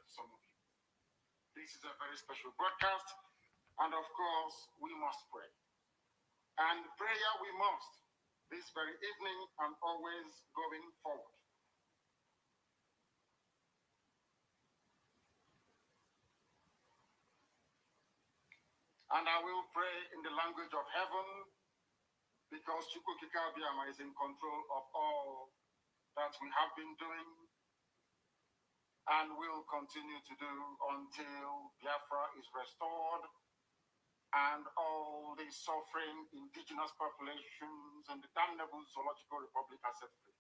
some of you. This is a very special broadcast, and of course, we must pray. And prayer we must, this very evening and always going forward. And I will pray in the language of heaven, because Chukwukika Biama is in control of all that we have been doing and will continue to do until Biafra is restored and all the suffering indigenous populations and the damnable zoological republic are set free.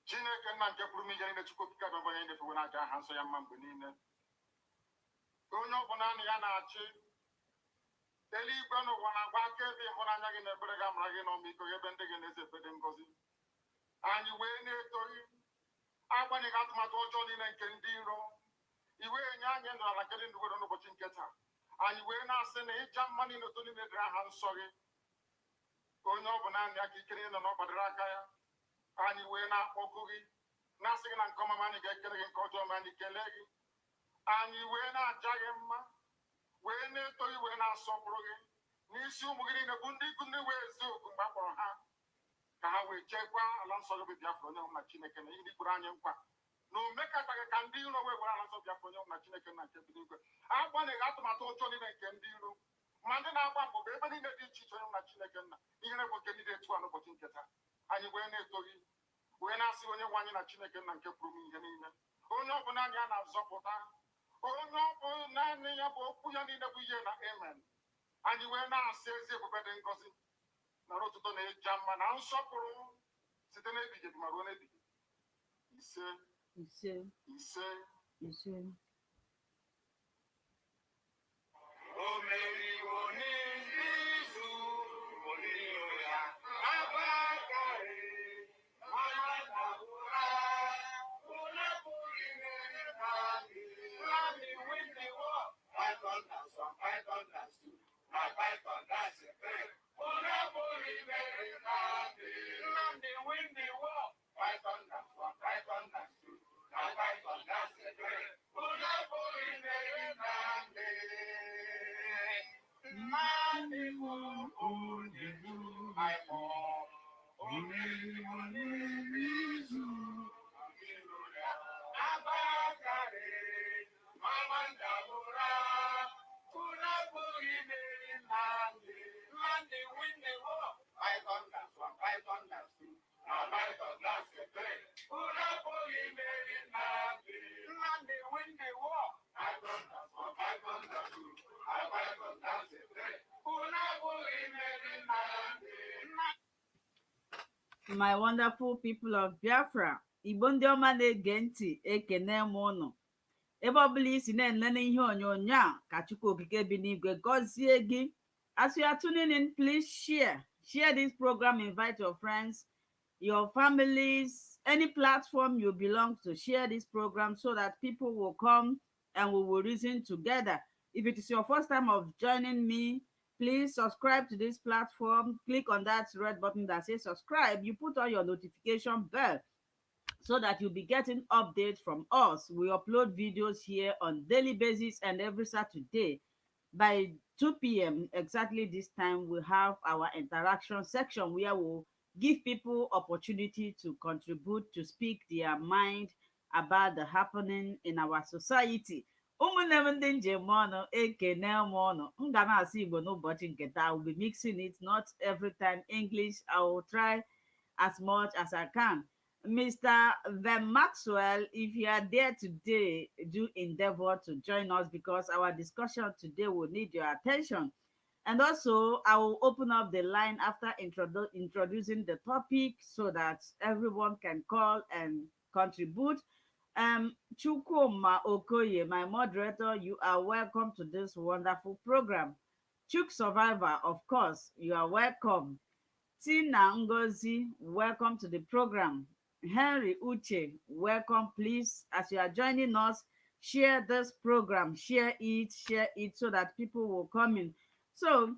Chineke nna nke pụrụ m ihe niile Chukwukika Biama onye na-efewe n'aja aha nsọ ya mma mgbe niile. Onye ọbụla na ya na-achị eluigwe n'ụwa na-agba akaebe ịhụnanya gị na ebere gị amara gị n'ọmịiko ebe ndị gị na-eze ekpede ngozi. Anyị wee na-etori agbanyeghị atụmatụ ọjọọ niile nke ndị iro, iwe enye anyị ndụ ala nke dị ndụ were n'ụbọchị nke taa. Anyị wee na-asị na ịja mma niile otu niile dịrị aha nsọ gị. Onye ọ bụ naanị aka ike niile na ọ gbadoro aka ya. Anyị wee na-akpọku gị na-asị gị na nke ọma anyị ga-ekele gị, nke ọjọọ ma anyị kelee gị. Anyị wee na-aja gị mma, wee na-eto gị, wee na-asọpụrụ gị n'isi ụmụ gị niile bụ ndị ikwu ndị wee ezi oku mgbe a kpọrọ ha ka ha wee chekwaa ala nsọ gị bụ Biafra onye ọbụla Chineke na ihe kwuru anyị nkwa na o mekataghị ka ndị iro wee were ala nsọ Biafra onye ọbụla Chineke na nke bi n'igwe. Agbanyeghị atụmatụ ọjọọ niile nke ndị iro ma ndị na-agba mbọ bụ ebe niile dị iche iche onye ọbụla Chineke nna ihere bụ nke niile etu a n'ụbọchị nke taa. Anyị wee na-eto gị, wee na-asị onye nwe anyị na Chineke nna nke pụrụ m ihe niile, onye ọbụla anyị a na-azọpụta, onye ọ bụ naanị ya bụ okwu ya niile bụ ihe na amen. Anyị wee na-asị ezi ebube dị ngọzi na otuto na ịja mma na nsọpụrụ site n'ebighị ebi ma ruo n'ebighị. Ise ise ise ise. O meriwo n'izu olilo ya abakarị mmadụ ụra ụra pụrụ imeri naanị naanị win the war. Python dance one, Python dance two, my Python dance three. Ụra pụrụ imeri naanị naanị win the war. Python dance one, Python dance two, my Python dance three. Ụra pụrụ imeri naanị. Naanị mụ onye du anyị onye onye izu ọmịrụ ya abakarị mama ndabụra ụra pụrụ imeri naanị naanị win the war. Python dance one, Python dance two, na Python dance three. Ụra pụrụ imeri naanị naanị win the war. Python dance one, Python dance two, na Python dance three. Ụra pụrụ imeri naanị. My wonderful people of Biafra, Igbo ndị ọma na-ege ntị, ekene m ụnụ. Ebe ọbụla isi na-enene ihe onyonyo a, ka Chukwu okike bi n'igwe gọzie gị. As you are tuning in, please share this program, invite your friends, your families, any platform you belong to, share this program so that people will come and we will reason together. If it is your first time of joining me, please subscribe to this platform. Click on that red button that says subscribe. You put on your notification bell so that you'll be getting updates from us. We upload videos here on daily basis and every Saturday by 2 p.m. exactly this time. We have our interaction section where we'll give people opportunity to contribute, to speak their mind about the happening in our society. Ụmụnne m ndị njem ọnụ, ekene m ọnụ. M ga na-asụ Igbo n'ụbọchị nke taa. I will be mixing it, not every time English. I will try as much as I can. Mr. Van Maxwell, if you are there today, do endeavor to join us because our discussion today will need your attention. And also, I will open up the line after introducing the topic so that everyone can call and contribute. Chukwuma Okoye, my moderator, you are welcome to this wonderful program. Chuk Survivor, of course, you are welcome. Tina Ngozi, welcome to the program. Henry Uche, welcome. Please, as you are joining us, share this program, share it so that people will come in. So,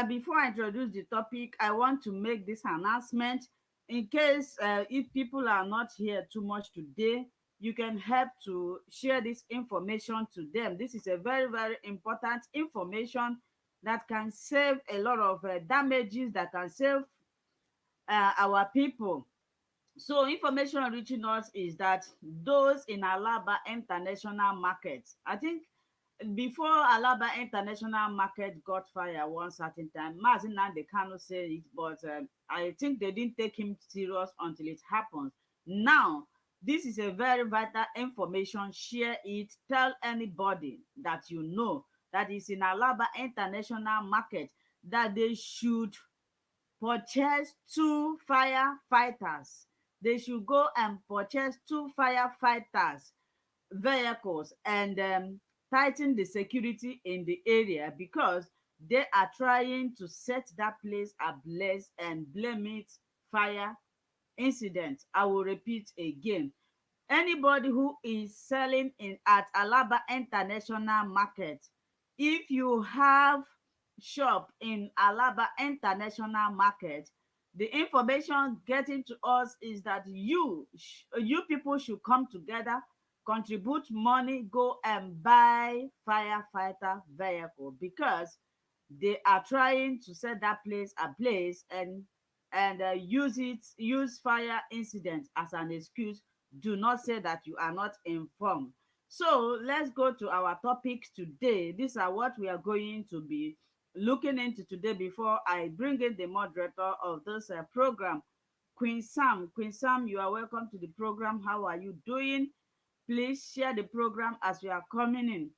before I introduce the topic, I want to make this announcement. In case if people are not here too much today, you can help to share this information to them. This is a very, very important information that can save a lot of damages, that can save our people. So information reaching us is that those in Alaba International Market, I think before Alaba International Market got fire one certain time, Mazin Nnamdi Kanu said it, but I think they didn't take him serious until it happens. Now, this is a very vital information. Share it. Tell anybody that you know that is in Alaba International Market that they should purchase two firefighters. They should go and purchase two firefighters vehicles and tighten the security in the area, because they are trying to set that place ablaze and blame it fire incident. I will repeat again. Anybody who is selling in at Alaba International Market, if you have shop in Alaba International Market, the information getting to us is that you people should come together, contribute money, go and buy firefighter vehicle, because they are trying to set that place ablaze and use fire incident as an excuse. Do not say that you are not informed. So let's go to our topics today. These are what we are going to be looking into today before I bring in the moderator of this program, Queen Sam. Queen Sam, you are welcome to the program. How are you doing? Please share the program as we are coming in.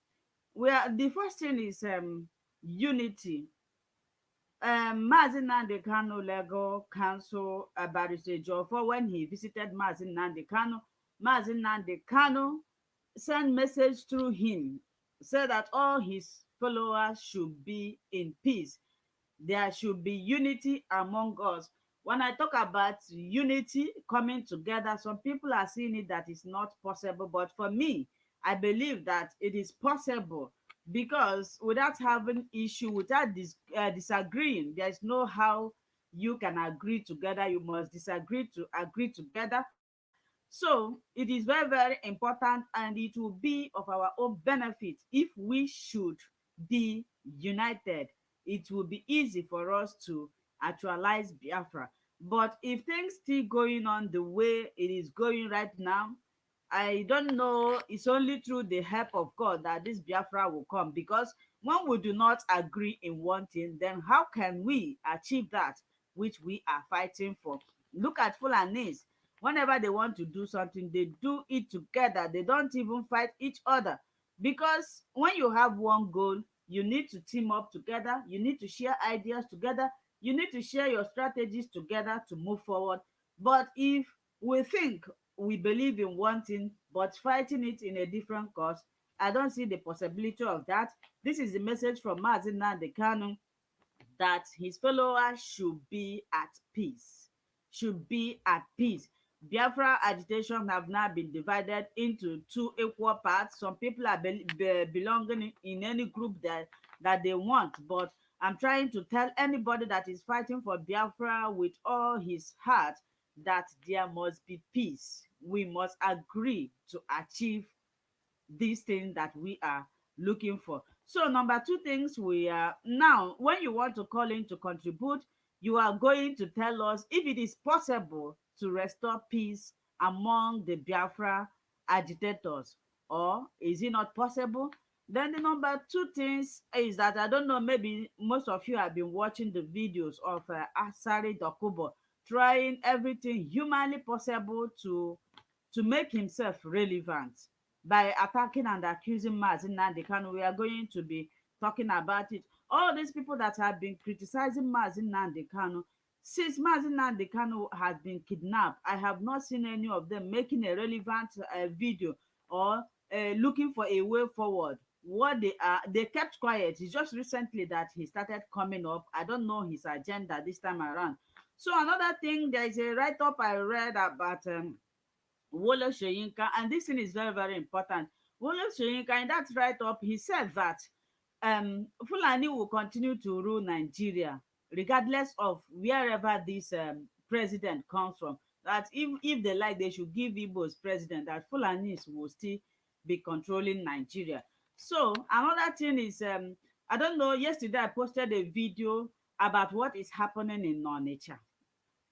The first thing is unity. Mazin Nnamdi Kanu Legal Council Barrister Jofo, when he visited Mazin Nnamdi Kanu, Mazin Nnamdi Kanu sent message through him, said that all his followers should be in peace. There should be unity among us. When I talk about unity coming together, some people are seeing it that is not possible, but for me, I believe that it is possible, because without having issue, without disagreeing, there is no how you can agree together. You must disagree to agree together. So it is very, very important, and it will be of our own benefit if we should be united. It will be easy for us to actualize Biafra. But if things still going on the way it is going right now, I don't know. It's only through the help of God that this Biafra will come. Because when we do not agree in one thing, then how can we achieve that which we are fighting for? Look at Fulanis. Whenever they want to do something, they do it together. They don't even fight each other. Because when you have one goal, you need to team up together. You need to share ideas together. You need to share your strategies together to move forward. But if we think we believe in one thing but fighting it in a different cause, I don't see the possibility of that. This is the message from Mazin Nnamdi Kanu, that his followers should be at peace. Should be at peace. Biafra agitation have now been divided into two equal parts. Some people are belonging in any group that they want, but I'm trying to tell anybody that is fighting for Biafra with all his heart that there must be peace. We must agree to achieve these things that we are looking for. So number two things, we are now, when you want to call in to contribute, you are going to tell us if it is possible to restore peace among the Biafra agitators, or is it not possible? Then the number two things is that, I don't know, maybe most of you have been watching the videos of Asari Dokubo trying everything humanly possible to make himself relevant by attacking and accusing Mazin Nnamdi Kanu. We are going to be talking about it. All these people that have been criticizing Mazin Nnamdi Kanu, since Mazin Nnamdi Kanu has been kidnapped, I have not seen any of them making a relevant video or looking for a way forward. What they kept quiet. It's just recently that he started coming up. I don't know his agenda this time around. So another thing, there is a write-up I read about Wole Soyinka, and this thing is very, very important. Wole Soyinka, in that write-up, he said that Fulani will continue to rule Nigeria regardless of wherever this president comes from. that if they like, they should give Igbos president, that Fulanis will still be controlling Nigeria. So another thing is, I don't know, yesterday I posted a video about what is happening in Onitsha.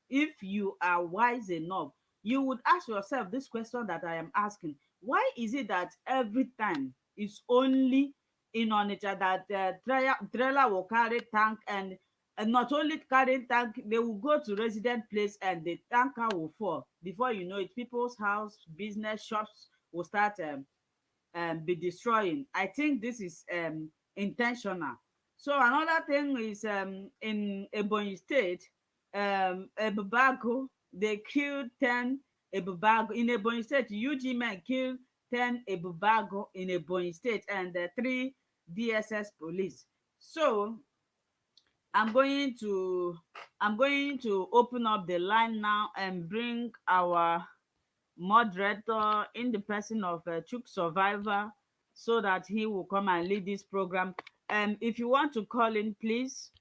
If you are wise enough, you would ask yourself this question that I am asking: why is it that every time it's only in Onitsha that the trailer will carry tank, and not only carrying tank, they will go to resident place and the tanker will fall. Before you know it, people's house, business, shops will start be destroying. I think this is intentional. So another thing is, in Ebonyi State, Ebubago, they killed 10 Ebubago in Ebonyi State. UG men killed 10 Ebubago in Ebonyi State, and 3 DSS police. So I'm going to open up the line now and bring our moderator in the person of Strûggl survivor, so that he will come and lead this program. If you want to call in, please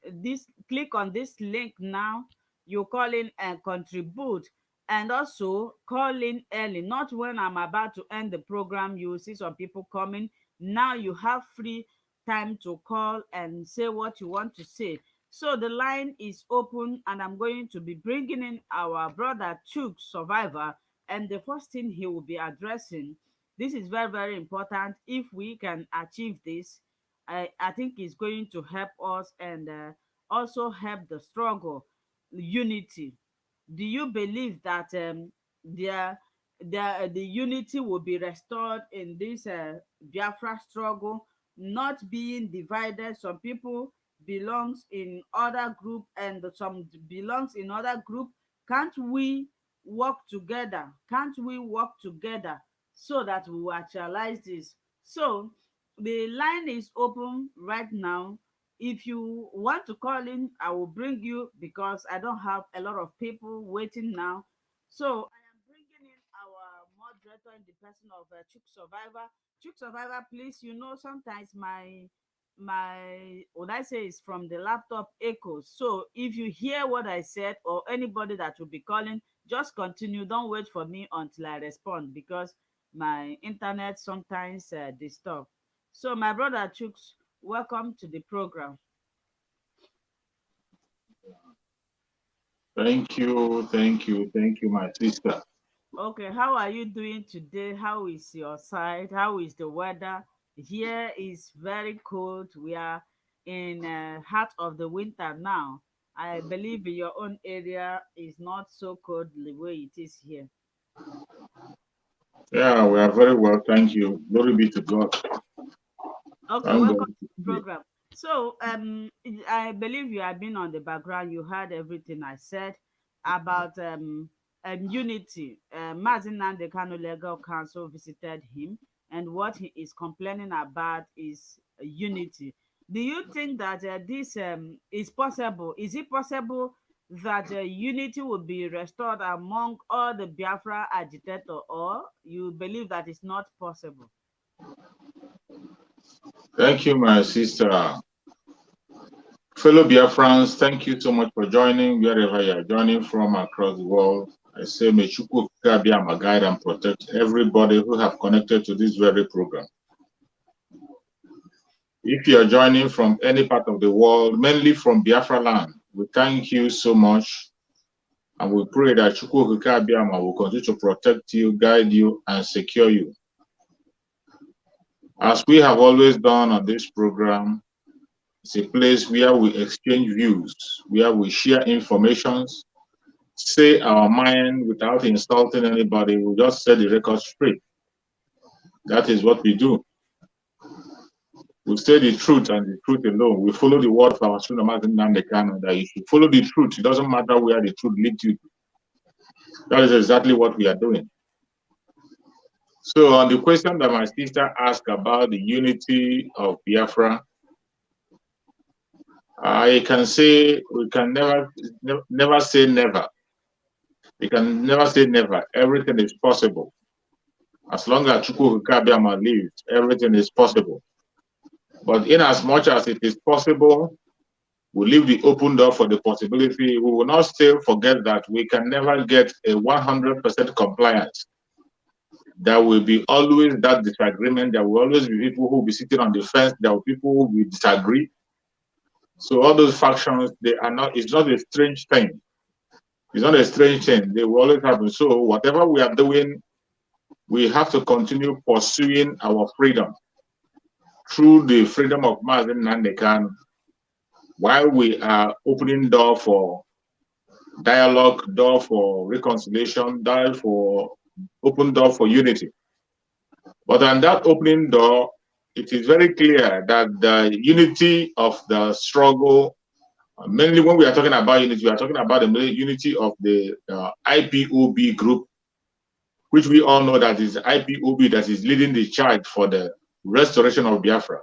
click on this link now. You call in and contribute, and also call in early, not when I'm about to end the program. You will see some people coming. Now you have free time to call and say what you want to say. So the line is open, and I'm going to be bringing in our brother Strûggl survivor. And the first thing he will be addressing, this is very, very important. If we can achieve this, I think it's going to help us, and also help the struggle, unity. Do you believe that there, the unity will be restored in this Biafra struggle, not being divided? Some people belongs in other group and some belongs in other group. Can't we work together? Can't we work together so that we will actualize this? So the line is open right now. If you want to call in, I will bring you, because I don't have a lot of people waiting now. So I am bringing in our moderator in the person of Strûggl survivor. Strûggl survivor, please. You know, sometimes my what I say is from the laptop echoes. So if you hear what I said, or anybody that will be calling, just continue. Don't wait for me until I respond, because my internet sometimes disturb. So my brother Strûggl, welcome to the program. Thank you, my sister. Okay, how are you doing today? How is your side? How is the weather? Here is very cold. We are in heart of the winter now. I believe in your own area is not so cold the way it is here. Yeah, we are very well, thank you. Glory be to God. Okay, Thank welcome God. to the program. So, I believe you have been on the background. You heard everything I said about unity. Mazin Nnamdi Kanu Legal Council visited him, and what he is complaining about is unity. Do you think that this is possible? Is it possible that unity will be restored among all the Biafra agitators, or you believe that it's not possible? Thank you, my sister. Fellow Biafrans, thank you so much for joining wherever you are joining from across the world. I say, may Chukwu be my guide and protect everybody who have connected to this very program. If you are joining from any part of the world, mainly from Biafra land, we thank you so much. And we pray that Chukwu Abiyama will continue to protect you, guide you, and secure you. As we have always done on this program, it's a place where we exchange views, where we share information, say our mind without insulting anybody. We just set the record straight. That is what we do. We say the truth and the truth alone. We follow the word of our student Martin Nnamdi Kanu, that you should follow the truth. It doesn't matter where the truth leads you to. That is exactly what we are doing. So on the question that my sister asked about the unity of Biafra, I can say we can never say never. We can never say never. Everything is possible. As long as Chukwu Abiyama lives, everything is possible. But in as much as it is possible, We leave the open door for the possibility. We will not still forget that we can never get a 100% compliance. There will be always that disagreement. There will always be people who will be sitting on the fence. There will be people who will disagree. So all those factions, they are not, it's not a strange thing. It's not a strange thing. They will always happen. So whatever we are doing, we have to continue pursuing our freedom through the freedom of Mazen Nandekan, while we are opening door for dialogue, door for reconciliation, open door for unity. But on that opening door, it is very clear that the unity of the struggle, mainly when we are talking about unity, we are talking about the unity of the IPOB group, which we all know that is IPOB that is leading the charge for the restoration of Biafra.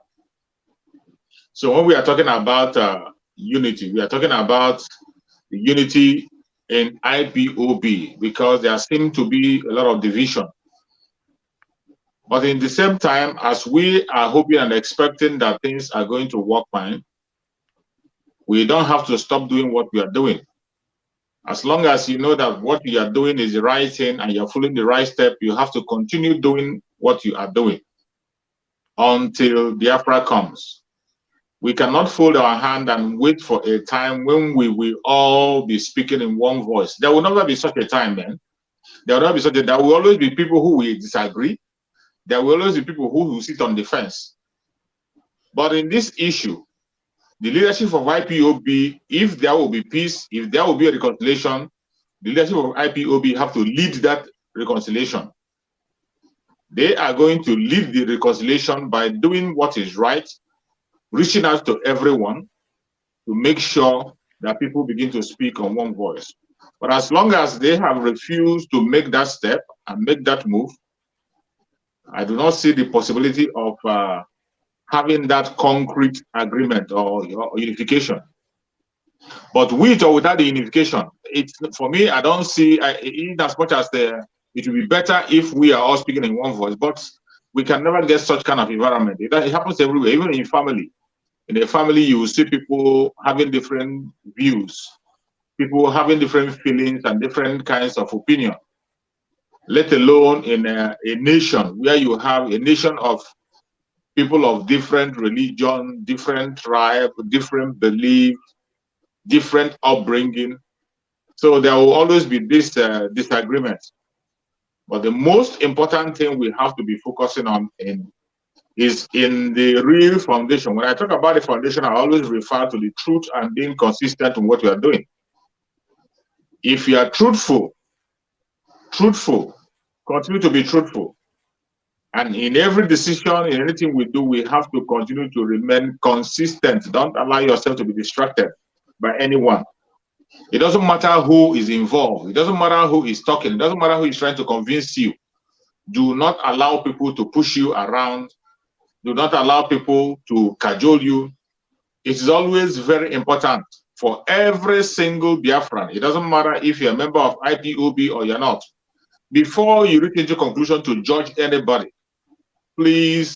So when we are talking about unity, we are talking about the unity in IPOB, because there seems to be a lot of division. But in the same time, as we are hoping and expecting that things are going to work fine, we don't have to stop doing what we are doing. As long as you know that what you are doing is the right thing and you're following the right step, you have to continue doing what you are doing until Biafra comes. We cannot fold our hand and wait for a time when we will all be speaking in one voice. There will never be such a time, man. There will never be such a. There will always be people who will disagree. There will always be people who will sit on the fence. But in this issue, the leadership of IPOB, if there will be peace, if there will be a reconciliation, the leadership of IPOB have to lead that reconciliation. They are going to lead the reconciliation by doing what is right, reaching out to everyone to make sure that people begin to speak on one voice. But as long as they have refused to make that step and make that move, I do not see the possibility of having that concrete agreement or unification. But with or without the unification, it's, for me, I don't see in as much as it would be better if we are all speaking in one voice, but we can never get such kind of environment. It happens everywhere, even in family. In a family, you will see people having different views, people having different feelings and different kinds of opinion, let alone in a nation where you have a nation of people of different religion, different tribe, different belief, different upbringing. So there will always be this disagreement. But the most important thing we have to be focusing on is in the real foundation. When I talk about the foundation, I always refer to the truth and being consistent in what you are doing. If you are truthful, continue to be truthful. And in every decision, in anything we do, we have to continue to remain consistent. Don't allow yourself to be distracted by anyone. It doesn't matter who is involved. It doesn't matter who is talking. It doesn't matter who is trying to convince you. Do not allow people to push you around. Do not allow people to cajole you. It is always very important for every single Biafran. It doesn't matter if you're a member of IPOB or you're not. Before you reach into conclusion to judge anybody, please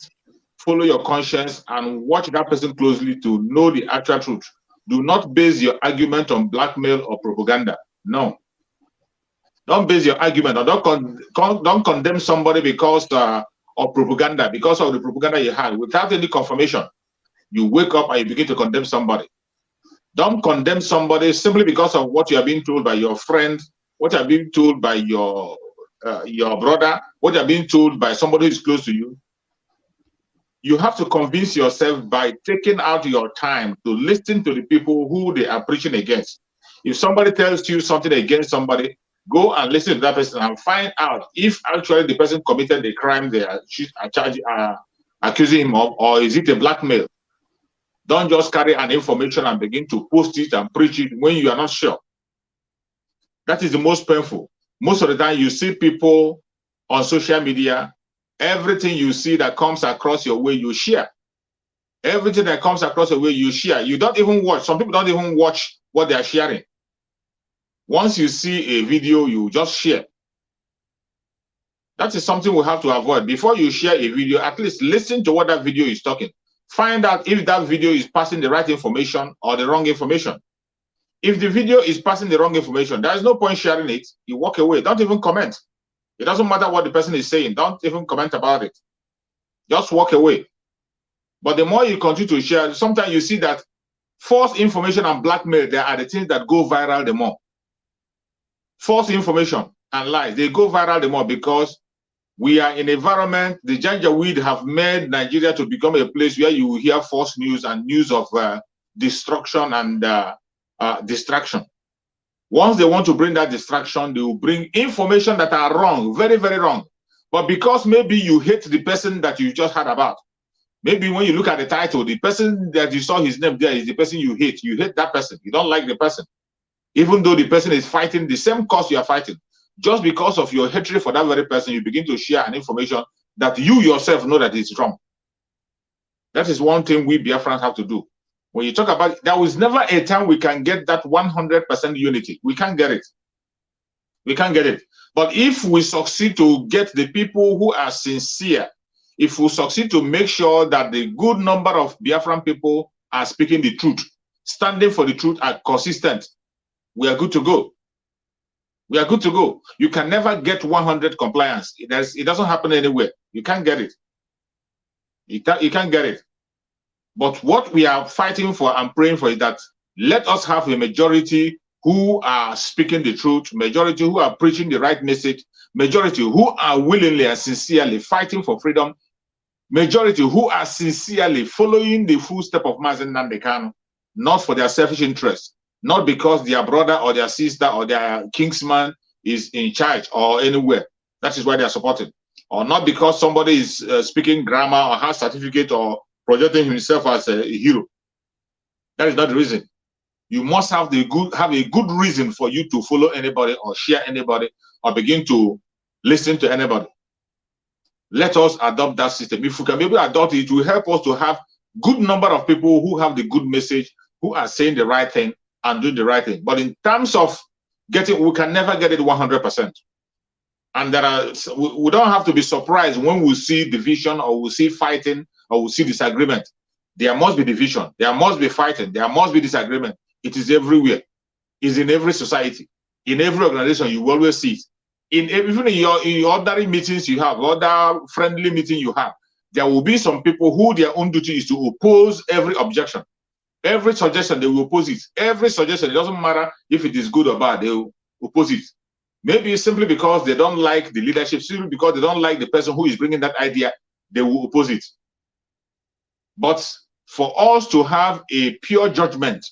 follow your conscience and watch that person closely to know the actual truth. Do not base your argument on blackmail or propaganda. No. Don't base your argument, or don't condemn somebody because of propaganda, because of the propaganda you had, without any confirmation. You wake up and you begin to condemn somebody. Don't condemn somebody simply because of what you are being told by your friend, what you are being told by your brother, what you are being told by somebody who is close to you. You have to convince yourself by taking out your time to listen to the people who they are preaching against. If somebody tells you something against somebody, go and listen to that person and find out if actually the person committed the crime they are accusing him of, or is it a blackmail. Don't just carry an information and begin to post it and preach it when you are not sure. That is the most painful. Most of the time you see people on social media, everything you see that comes across your way, you share. Everything that comes across your way, you share. You don't even watch. Some people don't even watch what they are sharing. Once you see a video, you just share. That is something we have to avoid. Before you share a video, at least listen to what that video is talking. Find out if that video is passing the right information or the wrong information. If the video is passing the wrong information, there is no point sharing it. You walk away. Don't even comment. It doesn't matter what the person is saying. Don't even comment about it. Just walk away. But the more you continue to share, sometimes you see that false information and blackmail, they are the things that go viral the more. False information and lies, they go viral the more because we are in an environment, the Janjaweed have made Nigeria to become a place where you will hear false news and news of destruction and distraction. Once they want to bring that distraction, they will bring information that are wrong, very, very wrong. But because maybe you hate the person that you just heard about, maybe when you look at the title, the person that you saw his name there is the person you hate. You hate that person. You don't like the person. Even though the person is fighting the same cause you are fighting. Just because of your hatred for that very person, you begin to share an information that you yourself know that it's wrong. That is one thing we Biafrans have to do. When you talk about, there was never a time we can get that 100% unity. We can't get it. We can't get it. But if we succeed to get the people who are sincere, if we succeed to make sure that the good number of Biafran people are speaking the truth, standing for the truth, are consistent, we are good to go. We are good to go. You can never get 100 compliance. It doesn't happen anywhere. You can't get it. You can't get it. But what we are fighting for and praying for is that let us have a majority who are speaking the truth, majority who are preaching the right message, majority who are willingly and sincerely fighting for freedom, majority who are sincerely following the footstep of Mazen Nnamdi Kanu, not for their selfish interests, not because their brother or their sister or their kingsman is in charge or anywhere. That is why they are supported. Or not because somebody is speaking grammar or has certificate or projecting himself as a hero. That is not the reason. You must have a good reason for you to follow anybody or share anybody or begin to listen to anybody. Let us adopt that system. If we can be able to adopt it, it will help us to have good number of people who have the good message, who are saying the right thing and doing the right thing. But in terms of getting, we can never get it 100%. And we don't have to be surprised when we see division or we see fighting or we see disagreement. There must be division. There must be fighting. There must be disagreement. It is everywhere. It's in every society. In every organization, you always see it. Even in your ordinary meetings you have, other friendly meeting you have, there will be some people who their own duty is to oppose every objection. Every suggestion, they will oppose it. Every suggestion, it doesn't matter if it is good or bad, they will oppose it. Maybe simply because they don't like the leadership, simply because they don't like the person who is bringing that idea, they will oppose it. But for us to have a pure judgment,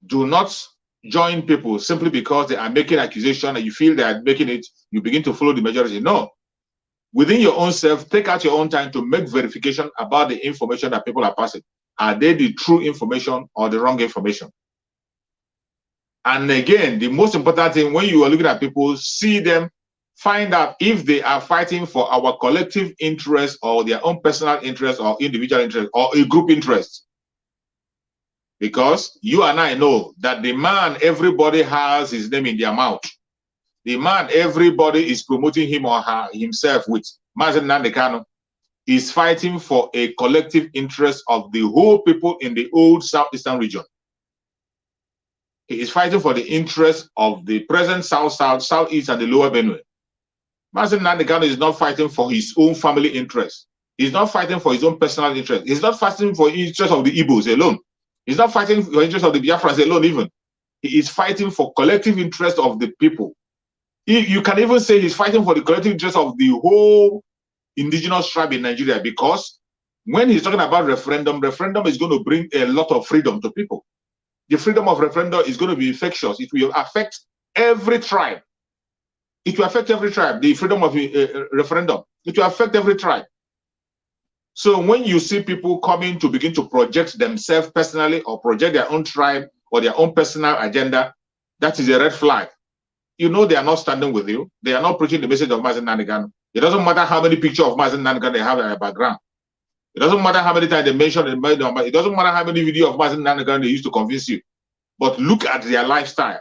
do not join people simply because they are making accusation and you feel they are making it, you begin to follow the majority. No. Within your own self, take out your own time to make verification about the information that people are passing. Are they the true information or the wrong information? And again, the most important thing when you are looking at people, see them, find out if they are fighting for our collective interest or their own personal interest or individual interest or a group interest. Because you and I know that the man everybody has his name in their mouth, the man everybody is promoting him or her himself with, Mazen Nnamdi Kanu, is fighting for a collective interest of the whole people in the old southeastern region. He is fighting for the interest of the present southeast, and the lower Benue. Mazen Nnamdi Kanu is not fighting for his own family interest. He's not fighting for his own personal interest. He's not fighting for the interest of the Igbos alone. He's not fighting for the interest of the Biafrans alone even. He is fighting for collective interest of the people. You can even say he's fighting for the collective interest of the whole indigenous tribe in Nigeria, because when he's talking about referendum is going to bring a lot of freedom to people. The freedom of referendum is going to be infectious. It will affect every tribe. It will affect every tribe. The freedom of referendum, it will affect every tribe. So when you see people coming to begin to project themselves personally or project their own tribe or their own personal agenda, that is a red flag. You know they are not standing with you. They are not preaching the message of Mazen Nnamdi Kanu. It doesn't matter how many pictures of Mazen Nnamdi Kanu they have in their background. It doesn't matter how many times they mention it. It doesn't matter how many videos of Mazen Nnamdi Kanu they used to convince you. But look at their lifestyle.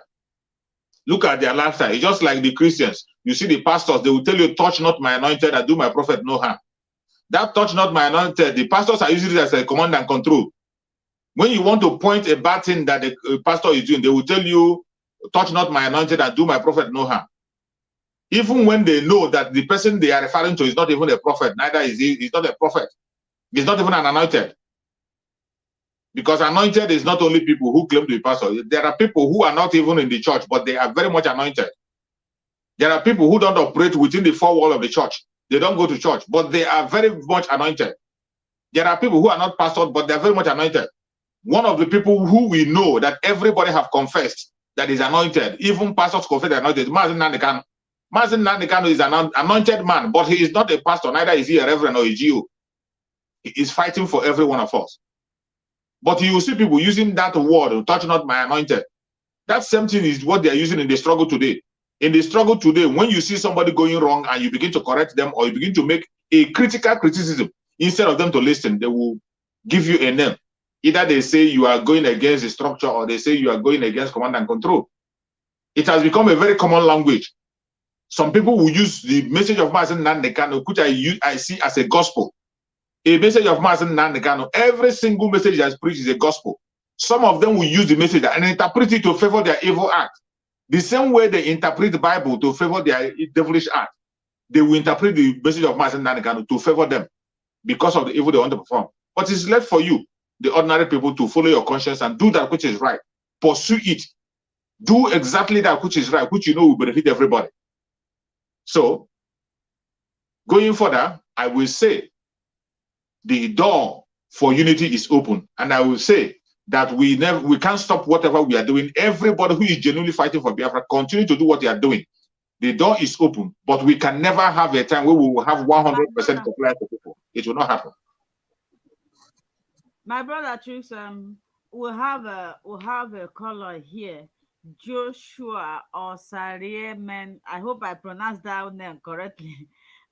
Look at their lifestyle. It's just like the Christians. You see the pastors, they will tell you, touch not my anointed and do my prophet no harm. That touch not my anointed, the pastors are using it as a command and control. When you want to point a bad thing that the pastor is doing, they will tell you, touch not my anointed and do my prophet no harm. Even when they know that the person they are referring to is not even a prophet, neither is he, he's not a prophet. He's not even an anointed. Because anointed is not only people who claim to be pastor. There are people who are not even in the church, but they are very much anointed. There are people who don't operate within the four walls of the church. They don't go to church, but they are very much anointed. There are people who are not pastors, but they're very much anointed. One of the people who we know that everybody have confessed that is anointed, even pastors confess they're anointed, Mazen Nandekano. Mazen Nandekano is an anointed man, but he is not a pastor, neither is he a reverend or a GO. He is fighting for every one of us. But you see people using that word, touch not my anointed. That same thing is what they are using in the struggle today. In the struggle today, when you see somebody going wrong and you begin to correct them or you begin to make a critical criticism, instead of them to listen, they will give you a name. Either they say you are going against the structure or they say you are going against command and control. It has become a very common language. Some people will use the message of Mazen Nandekano, which I see as a gospel. A message of Mazen Nandekano, every single message he has preached is a gospel. Some of them will use the message and interpret it to favor their evil act. The same way they interpret the Bible to favor their devilish act, they will interpret the message of Mazen Nandekano to favor them because of the evil they want to perform. But it's left for you, the ordinary people, to follow your conscience and do that which is right. Pursue it. Do exactly that which is right, which you know will benefit everybody. So, going further, I will say the door for unity is open. And I will say that we can't stop whatever we are doing. Everybody who is genuinely fighting for Biafra, continue to do what they are doing. The door is open, but we can never have a time where we will have 100% compliance for people. It will not happen. My brother Chus, we'll have a caller here, Joshua STR0YING. I hope I pronounced that name correctly.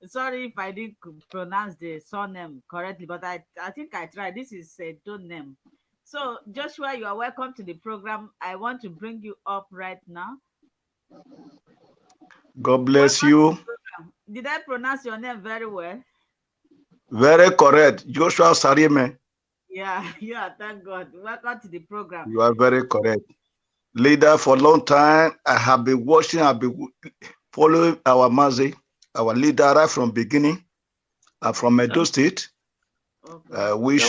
Sorry if I didn't pronounce the surname correctly, but I think I tried. This is a don't name. So Joshua, you are welcome to the program. I want to bring you up right now. God bless you. Did I pronounce your name very well? Very correct. Joshua STR0YING. Yeah, thank God. Welcome to the program. You are very correct. Leader for a long time. I have been watching, I've been following our Mazi, our leader right from beginning. I'm from Edo State. Okay. Which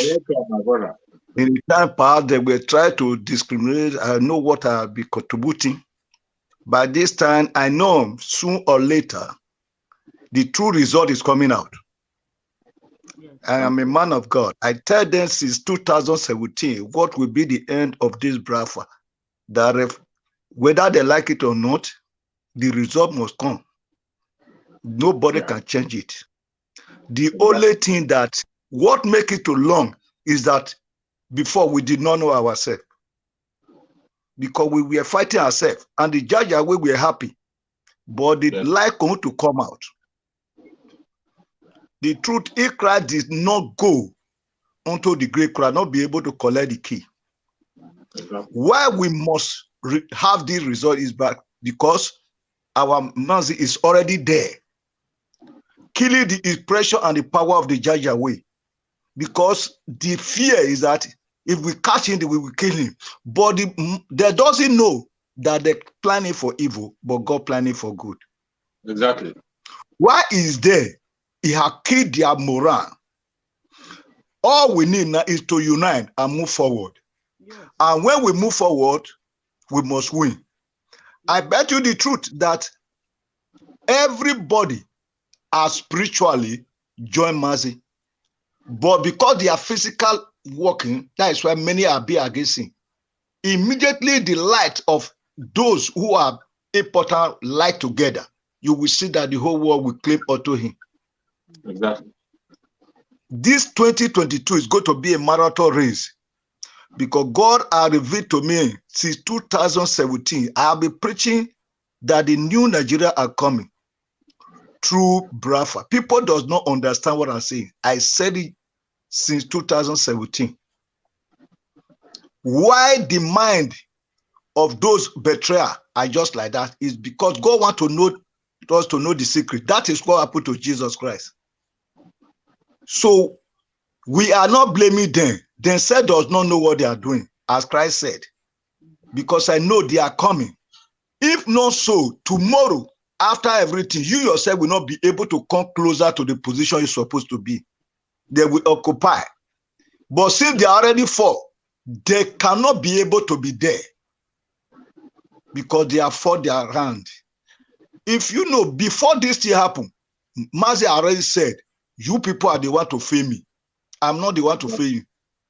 in the time past they will try to discriminate. I know what I'll be contributing. By this time, I know soon or later, the true result is coming out. Yes. I am a man of God. I tell them since 2017, what will be the end of this Biafra? That whether they like it or not, the result must come. Nobody can change it. The only thing that what make it too long is that before we did not know ourselves. Because we were fighting ourselves and the judge away we were happy. But the light going to come out. The truth, if Christ did not go unto the great crowd, not be able to collect the key. Why we must have this result is back because our mercy is already there. Killing the impression and the power of the judge away. Because the fear is that if we catch him, we will kill him. But they doesn't know that they're planning for evil, but God planning for good. Exactly. Why is there? He has killed their morale. All we need now is to unite and move forward. Yes. And when we move forward, we must win. I bet you the truth that everybody has spiritually joined Mazi. But because they are physical working, that is why many are being against him. Immediately the light of those who are important light together, you will see that the whole world will claim unto him. Exactly. This 2022 is going to be a marathon race because God has revealed to me since 2017. I have been preaching that the new Nigeria are coming through Biafra. People does not understand what I'm saying. I said it since 2017. Why the mind of those betrayers are just like that is because God wants to know us to know the secret. That is what happened to Jesus Christ. So we are not blaming them. They said does not know what they are doing, as Christ said, because I know they are coming. If not so, tomorrow, after everything, you yourself will not be able to come closer to the position you're supposed to be. They will occupy. But since they are already fall, they cannot be able to be there because they are for their hand. If you know, before this thing happened, Mazi already said, you people are the one to fail me. I'm not the one to fail you.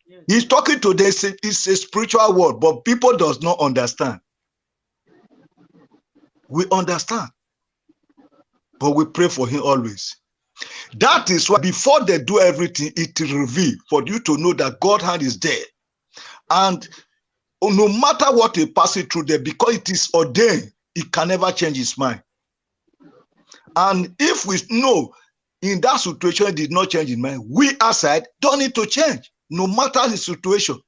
Yes. He's talking to this, it's a spiritual word, but people does not understand. We understand, but we pray for him always. That is why before they do everything, it is revealed for you to know that God's hand is there. And no matter what they pass it through there, because it is ordained, it can never change his mind. And if we know in that situation it did not change his mind, we aside don't need to change, no matter the situation.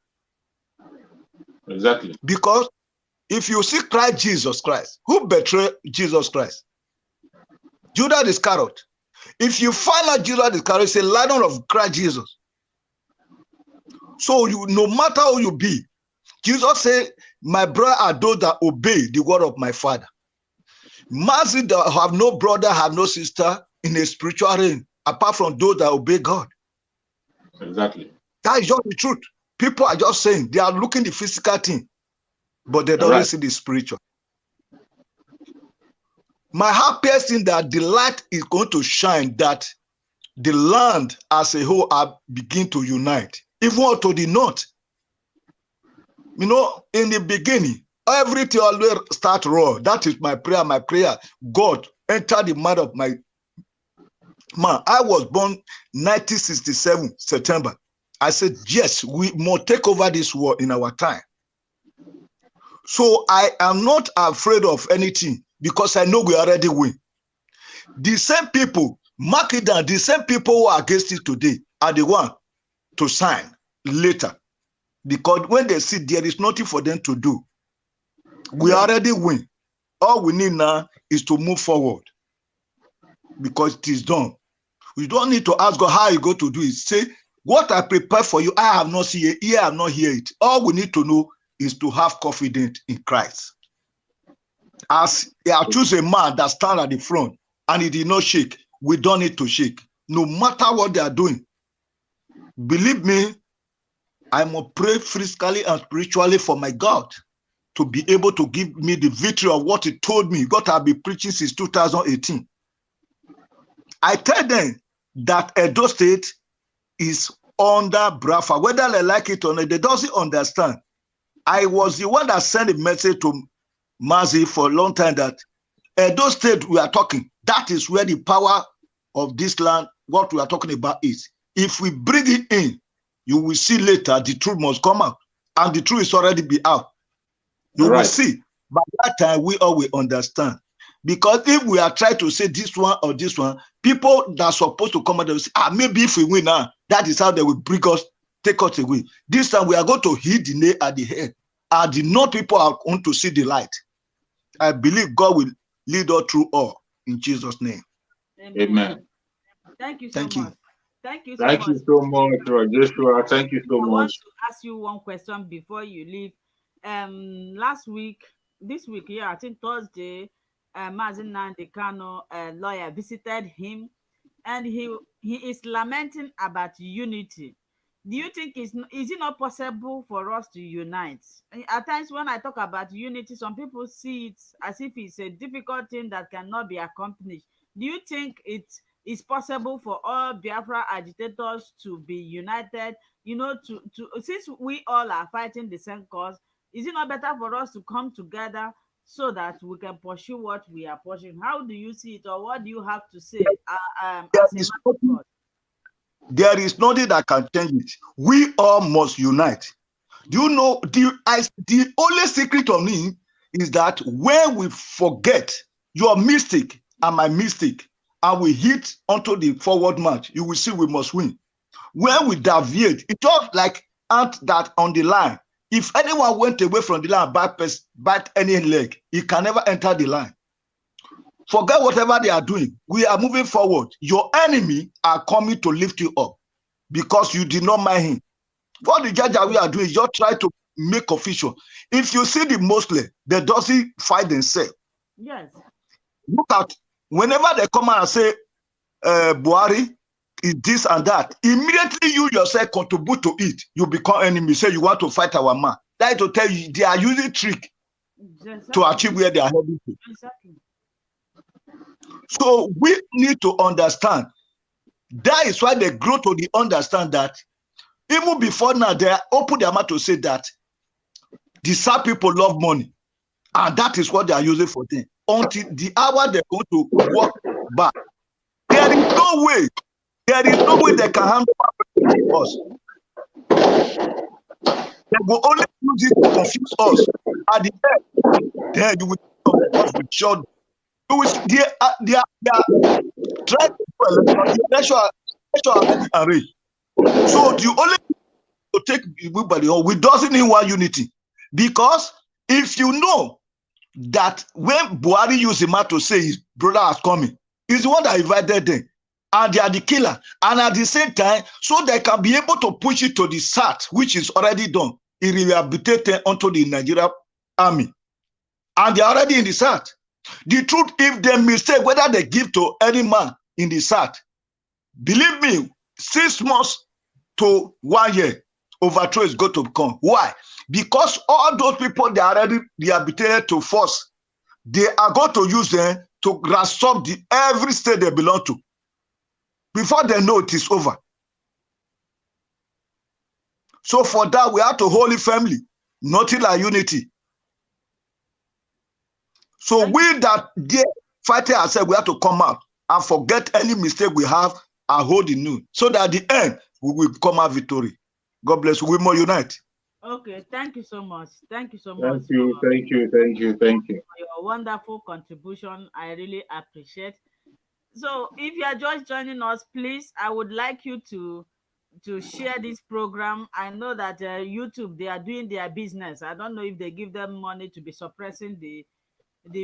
Exactly. Because if you see Christ Jesus Christ, who betrayed Jesus Christ? Judas Iscariot. If you find out Judas Iscariot is a lion of Christ Jesus. So you, no matter who you be, Jesus said, my brother are those that obey the word of my Father. Mercy that have no brother, have no sister in a spiritual realm, apart from those that obey God. Exactly. That is just the truth. People are just saying, they are looking the physical thing, but they don't see the spiritual. My happiest thing that the light is going to shine, that the land as a whole are begin to unite, even to the north. You know, in the beginning, everything always start raw. That is my prayer. My prayer, God, enter the mind of my man. I was born 1967, September. I said, yes, we must take over this world in our time. So I am not afraid of anything because I know we already win. The same people, mark it down, the same people who are against it today are the one to sign later. Because when they see there is nothing for them to do, we already win. All we need now is to move forward because it is done. We don't need to ask God how you go to do it. Say, what I prepare for you, I have not seen it, I have not heard it. All we need to know is to have confidence in Christ. As I choose a man that stands at the front and he did not shake, we don't need to shake. No matter what they are doing. Believe me, I must pray physically and spiritually for my God to be able to give me the victory of what he told me. God has been preaching since 2018. I tell them that Edo State is under Biafra, whether they like it or not, they don't understand. I was the one that sent a message to Mazi for a long time that Edo State we are talking, that is where the power of this land, what we are talking about is. If we bring it in, you will see later the truth must come out. And the truth is already be out. You will see. By that time, we all will understand. Because if we are trying to say this one or this one, people that are supposed to come out, they will say, maybe if we win now, that is how they will bring us, take us away. This time we are going to hit the nail at the head. And the North people are going to see the light. I believe God will lead us through all. In Jesus' name. Amen. Thank you so much. Thank you so much. Thank you so much, Joshua. Thank you so much. I want to ask you one question before you leave. Last week, this week, I think Thursday, Mazi Nnamdi Kanu, lawyer, visited him, and he is lamenting about unity. Do you think is it not possible for us to unite? At times when I talk about unity, some people see it as if it's a difficult thing that cannot be accomplished. Do you think it is possible for all Biafra agitators to be united? You know, to since we all are fighting the same cause, is it not better for us to come together so that we can pursue what we are pursuing? How do you see it, or what do you have to say as a man of God? There is nothing that can change it. We all must unite. Do you know, the only secret of me is that when we forget your mistake and my mistake, and we hit onto the forward march, you will see we must win. When we deviate, it's just like ant that on the line. If anyone went away from the line, bite any leg, he can never enter the line. Forget whatever they are doing. We are moving forward. Your enemy are coming to lift you up because you did not mind him. What the judge we are doing is just try to make official. If you see the Muslim, they doesn't fight themselves. Yes. Look at whenever they come out and say Buhari is this and that, immediately you yourself contribute to it. You become enemy. Say you want to fight our man. That is to tell you they are using trick to achieve where they are heading to. Exactly. So we need to understand. That is why they grow to the understand that even before now, they open their mouth to say that the South people love money. And that is what they are using for them. Until the hour they're going to walk back. There is no way they can handle us. They will only use it to confuse us. At the end, then you will us with short. They are trying to do election arrange. So the only to take everybody on, we doesn't need one unity. Because if you know that when Buhari used him to say his brother is coming, he's the one that invited them. And they are the killer. And at the same time, so they can be able to push it to the SAT, which is already done. It rehabilitated onto the Nigerian army. And they are already in the SAT. The truth, if they mistake whether they give to any man in the SAT, believe me, 6 months to 1 year, overthrow is going to come. Why? Because all those people they are already rehabilitated to force, they are going to use them to ransom every state they belong to. Before they know it is over. So for that, we have to hold it firmly, nothing like unity. So we that they fighting ourselves, we have to come out and forget any mistake we have and hold the new. So that at the end, we will come out victory. God bless you. We more unite. Okay, thank you so much. Thank you so much. Thank you. For your wonderful contribution. I really appreciate. So if you are just joining us, please, I would like you to share this program. I know that YouTube, they are doing their business. I don't know if they give them money to be suppressing the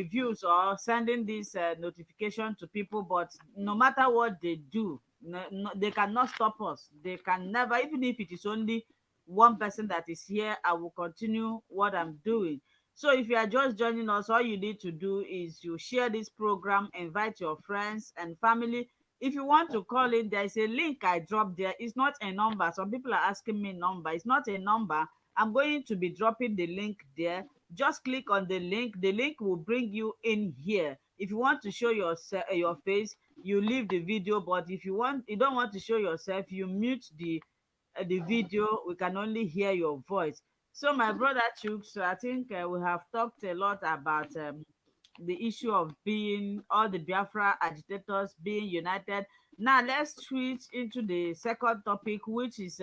views or sending this notification to people, but no matter what they do, they cannot stop us. They can never, even if it is only one person that is here, I will continue what I'm doing. So if you are just joining us, all you need to do is you share this program, invite your friends and family. If you want to call in, there is a link I dropped there. It's not a number. Some people are asking me number. It's not a number. I'm going to be dropping the link there. Just click on the link. The link will bring you in here. If you want to show your face, you leave the video. But if you don't want to show yourself, you mute the video. We can only hear your voice. So my brother Strûggl, I think we have talked a lot about the issue of being all the Biafra agitators being united. Now let's switch into the second topic, which is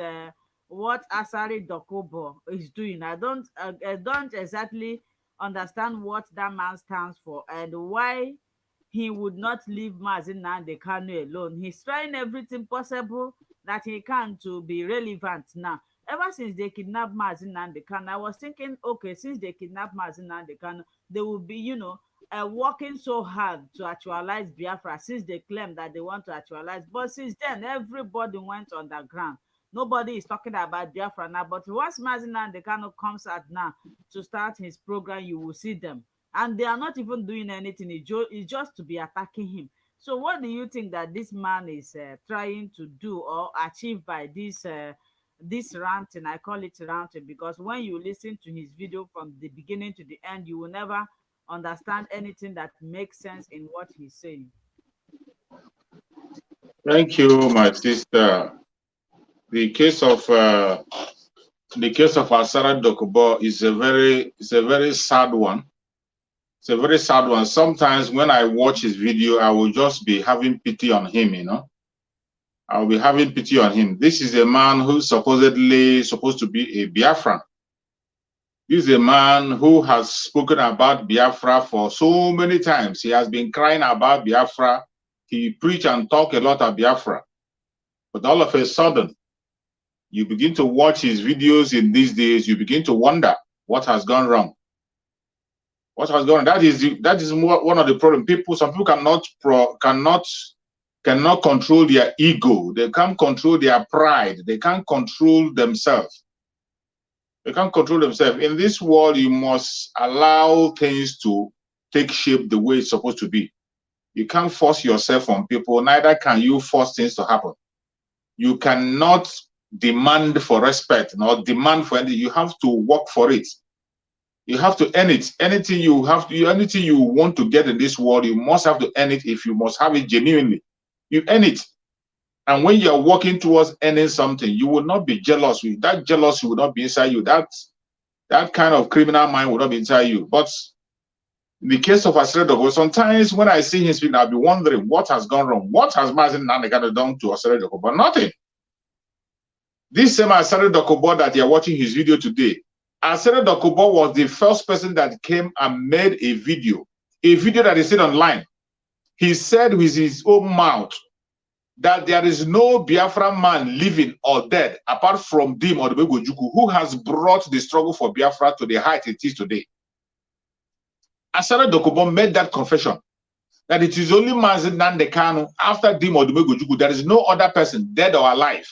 what Asari Dokubo is doing. I don't exactly understand what that man stands for and why he would not leave Mazi Nnamdi Kanu alone. He's trying everything possible that he can to be relevant now. Ever since they kidnapped Mazi Nnamdi Kanu, I was thinking, okay, since they kidnapped Mazi Nnamdi Kanu, they will be, working so hard to actualize Biafra, since they claim that they want to actualize. But since then, everybody went underground. Nobody is talking about Biafra now. But once Mazi Nnamdi Kanu comes out now to start his program, you will see them. And they are not even doing anything. It's just to be attacking him. So what do you think that this man is trying to do or achieve by this ranting? I call it ranting because when you listen to his video from the beginning to the end, you will never understand anything that makes sense in what he's saying. Thank you, my sister. The case of Asara Dokubo is a very sad one. It's a very sad one. Sometimes when I watch his video, I will just be having pity on him, I'll be having pity on him. This is a man who's supposedly supposed to be a Biafran. He's a man who has spoken about Biafra for so many times. He has been crying about Biafra. He preach and talk a lot of Biafra. But all of a sudden, you begin to watch his videos in these days, you begin to wonder what has gone wrong. What has gone on? That is one of the problems. Some people cannot control their ego. They can't control their pride. They can't control themselves. They can't control themselves. In this world, you must allow things to take shape the way it's supposed to be. You can't force yourself on people. Neither can you force things to happen. You cannot demand for respect nor demand for anything. You have to work for it. You have to earn it. Anything you want to get in this world, you must have to earn it. If you must have it genuinely, you earn it. And when you're working towards earning something, you will not be jealous. That jealousy will not be inside you. That kind of criminal mind will not be inside you. But in the case of STR0YING, sometimes when I see him speak, I'll be wondering what has gone wrong. What has Mazen Nandekano done to STR0YING? But nothing. This same STR0YING that you're watching his video today, STR0YING was the first person that came and made a video that is still online. He said with his own mouth that there is no Biafran man living or dead apart from Dim Odubegwu who has brought the struggle for Biafra to the height it is today. STR0YING made that confession that it is only Mazen Nandekano after Dim Odubegwu. There is no other person, dead or alive,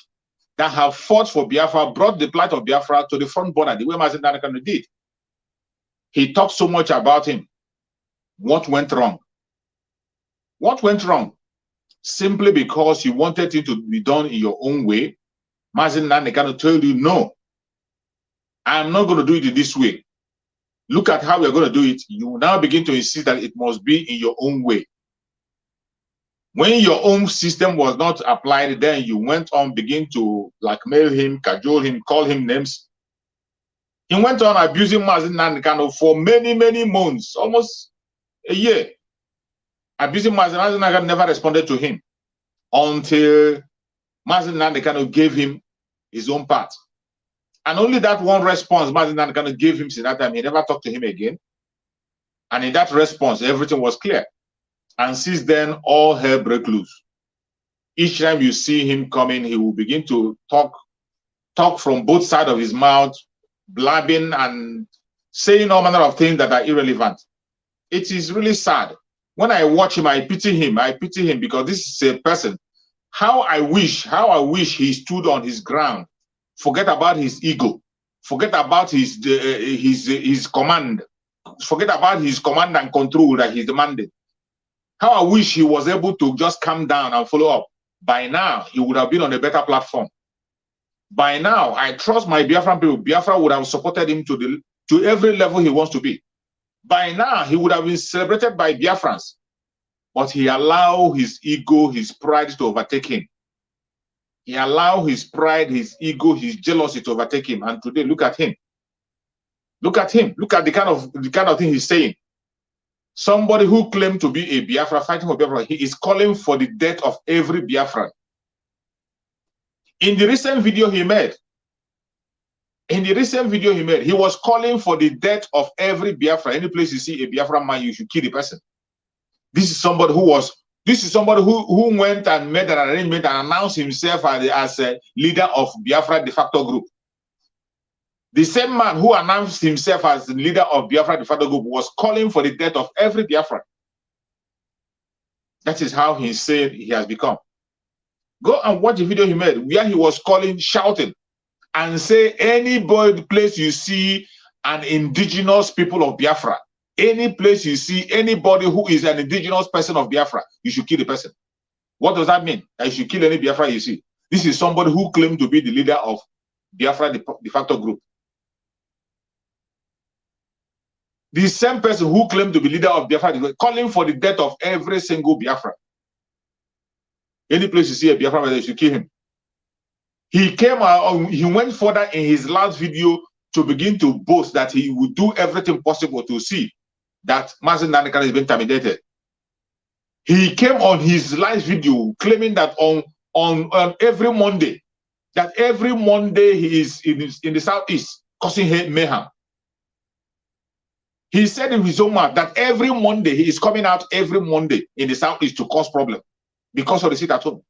that have fought for Biafra, brought the plight of Biafra to the front border the way Mazen Nandekano did. He talked so much about him. What went wrong? What went wrong? Simply because you wanted it to be done in your own way. Mazen Nandekano told you, no, I'm not going to do it this way. Look at how we're going to do it. You now begin to insist that it must be in your own way. When your own system was not applied, then you went on, begin to blackmail him, cajole him, call him names. He went on abusing Mazen Nandekano for many, many months, almost a year. Abusing Mazen Nandekano never responded to him until Mazen Nandekano gave him his own part. And only that one response Mazen Nandekano gave him since that time, he never talked to him again. And in that response, everything was clear. And since then, all hell broke loose. Each time you see him coming, he will begin to talk from both sides of his mouth, blabbing and saying all manner of things that are irrelevant. It is really sad. When I watch him, I pity him. I pity him because this is a person. How I wish he stood on his ground. Forget about his ego. Forget about his command. Forget about his command and control that he's demanding. How I wish he was able to just calm down and follow up. By now, he would have been on a better platform. By now, I trust my Biafran people. Biafra would have supported him to every level he wants to be. By now, he would have been celebrated by Biafrans. But he allowed his ego, his pride to overtake him. He allowed his pride, his ego, his jealousy to overtake him. And today, look at him. Look at him. Look at the kind of thing he's saying. Somebody who claimed to be a Biafra, fighting for Biafra, he is calling for the death of every Biafran. In the recent video he made, he was calling for the death of every Biafra. Any place you see a Biafra man, you should kill the person. This is somebody who went and made an arrangement and announced himself as a leader of Biafra de facto group. The same man who announced himself as the leader of Biafra de facto group was calling for the death of every Biafra. That is how he said he has become. Go and watch the video he made where he was calling, shouting, and say any place you see an indigenous people of Biafra, any place you see anybody who is an indigenous person of Biafra, you should kill the person. What does that mean? That you should kill any Biafra you see. This is somebody who claimed to be the leader of Biafra de facto group. The same person who claimed to be leader of Biafra, calling for the death of every single Biafra. Any place you see a Biafra, you should kill him. He came out, he went further in his last video to begin to boast that he would do everything possible to see that Mazen Nandekano is being terminated. He came on his last video claiming that on every Monday, he is in the southeast causing mayhem. He said in his own mouth that every Monday he is coming out every Monday in the southeast to cause problem because of the sit at home.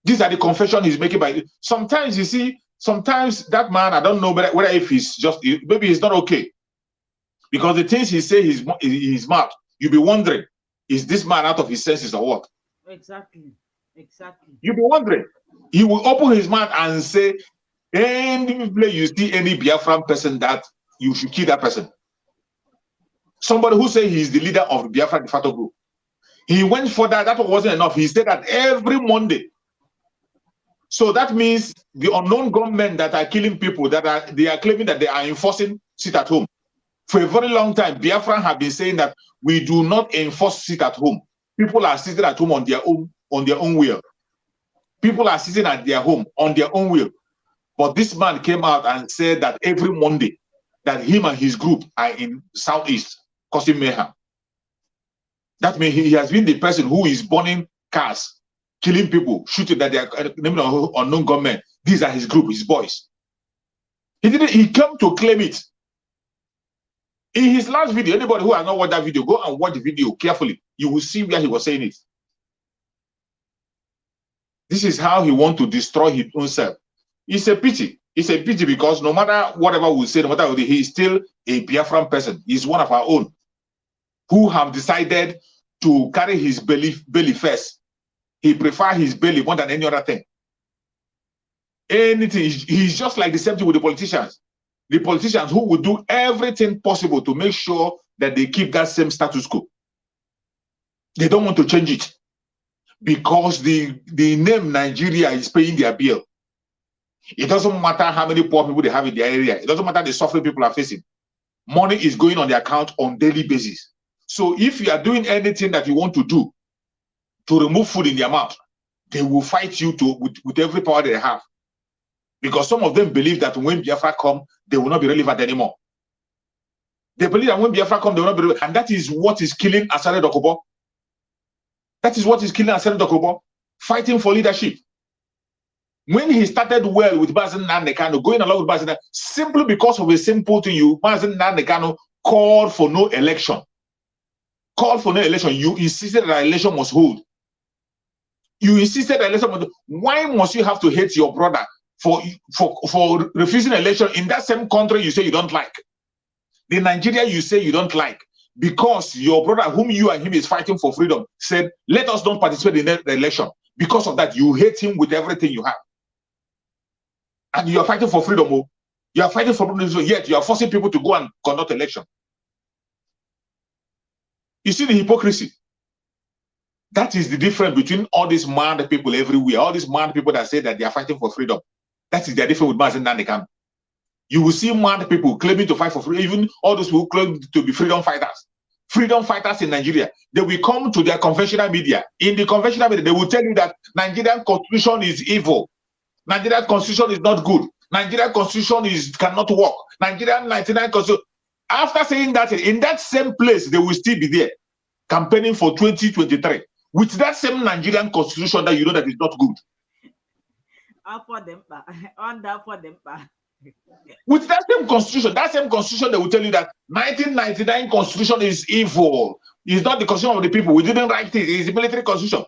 These are the confession he's making by. Sometimes you see, sometimes that man, I don't know whether if he's just, maybe he's not okay. Because the things he say in his mouth, you'll be wondering, is this man out of his senses or what? Exactly. Exactly. You'll be wondering. He will open his mouth and say, any place you see any Biafran person, that you should kill that person. Somebody who say he's the leader of the Biafra de facto group. He went further. That wasn't enough. He said that every Monday. So that means the unknown gunmen that are killing people, they are claiming that they are enforcing sit at home. For a very long time, Biafran have been saying that we do not enforce sit at home. People are sitting at home on their own will. People are sitting at their home on their own will. But this man came out and said that every Monday that him and his group are in Southeast causing mayhem. That means he has been the person who is burning cars, killing people, shooting that they are naming unknown gunmen. These are his group, his boys. He came to claim it. In his last video, anybody who has not watched that video, go and watch the video carefully. You will see where he was saying it. This is how he wants to destroy his own self. It's a pity. It's a pity because no matter whatever we say, no matter what, he is still a Biafran person. He's one of our own who have decided to carry his belly first. He prefers his belly more than any other thing. Anything. He's just like the same thing with the politicians. The politicians who will do everything possible to make sure that they keep that same status quo. They don't want to change it because the name Nigeria is paying their bill. It doesn't matter how many poor people they have in their area. It doesn't matter the suffering people are facing. Money is going on their account on daily basis. So if you are doing anything that you want to do to remove food in their mouth, they will fight you with every power they have. Because some of them believe that when Biafra come, they will not be relevant anymore. They believe that when Biafra come, they will not be relevant. And that is what is killing Asare Dokubo. That is what is killing Asare Dokubo, fighting for leadership. When he started well with Mazen Nandekano, going along with Mazen, simply because of a simple thing, Mazen Nandekano called for no election. Called for no election. You insisted that election must hold. You insisted that election must hold. Why must you have to hate your brother for refusing election in that same country you say you don't like? The Nigeria you say you don't like, because your brother, whom you and him is fighting for freedom, said, let us not participate in the election. Because of that, you hate him with everything you have. And you are fighting for freedom. You are fighting for freedom, yet you are forcing people to go and conduct election. You see the hypocrisy. That is the difference between all these mad people everywhere, all these mad people that say that they are fighting for freedom. That is the difference with Mazen Nandekano. You will see mad people claiming to fight for freedom, even all those who claim to be freedom fighters. Freedom fighters in Nigeria, they will come to their conventional media. In the conventional media, they will tell you that Nigerian constitution is evil. Nigerian constitution is not good. Nigerian constitution cannot work. Nigerian 99 constitution. After saying that, in that same place, they will still be there, campaigning for 2023 with that same Nigerian constitution that you know that is not good. With that same constitution, they will tell you that 1999 constitution is evil. It's not the constitution of the people. We didn't write it. It's a military constitution.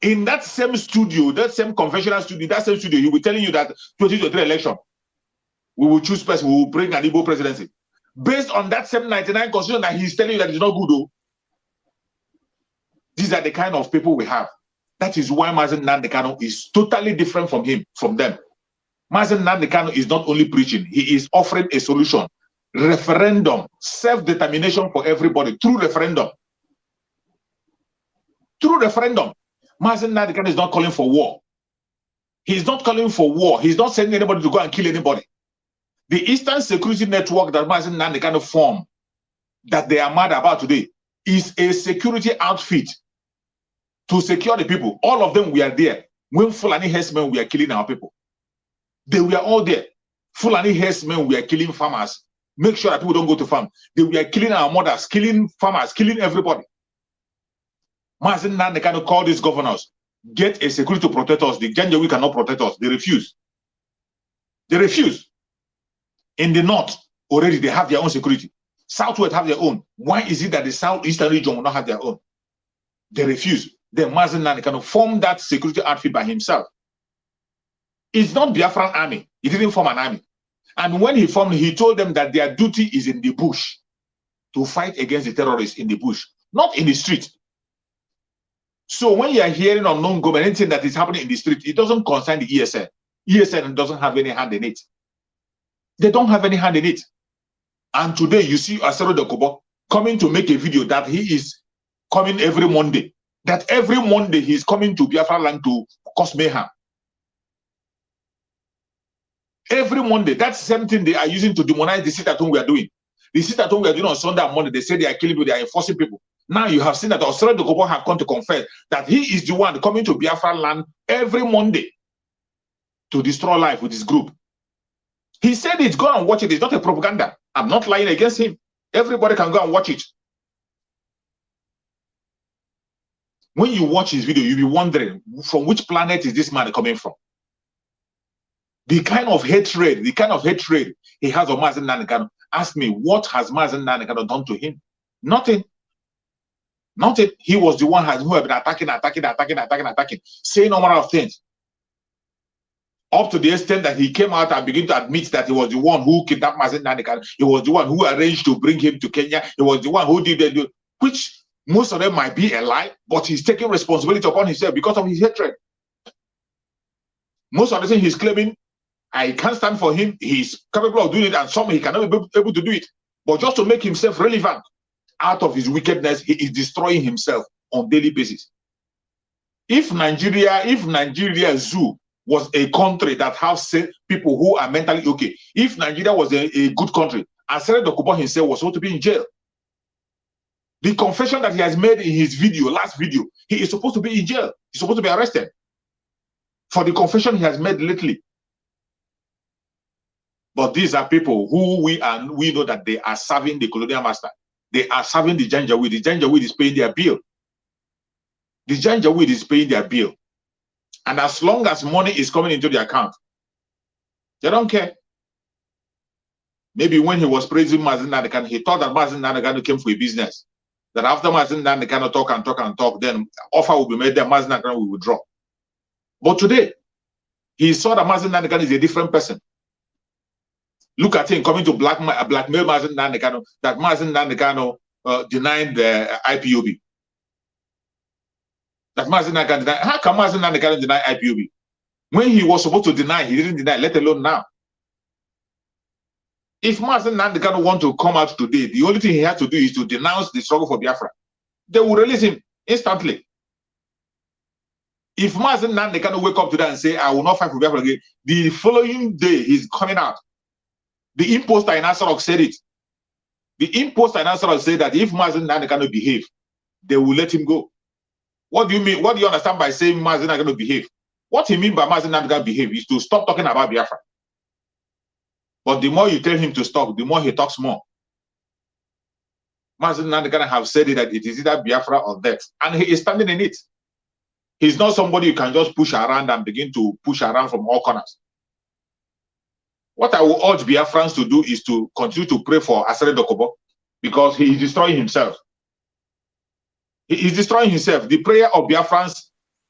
In that same studio, that same conventional studio, that same studio, he will be telling you that 2023 election, we will choose person, we will bring an Igbo presidency. Based on that same 99 constitution that he's telling you that is not good, though. These are the kind of people we have. That is why Mazen Nandekano is totally different from them. Mazen Nandekano is not only preaching, he is offering a solution. Referendum, self-determination for everybody through referendum. Through referendum. Mazen Nandekano is not calling for war. He's not calling for war. He's not sending anybody to go and kill anybody. The Eastern Security Network that Mazen Nandekano formed, that they are mad about today, is a security outfit to secure the people. All of them were there. When Fulani herdsmen were killing our people, they were all there. Fulani herdsmen were killing farmers. Make sure that people don't go to farm. They were killing our mothers, killing farmers, killing everybody. Mazen Nandekano called these governors, get a security to protect us. The Janjaweed cannot protect us. They refuse. They refuse. In the north, already they have their own security. Southwest have their own. Why is it that the southeastern region will not have their own? They refuse. Then Mazen Nandekano formed that security outfit by himself. It's not Biafran army. He didn't form an army. And when he formed, he told them that their duty is in the bush. to fight against the terrorists in the bush, not in the street. So when you are hearing unknown government, anything that is happening in the street, it doesn't concern the ESN. ESN doesn't have any hand in it. They don't have any hand in it. And today you see STR0YING coming to make a video that he is coming every Monday. That every Monday he's coming to Biafra land to cause mayhem. Every Monday, that's the same thing they are using to demonize the sit-at-home we are doing. The sit-at-home we are doing on Sunday and Monday, they say they are killing people, they are enforcing people. Now you have seen that STR0YING have come to confess that he is the one coming to Biafra land every Monday to destroy life with his group. He said it, go and watch it. It's not a propaganda. I'm not lying against him. Everybody can go and watch it. When you watch his video, you'll be wondering, from which planet is this man coming from? The kind of hatred he has of Mazen Nanekano. Ask me, what has Mazen Nanekano done to him? Nothing. Nothing. He was the one who had been attacking, saying all manner of things. Up to the extent that he came out and began to admit that he was the one who kidnapped Mazen Nanekano. He was the one who arranged to bring him to Kenya. He was the one who did it, which most of them might be a lie, but he's taking responsibility upon himself because of his hatred. Most of the things he's claiming, I can't stand for him. He's capable of doing it, and some he cannot be able to do it. But just to make himself relevant out of his wickedness, he is destroying himself on a daily basis. If Nigeria Zoo was a country that has people who are mentally okay, if Nigeria was a good country, STR0YING himself was supposed to be in jail. The confession that he has made in his video, last video, he is supposed to be in jail. He's supposed to be arrested for the confession he has made lately. But these are people who we know that they are serving the colonial master. They are serving the Janjaweed. The Janjaweed is paying their bill. The Janjaweed is paying their bill. And as long as money is coming into the account, they don't care. Maybe when he was praising Mazen Nanekano, he thought that Mazen Nanekano came for a business. That after Mazen Nanekano talk, then offer will be made, then Mazen Nanekano will withdraw. But today, he saw that Mazen Nanekano is a different person. Look at him coming to blackmail Mazen Nanekano, that Mazen Nanekano denied the IPOB. That Mazen Nanekano denied. How can Mazen Nanekano deny IPOB? When he was supposed to deny, he didn't deny, let alone now. If Mazen Nanekano want to come out today, the only thing he has to do is to denounce the struggle for Biafra. They will release him instantly. If Mazen Nanekano wake up today and say, I will not fight for Biafra again, the following day he's coming out. The imposter in STR0YING said it. The imposter in STR0YING said that if Mazen Nanekano behave, they will let him go. What do you mean? What do you understand by saying Mazen Nanekano behave? What he mean by Mazen Nanekano behave is to stop talking about Biafra. But the more you tell him to stop, the more he talks more. Mazen Nanekano have said it that it is either Biafra or death, and he is standing in it. He's not somebody you can just push around and begin to push around from all corners. What I will urge Biafrans to do is to continue to pray for STR0YING because he is destroying himself. He is destroying himself. The prayer of Biafrans,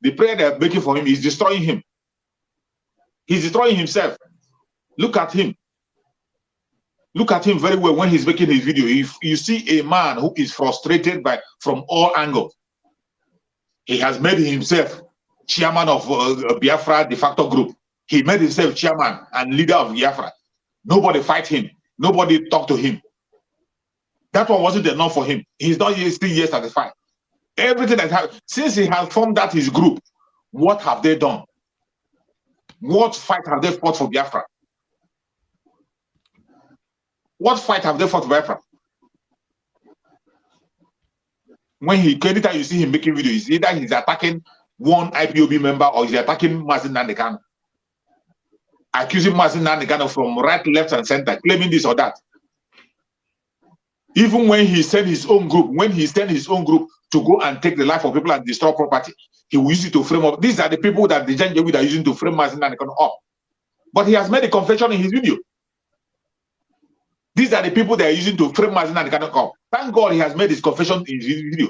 the prayer they are making for him is destroying him. He's destroying himself. Look at him. Look at him very well when he's making his video. If you see a man who is frustrated from all angles, he has made himself chairman of Biafra de facto group. He made himself chairman and leader of Biafra. Nobody fight him. Nobody talk to him. That one wasn't enough for him. He's not still yet satisfied. Everything that happened, since he has formed that his group, what have they done? What fight have they fought for Biafra? What fight have they fought for Biafra? When anytime you see him making videos, either he's attacking one IPOB member or he's attacking Mazen Nanekano. Accusing Mazen Nanekano from right, left, and center, claiming this or that. Even when he sent his own group, to go and take the life of people and destroy property, he will use it to frame up. These are the people that the Janjaweed are using to frame Mazen Nanekano up. But he has made a confession in his video. These are the people they are using to frame Mazen Nanekano up. Thank God he has made his confession in his video.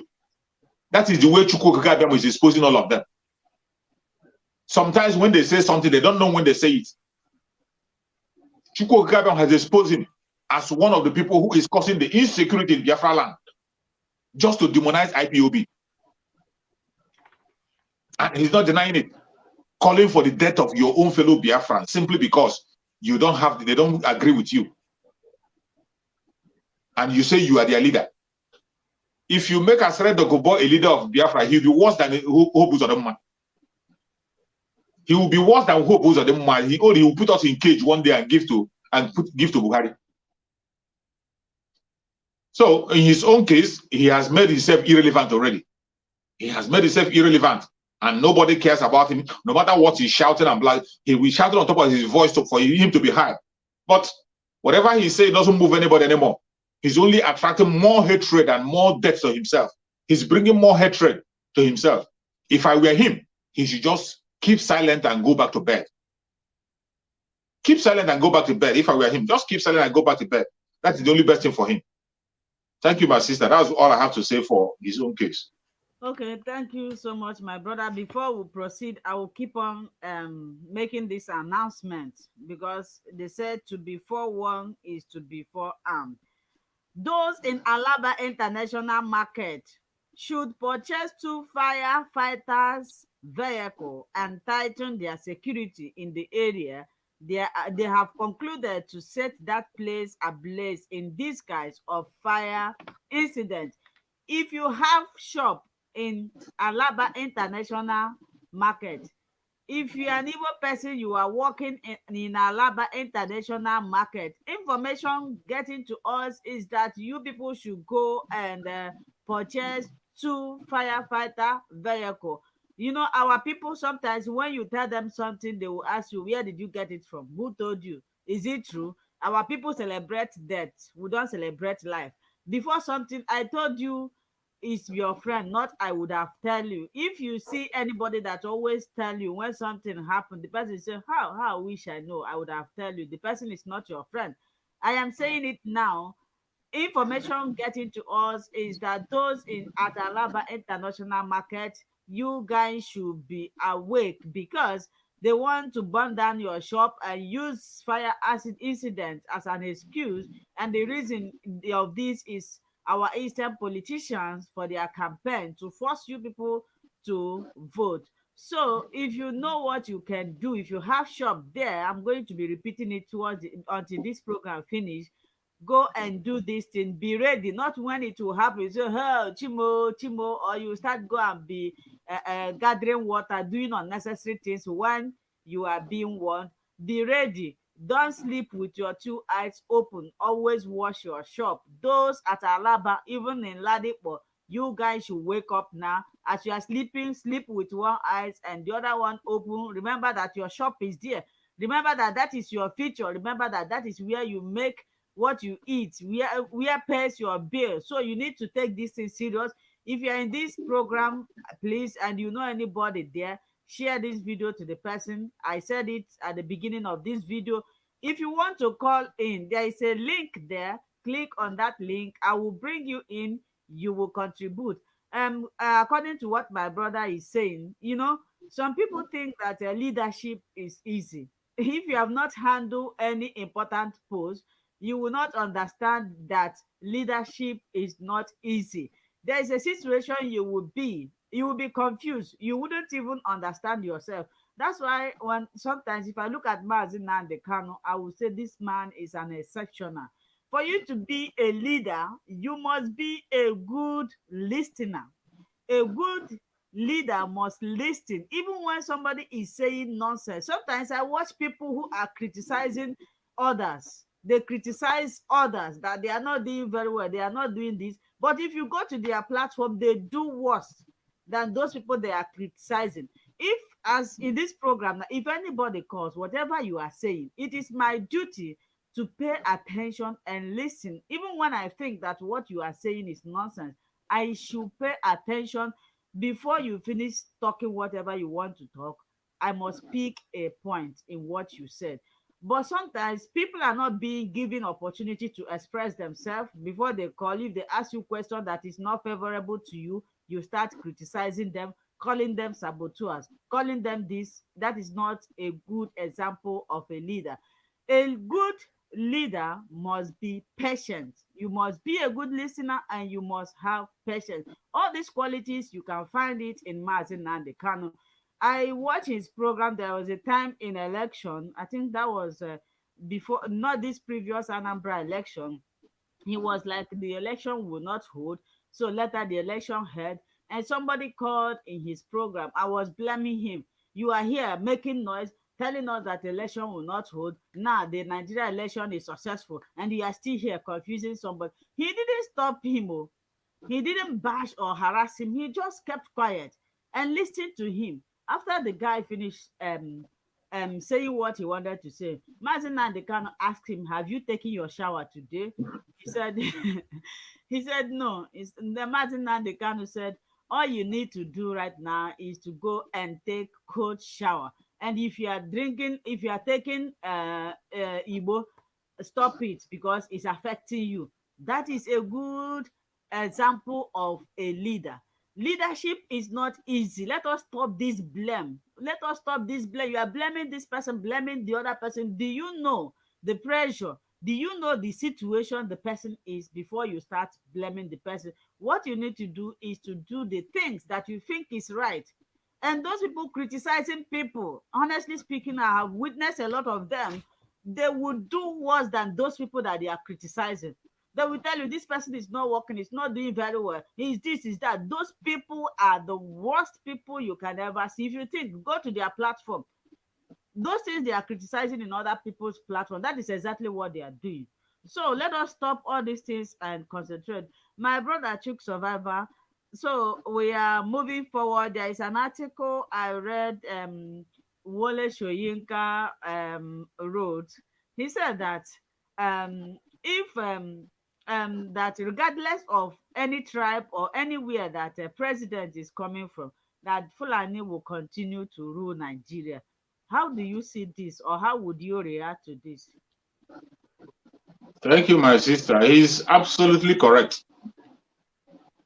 That is the way Strûggl is exposing all of them. Sometimes when they say something, they don't know when they say it. Strûggl has exposed him. as one of the people who is causing the insecurity in Biafra land, just to demonize IPOB. And he's not denying it, calling for the death of your own fellow Biafrans simply because you don't have, they don't agree with you. And you say you are their leader. If you make Asere Dogobo a leader of Biafra, he'll be worse than Hope Uzodinma. He will be worse than Hope Uzodinma. He will put us in cage one day and give to Buhari. So in his own case, he has made himself irrelevant already. He has made himself irrelevant, and nobody cares about him. No matter what he's shouting and blah, he will shout on top of his voice for him to be heard. But whatever he says doesn't move anybody anymore. He's only attracting more hatred and more death to himself. He's bringing more hatred to himself. If I were him, he should just keep silent and go back to bed. Keep silent and go back to bed. If I were him, just keep silent and go back to bed. That's the only best thing for him. Thank you, my sister. That's all I have to say for his own case. Okay, thank you so much, my brother. Before we proceed, I will keep on making this announcement, because they said to be forewarned is to be forearmed. Those in Alaba International Market should purchase 2 firefighters vehicle and tighten their security in the area. They have concluded to set that place ablaze in disguise of fire incident. If you have shop in Alaba International Market, if you are an Igbo person, you are working in Alaba International Market, information getting to us is that you people should go and purchase 2 firefighter vehicle. You know, our people, sometimes when you tell them something, they will ask you, where did you get it from? Who told you? Is it true? Our people celebrate death. We don't celebrate life. Before something, I told you, is your friend, not I would have tell you. If you see anybody that always tell you when something happened, the person say, how wish I know, I would have tell you. The person is not your friend. I am saying it now. Information getting to us is that those in Atalaba International Market, you guys should be awake, because they want to burn down your shop and use fire acid incident as an excuse. And the reason of this is our eastern politicians for their campaign to force you people to vote. So if you know what you can do, if you have shop there, I'm going to be repeating it until this program finish. Go and do this thing. Be ready, not when it will happen. So, oh, chimo, chimo, or you start go and be gathering water, doing unnecessary things when you are being warned. Be ready. Don't sleep with your 2 eyes open. Always wash your shop. Those at Alaba, even in Ladipo, you guys should wake up now. As you are sleeping, sleep with 1 eye and the other one open. Remember that your shop is there. Remember that that is your future. Remember that that is where you make what you eat, where pays your bill. So you need to take this thing serious. If you're in this program, please, and you know anybody there, share this video to the person. I said it at the beginning of this video. If you want to call in, there is a link there. Click on that link. I will bring you in. You will contribute. According to what my brother is saying, you know, some people think that leadership is easy. If you have not handled any important post, you will not understand that leadership is not easy. There is a situation you will be confused. You wouldn't even understand yourself. That's why when sometimes if I look at Mazi Nnamdi Kanu, I will say this man is an exceptional. For you to be a leader, you must be a good listener. A good leader must listen even when somebody is saying nonsense. Sometimes I watch people who are criticizing others. They criticize others that they are not doing very well, they are not doing this, but if you go to their platform, they do worse than those people they are criticizing. If, as in this program, if anybody calls whatever you are saying, it is my duty to pay attention and listen. Even when I think that what you are saying is nonsense, I should pay attention. Before you finish talking whatever you want to talk, I must pick a point in what you said. But sometimes people are not being given opportunity to express themselves before they call. If they ask you question that is not favorable to you, you start criticizing them, calling them saboteurs, calling them this. That is not a good example of a leader. A good leader must be patient. You must be a good listener and you must have patience. All these qualities, you can find it in Mazi Nnamdi Kanu. I watched his program. There was a time in election, I think that was before, not this previous Anambra election. He was like the election will not hold, so later the election held, and somebody called in his program. I was blaming him. You are here making noise, telling us that the election will not hold. Now the Nigeria election is successful and you are still here confusing somebody. He didn't stop him. Oh. He didn't bash or harass him. He just kept quiet and listened to him. After the guy finished saying what he wanted to say, Mazi Nnamdi Kanu asked him, "Have you taken your shower today?" He said, he said no. The Mazi Nnamdi Kanu said, all you need to do right now is to go and take cold shower. And if you are drinking, if you are taking Igbo, stop it because it's affecting you. That is a good example of a leader. Leadership is not easy. Let us stop this blame. Let us stop this blame. You are blaming this person, blaming the other person. Do you know the pressure? Do you know the situation the person is before you start blaming the person? What you need to do is to do the things that you think is right. And those people criticizing people, honestly speaking, I have witnessed a lot of them. They would do worse than those people that they are criticizing. They will tell you this person is not working, it's not doing very well, he's this, is that. Those people are the worst people you can ever see. If you think, go to their platform. Those things they are criticizing in other people's platform, that is exactly what they are doing. So let us stop all these things and concentrate. My brother Chuk Survivor. So we are moving forward. There is an article I read, Wole Soyinka wrote. He said that if that regardless of any tribe or anywhere that a president is coming from, that Fulani will continue to rule Nigeria. How do you see this, or how would you react to this? Thank you, my sister. He's absolutely correct.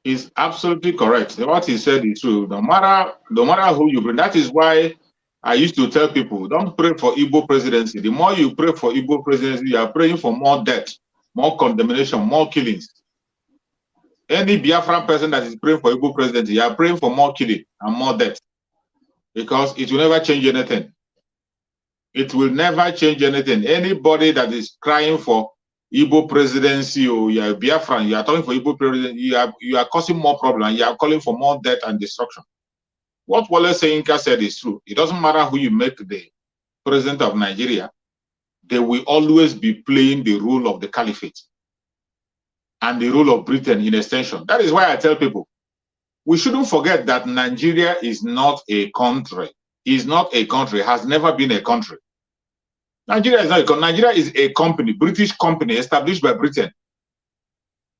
He's absolutely correct. What he said is true. No matter who you bring, that is why I used to tell people, don't pray for Igbo presidency. The more you pray for Igbo presidency, you are praying for more death, more condemnation, more killings. Any Biafran person that is praying for Igbo presidency, you are praying for more killing and more death, because it will never change anything. It will never change anything. Anybody that is crying for Igbo presidency, or you are Biafran, you are talking for Igbo presidency, you are causing more problems. You are calling for more death and destruction. What Wole Soyinka said is true. It doesn't matter who you make the president of Nigeria, they will always be playing the role of the caliphate and the role of Britain in extension. That is why I tell people, we shouldn't forget that Nigeria is not a country. Is not a country, has never been a country. Nigeria is not a country. Nigeria is a company, British company established by Britain.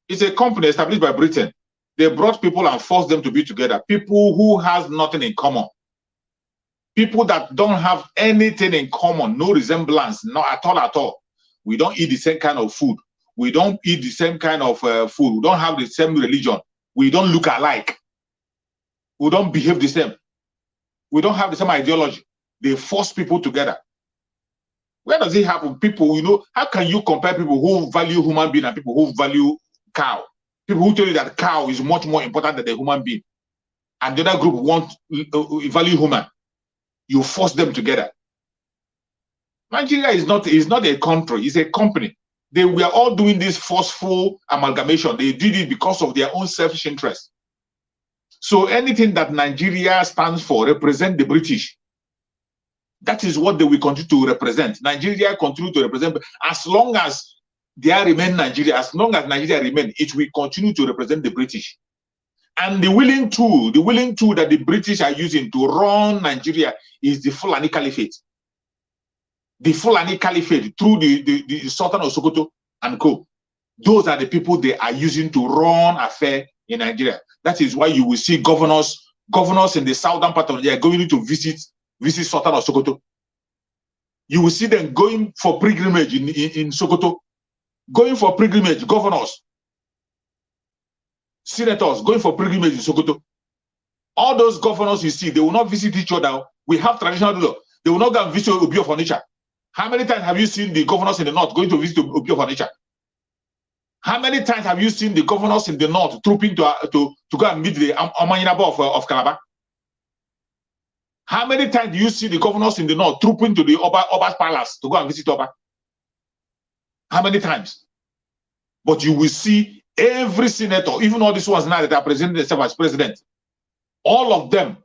It's a company established by Britain. They brought people and forced them to be together. People who has nothing in common. People that don't have anything in common, no resemblance, not at all, at all. We don't eat the same kind of food. We don't eat the same kind of food. We don't have the same religion. We don't look alike. We don't behave the same. We don't have the same ideology. They force people together. Where does it happen? People, you know, how can you compare people who value human being and people who value cow? People who tell you that cow is much more important than the human being, and the other group want value human. You force them together. Nigeria is not a country, it's a company. They were all doing this forceful amalgamation. They did it because of their own selfish interest. So anything that Nigeria stands for represent the British. That is what they will continue to represent. Nigeria continue to represent. As long as there remain Nigeria, as long as Nigeria remain, it will continue to represent the British. And the willing tool that the British are using to run Nigeria is the Fulani Caliphate. The Fulani Caliphate through the Sultan of Sokoto and co. Those are the people they are using to run affairs in Nigeria. That is why you will see governors in the southern part of Nigeria going to visit Sultan of Sokoto. You will see them going for pilgrimage in Sokoto. Going for pilgrimage, governors, senators going for pilgrimage in Sokoto. All those governors you see, they will not visit each other. We have traditional law. They will not go and visit Obi of Onitsha. How many times have you seen the governors in the north going to visit Obi of Onitsha? How many times have you seen the governors in the north trooping to go and meet the Amanyinabo of Calabar? How many times do you see the governors in the north trooping to the Oba's palace to go and visit Oba? How many times? But you will see every senator, even all these ones now that are presenting themselves as president, all of them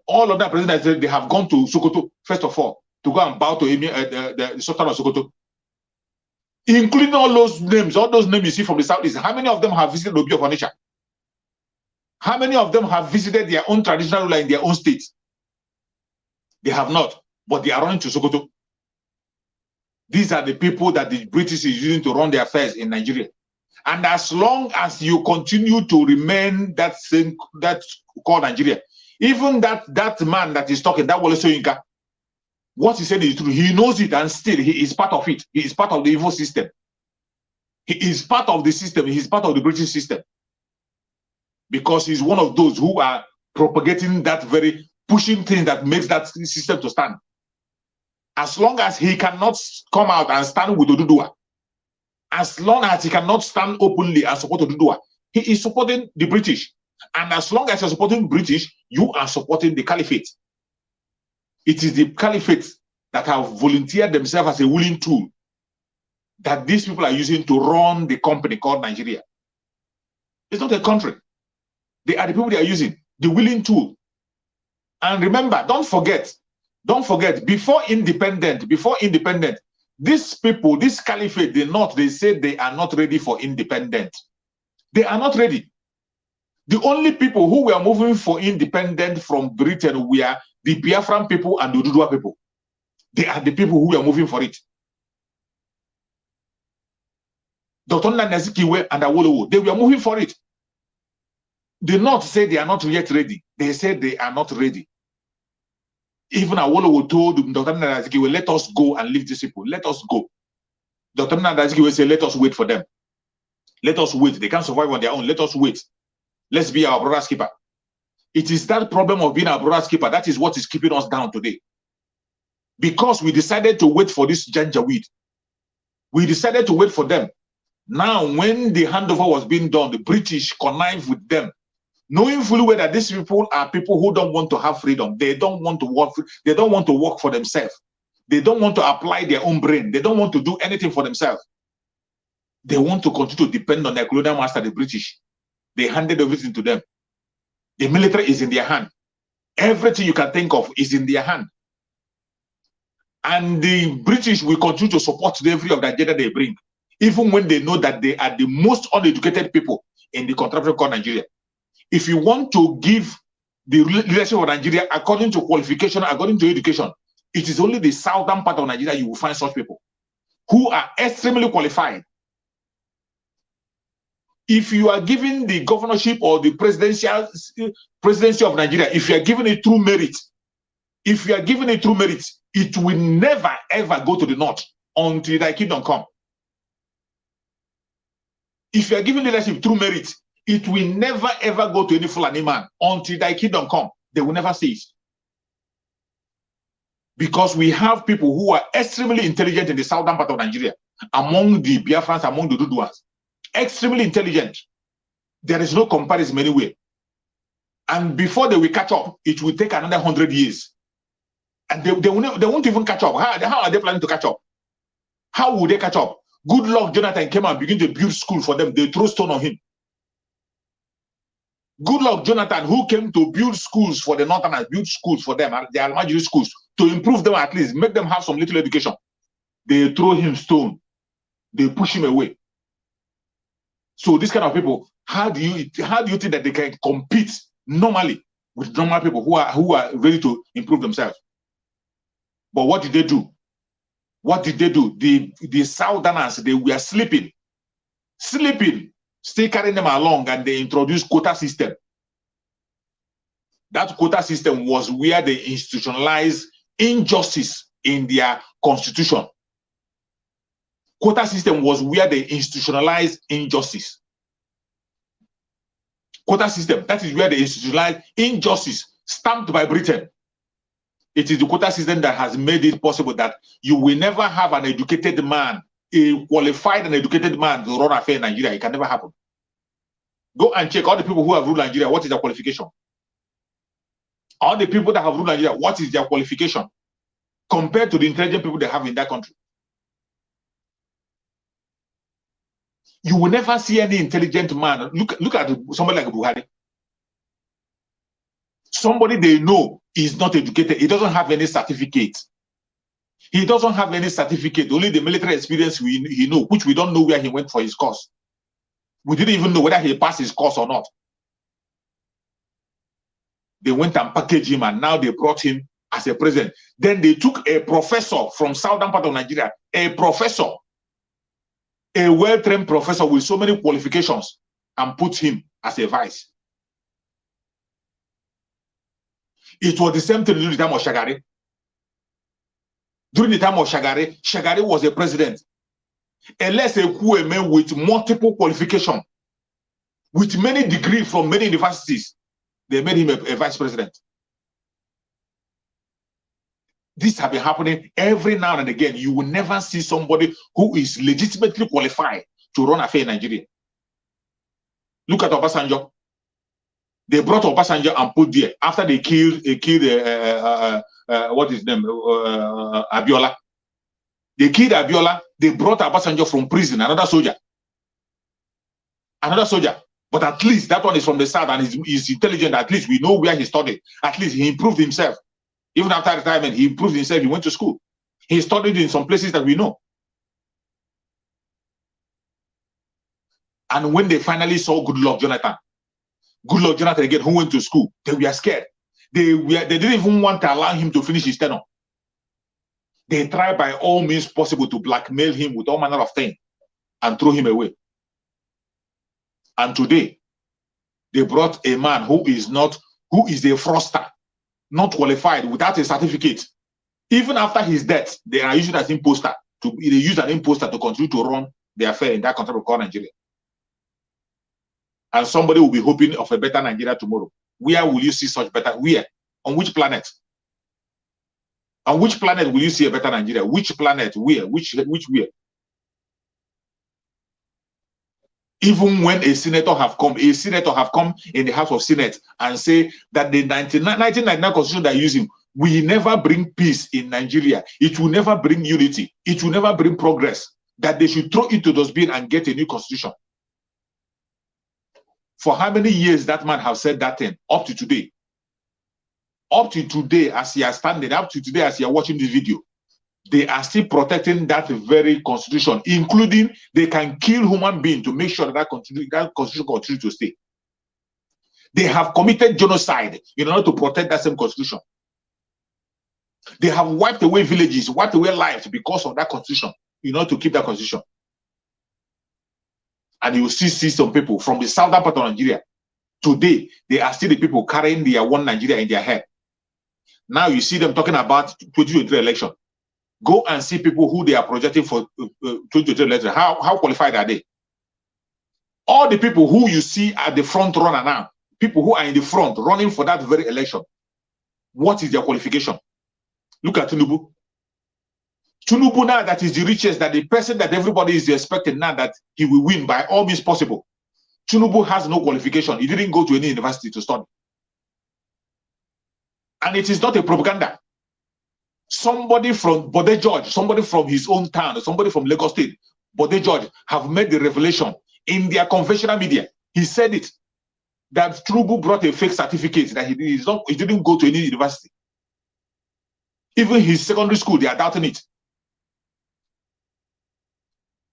presidents, they have gone to Sokoto, first of all, to go and bow to the Sultan of Sokoto. Including all those names you see from the southeast. How many of them have visited Obi of Onitsha? How many of them have visited their own traditional ruler in their own states? They have not, but they are running to Sokoto. These are the people that the British is using to run their affairs in Nigeria. And as long as you continue to remain that called Nigeria, even that man that is talking, that Wole Soyinka, what he said is true. He knows it, and still he is part of it. He is part of the evil system. He is part of the system. He is part of the British system. Because he's one of those who are propagating that very pushing thing that makes that system to stand. As long as he cannot come out and stand with Oduduwa, as long as he cannot stand openly and support Oduduwa, he is supporting the British. And as long as you're supporting British, you are supporting the caliphate. It is the caliphate that have volunteered themselves as a willing tool that these people are using to run the company called Nigeria. It's not a country. They are the people they are using, the willing tool. And remember, don't forget, before independent, these people, this caliphate, they say they are not ready for independent. They are not ready. The only people who were moving for independence from Britain were the Biafran people and the Oduduwa people. They are the people who were moving for it. Dr. Nnazikiwe and Awolowo, they were moving for it. The North say they are not yet ready. They said they are not ready. Even Awolowo told Dr. Nnazikiwe, let us go and leave these people. Let us go. Dr. Nnazikiwe said, let us wait for them. Let us wait. They can't survive on their own. Let us wait. Let's be our brother's keeper. It is that problem of being our brother's keeper that is what is keeping us down today. Because we decided to wait for this janjaweed. We decided to wait for them. Now, when the handover was being done, the British connived with them, knowing fully well that these people are people who don't want to have freedom. They don't want to work. They don't want to work for themselves. They don't want to apply their own brain. They don't want to do anything for themselves. They want to continue to depend on their colonial master, the British. They handed everything to them. The military is in their hand. Everything you can think of is in their hand. And the British will continue to support every of the agenda they bring, even when they know that they are the most uneducated people in the contraption called Nigeria. If you want to give the leadership of Nigeria according to qualification, according to education, it is only the southern part of Nigeria you will find such people who are extremely qualified. If you are given the governorship or the presidency of Nigeria, if you are given it through merit, it will never ever go to the north until thy kingdom come. If you are given leadership through merit, it will never ever go to any Fulani man until thy kingdom come. They will never see it. Because we have people who are extremely intelligent in the southern part of Nigeria, among the Biafrans, among the Oduduwas. Extremely intelligent. There is no comparison anywhere. And before they will catch up, it will take another 100 years. And they won't even catch up. How are they planning to catch up? How will they catch up? Good luck, Jonathan came and began to build school for them. They throw stone on him. Good luck, Jonathan, who came to build schools for the Northerners, build schools for them, the Almajiri schools, to improve them at least, make them have some little education. They throw him stone. They push him away. So these kind of people, how do you think that they can compete normally with normal people who are ready to improve themselves? But what did they do? What did they do? The Southerners, they were sleeping, still carrying them along, and they introduced quota system. That quota system was where they institutionalized injustice in their constitution. Quota system was where they institutionalized injustice. Quota system, that is where they institutionalized injustice, stamped by Britain. It is the quota system that has made it possible that you will never have an educated man, a qualified and educated man to run affairs in Nigeria. It can never happen. Go and check all the people who have ruled Nigeria. What is their qualification? All the people that have ruled Nigeria, what is their qualification compared to the intelligent people they have in that country? You will never see any intelligent man. Look at somebody like Buhari. Somebody they know is not educated. He doesn't have any certificate. He doesn't have any certificate. Only the military experience he know, which we don't know where he went for his course. We didn't even know whether he passed his course or not. They went and packaged him, and now they brought him as a president. Then they took a professor from southern part of Nigeria, a professor, a well-trained professor with so many qualifications, and put him as a vice. It was the same thing during the time of Shagari. During the time of Shagari, Shagari was a president. Unless a man with multiple qualifications, with many degrees from many universities, they made him a vice president. This has been happening every now and again. You will never see somebody who is legitimately qualified to run affairs in Nigeria. Look at Obasanjo. They brought Obasanjo and put there after they killed what is his name? Abiola. They killed Abiola. They brought Obasanjo from prison, another soldier. Another soldier. But at least that one is from the south and he's intelligent. At least we know where he studied. At least he improved himself. Even after retirement, he improved himself. He went to school. He studied in some places that we know. And when they finally saw Goodluck Jonathan again, who went to school, they were scared. They didn't even want to allow him to finish his tenure. They tried by all means possible to blackmail him with all manner of things and throw him away. And today, they brought a man who is a fraudster, not qualified, without a certificate. Even after his death, they are using as imposter. They use an imposter to continue to run the affair in that country called Nigeria. And somebody will be hoping of a better Nigeria tomorrow. Where will you see such better? Where? On which planet? On which planet will you see a better Nigeria? Which planet? Where? Which where? Even when a senator have come in the House of Senate and say that the 1999 Constitution they're using will never bring peace in Nigeria. It will never bring unity. It will never bring progress. That they should throw it to those bin and get a new constitution. For how many years that man have said that thing? Up to today. Up to today, as you are standing, up to today, as you are watching this video, they are still protecting that very constitution, including they can kill human beings to make sure that constitution continues to stay. They have committed genocide in order to protect that same constitution. They have wiped away villages, wiped away lives because of that constitution, in order to keep that constitution. And you will see some people from the southern part of Nigeria. Today, they are still the people carrying their one Nigeria in their head. Now you see them talking about 2023 election. Go and see people who they are projecting for 2023 election. How qualified are they? All the people who you see at the front runner now, people who are in the front running for that very election, what is their qualification? Look at Tinubu. Tinubu now that is the richest, that the person that everybody is expecting now that he will win by all means possible. Tinubu has no qualification. He didn't go to any university to study. And it is not a propaganda. Somebody from Bode George, somebody from his own town, somebody from Lagos State, Bode George have made the revelation in their conventional media. He said it, that Tinubu brought a fake certificate that he didn't go to any university. Even his secondary school, they are doubting it.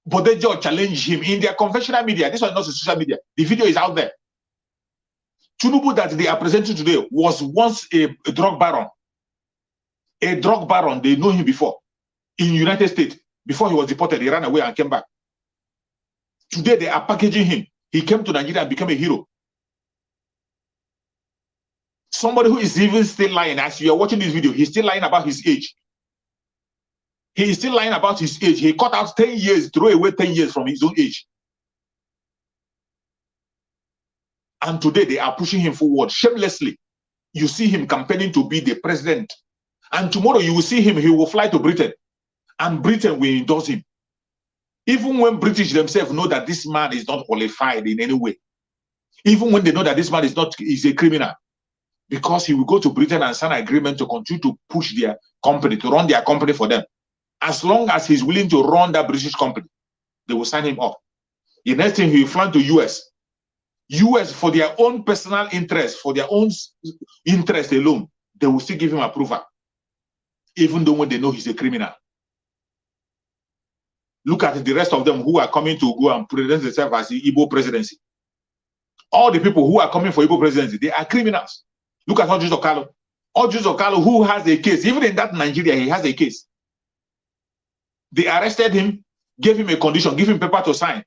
Bode George challenged him in their conventional media. This was not social media. The video is out there. Tinubu that they are presenting today was once a drug baron. A drug baron, they know him before. In the United States, before he was deported, he ran away and came back. Today they are packaging him. He came to Nigeria and became a hero. Somebody who is even still lying, as you are watching this video, he's still lying about his age. He is still lying about his age. He cut out 10 years, threw away 10 years from his own age. And today they are pushing him forward shamelessly. You see him campaigning to be the president. And tomorrow you will see him, he will fly to Britain, and Britain will endorse him. Even when British themselves know that this man is not qualified in any way, even when they know that this man is a criminal, because he will go to Britain and sign an agreement to continue to push their company, to run their company for them. As long as he's willing to run that British company, they will sign him up. The next thing, he will fly to US. US, for their own personal interest, for their own interest alone, they will still give him approval, even though when they know he's a criminal. Look at the rest of them who are coming to go and present themselves as the Igbo presidency. All the people who are coming for Igbo presidency, they are criminals. Look at Ojus Okalo. Ojus Okalo, who has a case, even in that Nigeria, he has a case. They arrested him, gave him a condition, give him paper to sign,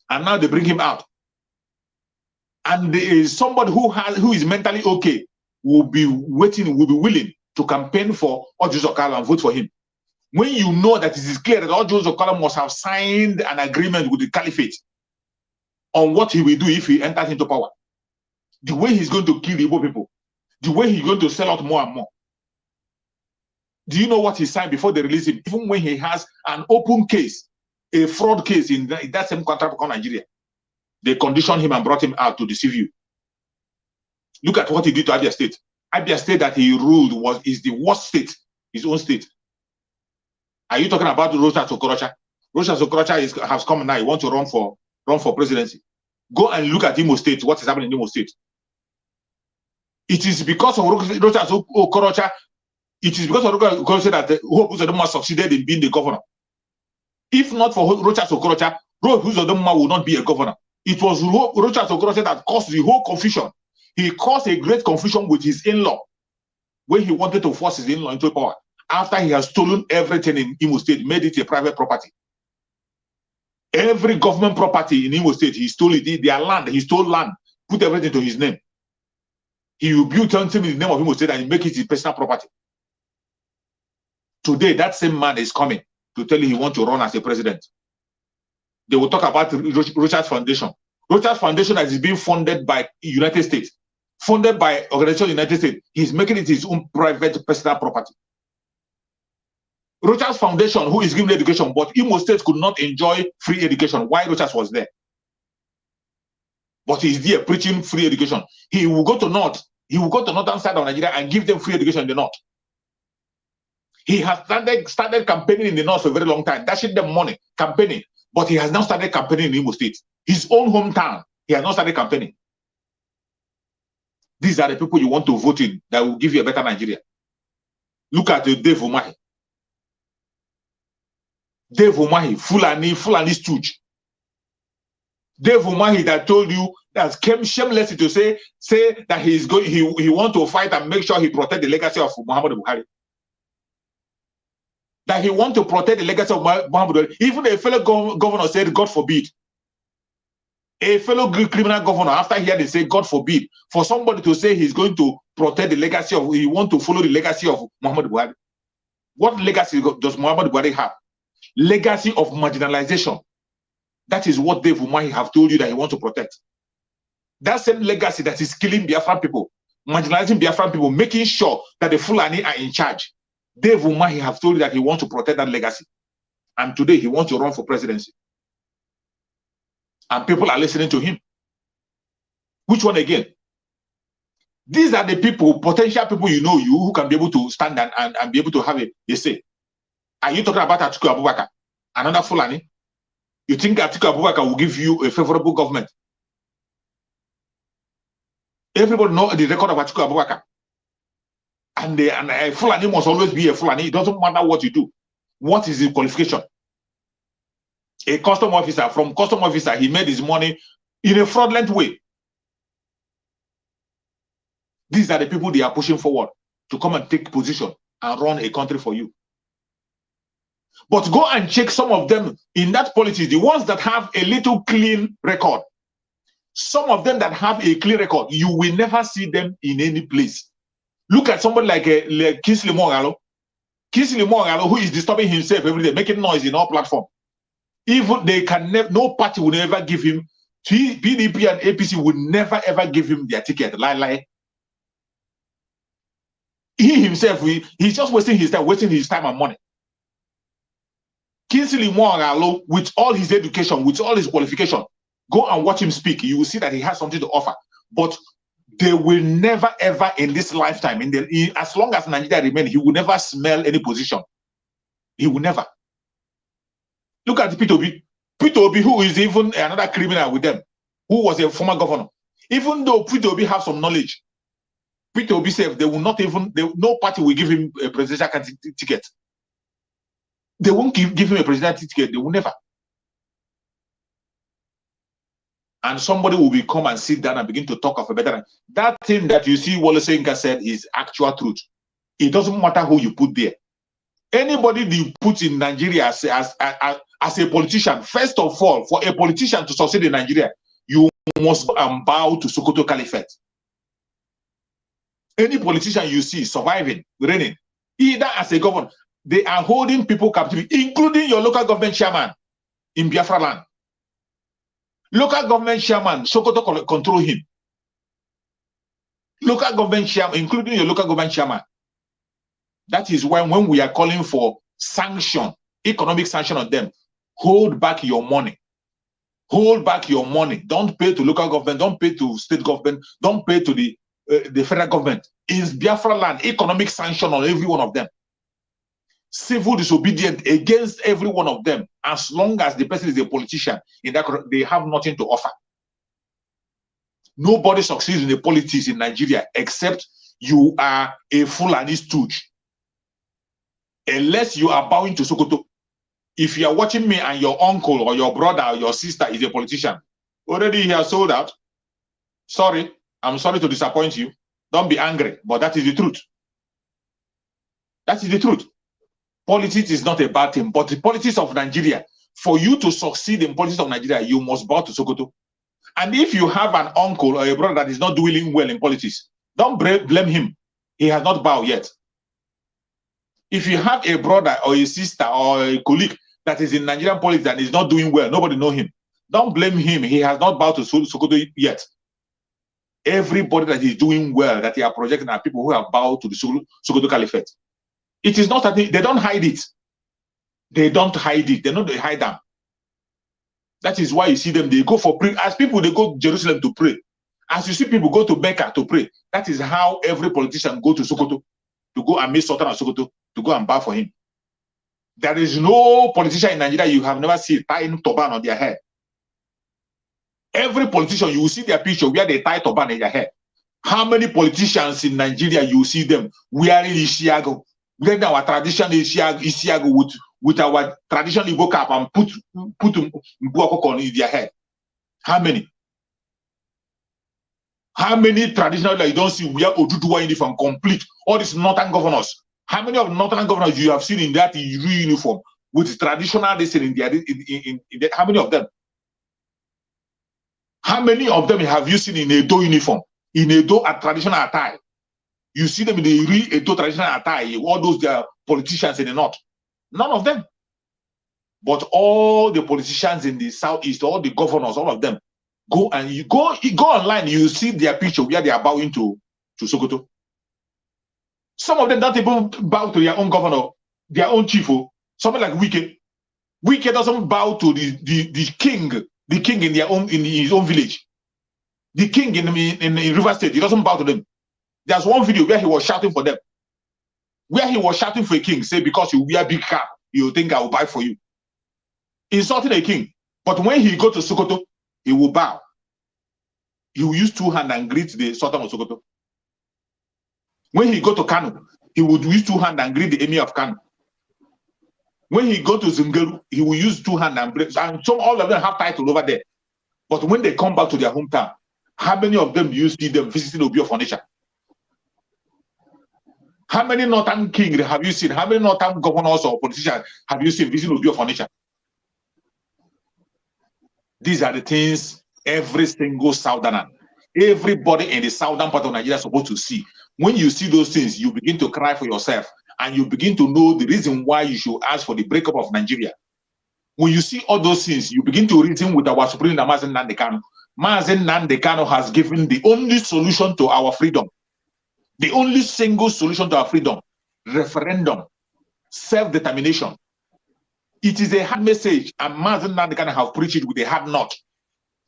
and now they bring him out. And there is somebody who is mentally okay, will be willing to campaign for Ojus Okalo and vote for him. When you know that it is clear that Ojus Okalo must have signed an agreement with the caliphate on what he will do if he enters into power, the way he's going to kill the Igbo people, the way he's going to sell out more and more. Do you know what he signed before they release him? Even when he has an open case, a fraud case in that same country called Nigeria, they conditioned him and brought him out to deceive you. Look at what he did to Abia State. Abia State that he ruled is the worst state, his own state. Are you talking about Rochas Okorocha? Rochas Okorocha has come now. He wants to run for presidency. Go and look at Imo State. What is happening in Imo State? It is because of Rochas Okorocha. It is because of Rochas Okorocha that Hope Uzodinma succeeded in being the governor. If not for Rochas Okorocha, Hope Uzodinma would not be a governor. It was Rochas Okorocha that caused the whole confusion. He caused a great confusion with his in-law when he wanted to force his in-law into power. After he has stolen everything in Imo State, made it a private property. Every government property in Imo State, he stole it. Their land, he stole land, put everything to his name. He will build something in the name of Imo State and make it his personal property. Today, that same man is coming to tell you he wants to run as a president. They will talk about Rochas Foundation. Rochas Foundation that is being funded by United States, funded by Organization United States. He's making it his own private personal property. Rochas Foundation, who is giving education, but Imo State could not enjoy free education. Why Rochas was there? But he's there preaching free education. He will go to North. He will go to northern side of Nigeria and give them free education in the North. He has started campaigning in the North for a very long time, dashing them money, campaigning. But he has now started campaigning in Imo State. His own hometown, he has not started campaigning. These are the people you want to vote in that will give you a better Nigeria. Look at Dave Umahi. Dave Umahi, Fulani Strûggl. Dave Umahi that told you, that came shamelessly to say that he want to fight and make sure he protect the legacy of Muhammad Buhari. That he want to protect the legacy of Muhammad Buhari. Even a fellow governor said, God forbid. A fellow criminal governor, after hearing they say, God forbid, for somebody to say he's going to protect the legacy of, he want to follow the legacy of Muhammad Buhari. What legacy does Muhammad Buhari have? Legacy of marginalization. That is what Dave Umahi have told you that he wants to protect. That same legacy that is killing Biafran people, marginalizing Biafran people, making sure that the Fulani are in charge. Dave Umahi have told you that he wants to protect that legacy. And today he wants to run for presidency. And people are listening to him. Which one again? These are the people, potential people who can be able to stand and be able to have a say. Are you talking about Atiku Abubakar, another Fulani? You think Atiku Abubakar will give you a favorable government? Everybody knows the record of Atiku Abubakar. And a Fulani must always be a Fulani. It doesn't matter what you do. What is the qualification? A custom officer, from custom officer, he made his money in a fraudulent way. These are the people they are pushing forward to come and take position and run a country for you. But go and check some of them in that politics, the ones that have a little clean record. Some of them that have a clean record, you will never see them in any place. Look at somebody like Kingsley Moghalu. Kingsley Moghalu, who is disturbing himself every day, making noise in all platforms. Even they can never, no party will never give him, PDP and APC would never ever give him their ticket. Lie. He himself, he's just wasting his time and money. Kingsley Moghalu, with all his education, with all his qualification, go and watch him speak. You will see that he has something to offer. But they will never, ever in this lifetime, as long as Nigeria remains, he will never smell any position. He will never. Look at Peter Obi. Peter Obi, who is even another criminal with them, who was a former governor. Even though Peter Obi have some knowledge, Peter Obi said they will not even, no party will give him a presidential ticket. They won't give him a presidential ticket. They will never. And somebody will come and sit down and begin to talk of a better. That thing that you see Wole Soyinka said is actual truth. It doesn't matter who you put there. Anybody you put in Nigeria as a politician, first of all, for a politician to succeed in Nigeria, you must bow to Sokoto Caliphate. Any politician you see surviving, reigning, either as a governor, they are holding people captive, including your local government chairman in Biafra land. Local government chairman, Sokoto control him. Local government chairman, including your local government chairman. That is why when we are calling for sanction, economic sanction on them, hold back your money. Hold back your money. Don't pay to local government. Don't pay to state government. Don't pay to the federal government. Is Biafra land economic sanction on every one of them? Civil disobedience against every one of them. As long as the person is a politician, in that they have nothing to offer. Nobody succeeds in the politics in Nigeria except you are a Fulani stooge. Unless you are bowing to Sokoto. If you are watching me and your uncle or your brother or your sister is a politician, already he has sold out. Sorry, I'm sorry to disappoint you. Don't be angry, but that is the truth. That is the truth. Politics is not a bad thing, but the politics of Nigeria, for you to succeed in politics of Nigeria, you must bow to Sokoto. And if you have an uncle or a brother that is not doing well in politics, don't blame him. He has not bowed yet. If you have a brother or a sister or a colleague that is in Nigerian politics and is not doing well, nobody know him. Don't blame him. He has not bowed to Sokoto yet. Everybody that is doing well, that they are projecting, are people who have bowed to the Sokoto Caliphate. It is not that they don't hide it. They don't hide it. They don't hide them. That is why you see them, they go for prayer. As people, they go to Jerusalem to pray. As you see people go to Mecca to pray, that is how every politician go to Sokoto, to go and meet Sultan of Sokoto, to go and bow for him. There is no politician in Nigeria you have never seen tying turban on their head. Every politician, you will see their picture where they tie turban in their hair. How many politicians in Nigeria you see them wearing Ishiago, wearing our traditional Ishiago with our traditional Igbo cap and put Mbuakoko in their head? How many? How many traditional you don't see wear Oduduwa uniform complete? All these northern governors. How many of northern governors you have seen in that uniform with traditional this in their how many of them? How many of them have you seen in a Edo uniform? In Edo a traditional attire? You see them in the real Edo traditional attire, all those politicians in the north. None of them. But all the politicians in the southeast, all the governors, all of them, go and you go online, you see their picture where they are bowing to Sokoto. Some of them don't even bow to their own governor, their own chief. Something like Wike. Wike doesn't bow to the king in their own in his own village. The king in River State, he doesn't bow to them. There's one video where he was shouting for them. Where he was shouting for a king, say, because you wear big cap, you think I will buy for you. Insulting a king. But when he go to Sokoto, he will bow. He will use two hands and greet the Sultan of Sokoto. When he go to Kano, he would use two hands and greet the Emir of Kano. When he go to Zungeru, he will use two hands and greet. And so all of them have title over there. But when they come back to their hometown, how many of them do you see them visiting Obi of Onitsha? How many northern kings have you seen? How many northern governors or politicians have you seen visiting Obi of Onitsha? These are the things every single southerner, everybody in the southern part of Nigeria is supposed to see. When you see those things, you begin to cry for yourself and you begin to know the reason why you should ask for the breakup of Nigeria. When you see all those things, you begin to reason with our Supreme Leader, Mazen Nnamdi Kanu. Mazen Nnamdi Kanu has given the only solution to our freedom. The only single solution to our freedom, referendum, self-determination. It is a hard message, and Mazen Nandekano have preached it with a hard knot.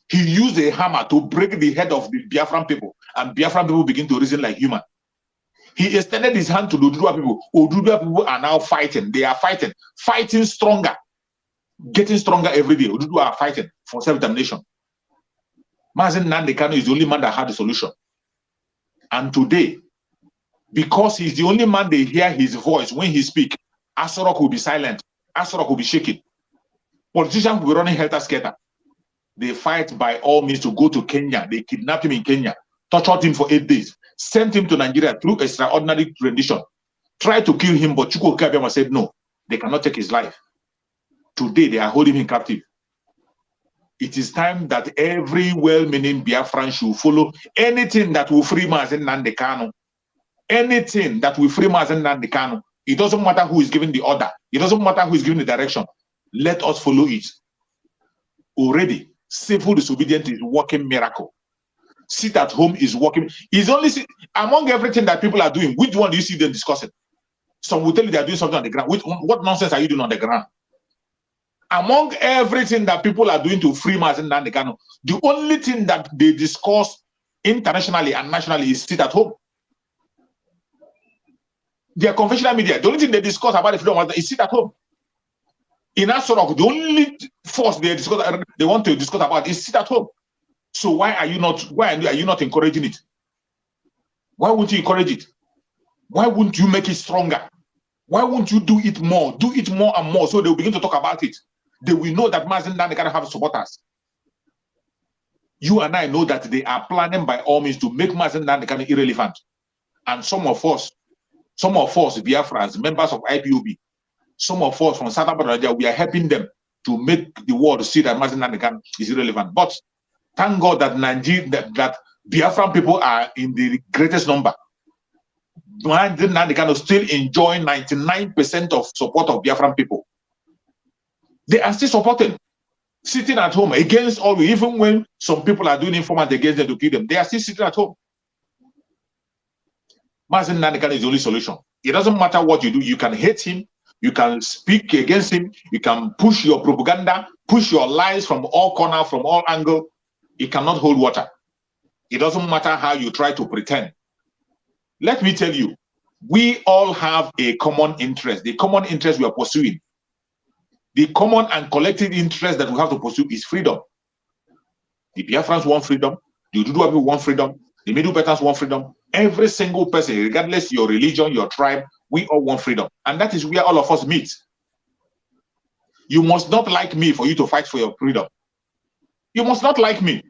He used a hammer to break the head of the Biafran people, and Biafran people begin to reason like human. He extended his hand to the Oduduwa people. Oduduwa people are now fighting. They are fighting stronger, getting stronger every day. Oduduwa are fighting for self-determination. Mazen Nandekano is the only man that had the solution. And today, because he's the only man they hear his voice when he speaks, Aso Rock will be silent. Aso Rock will be shaking. Politicians will be running helter-skelter. They fight by all means to go to Kenya. They kidnapped him in Kenya, tortured him for 8 days, sent him to Nigeria through extraordinary rendition, tried to kill him, but Chukwu Okeabiama said no, they cannot take his life. Today, they are holding him captive. It is time that every well-meaning Biafran should follow anything that will free Mazen Nandekano. Anything that will free Mazen Nandekano. It doesn't matter who is giving the order. It doesn't matter who is giving the direction. Let us follow it. Already, civil disobedience is working miracle. Sit at home is working. Is only among everything that people are doing, which one do you see them discussing? Some will tell you they are doing something on the ground. What nonsense are you doing on the ground? Among everything that people are doing to free Mazen Nandekano, the only thing that they discuss internationally and nationally is sit at home. Their conventional media, the only thing they discuss about the freedom is sit at home. In Aso Rock, the only force they want to discuss about is sit at home. So why are you not encouraging it? Why won't you encourage it? Why won't you make it stronger? Why won't you do it more? Do it more and more so they will begin to talk about it. They will know that Mazen Nandekano have supporters. You and I know that they are planning by all means to make Mazen Nandekano irrelevant. And some of us, Biafrans, members of IPOB, some of us from South Africa, we are helping them to make the world see that Mazen Nandekano is irrelevant. But thank God that that Biafran people are in the greatest number. Mazen Nandekano still enjoying 99% of support of Biafran people. They are still supporting, sitting at home against all, even when some people are doing informant against them to kill them, they are still sitting at home. Mazen Nandekano is the only solution. It doesn't matter what you do. You can hate him, you can speak against him, you can push your propaganda, push your lies from all corners, from all angles. It cannot hold water. It doesn't matter how you try to pretend. Let me tell you, we all have a common interest. The common interest we are pursuing, the common and collective interest that we have to pursue is freedom. The Biafrans want freedom. The Oduduwa people want freedom. The Middle Belters want freedom. Every single person, regardless your religion, your tribe, we all want freedom. And that is where all of us meet. You must not like me for you to fight for your freedom. You must not like me.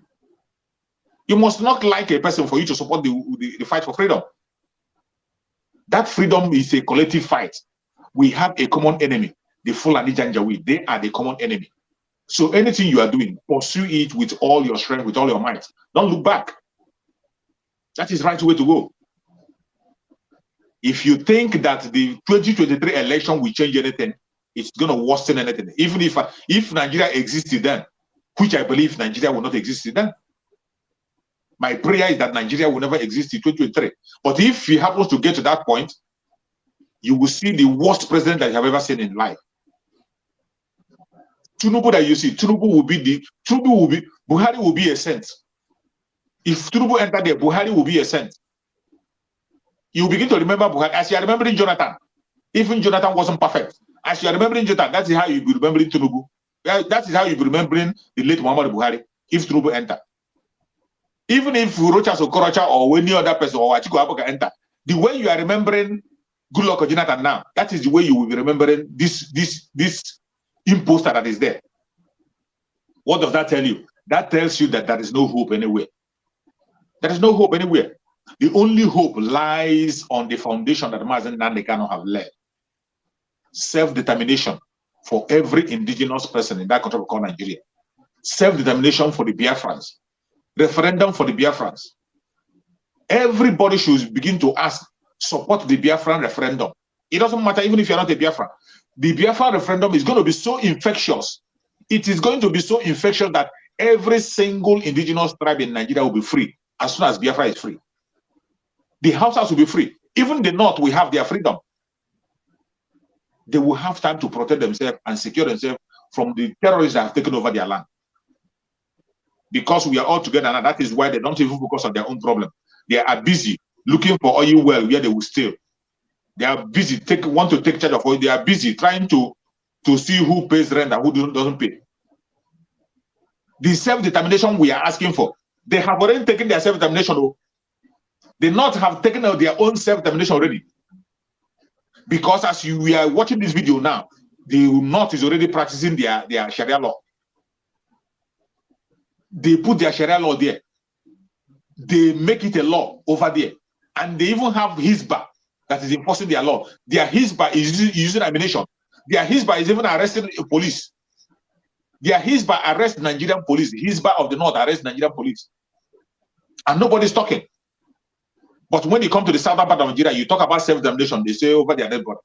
You must not like a person for you to support the fight for freedom. That freedom is a collective fight. We have a common enemy, the Fulani Janjaweed. They are the common enemy. So anything you are doing, pursue it with all your strength, with all your might. Don't look back. That is the right way to go. If you think that the 2023 election will change anything, it's going to worsen anything. Even if Nigeria existed then, which I believe Nigeria will not exist then. My prayer is that Nigeria will never exist in 2023. But if he happens to get to that point, you will see the worst president that you have ever seen in life. Tinubu that you see, Buhari will be a saint. If Tinubu enter there, Buhari will be a saint. You begin to remember Buhari as you are remembering Jonathan. Even Jonathan wasn't perfect. As you are remembering Jonathan, that is how you be remembering Tinubu. That is how you be remembering the late Muhammad Buhari if Tinubu enter. Even if Rochas or Korocha or any other person or Atiku Abubakar enter, the way you are remembering Goodluck or Jonathan now, that is the way you will be remembering this imposter that is there. What does that tell you? That tells you that there is no hope anywhere. There is no hope anywhere. The only hope lies on the foundation that Mazen Nandekano have led. Self-determination for every indigenous person in that country called Nigeria. Self-determination for the Biafrans. Referendum for the Biafrans. Everybody should begin to ask, support the Biafran referendum. It doesn't matter even if you're not a Biafran. The Biafran referendum is going to be so infectious. It is going to be so infectious that every single indigenous tribe in Nigeria will be free as soon as Biafra is free. The Hausas will be free. Even the North will have their freedom. They will have time to protect themselves and secure themselves from the terrorists that have taken over their land. Because we are all together, and that is why they don't even focus on their own problem. They are busy looking for oil well where they will steal. They are busy want to take charge of oil. They are busy trying to see who pays rent and who doesn't pay. The self-determination we are asking for, they have already taken their self-determination. They not have taken out their own self-determination already. Because as we are watching this video now, the North is already practicing their Sharia law. They put their Sharia law there. They make it a law over there. And they even have Hizbah that is enforcing their law. Their Hizbah is using ammunition. Their Hizbah is even arresting police. Their Hizbah arrests Nigerian police. Hizbah of the North arrests Nigerian police. And nobody's talking. But when you come to the southern part of Nigeria, you talk about self-determination, they say over their dead body.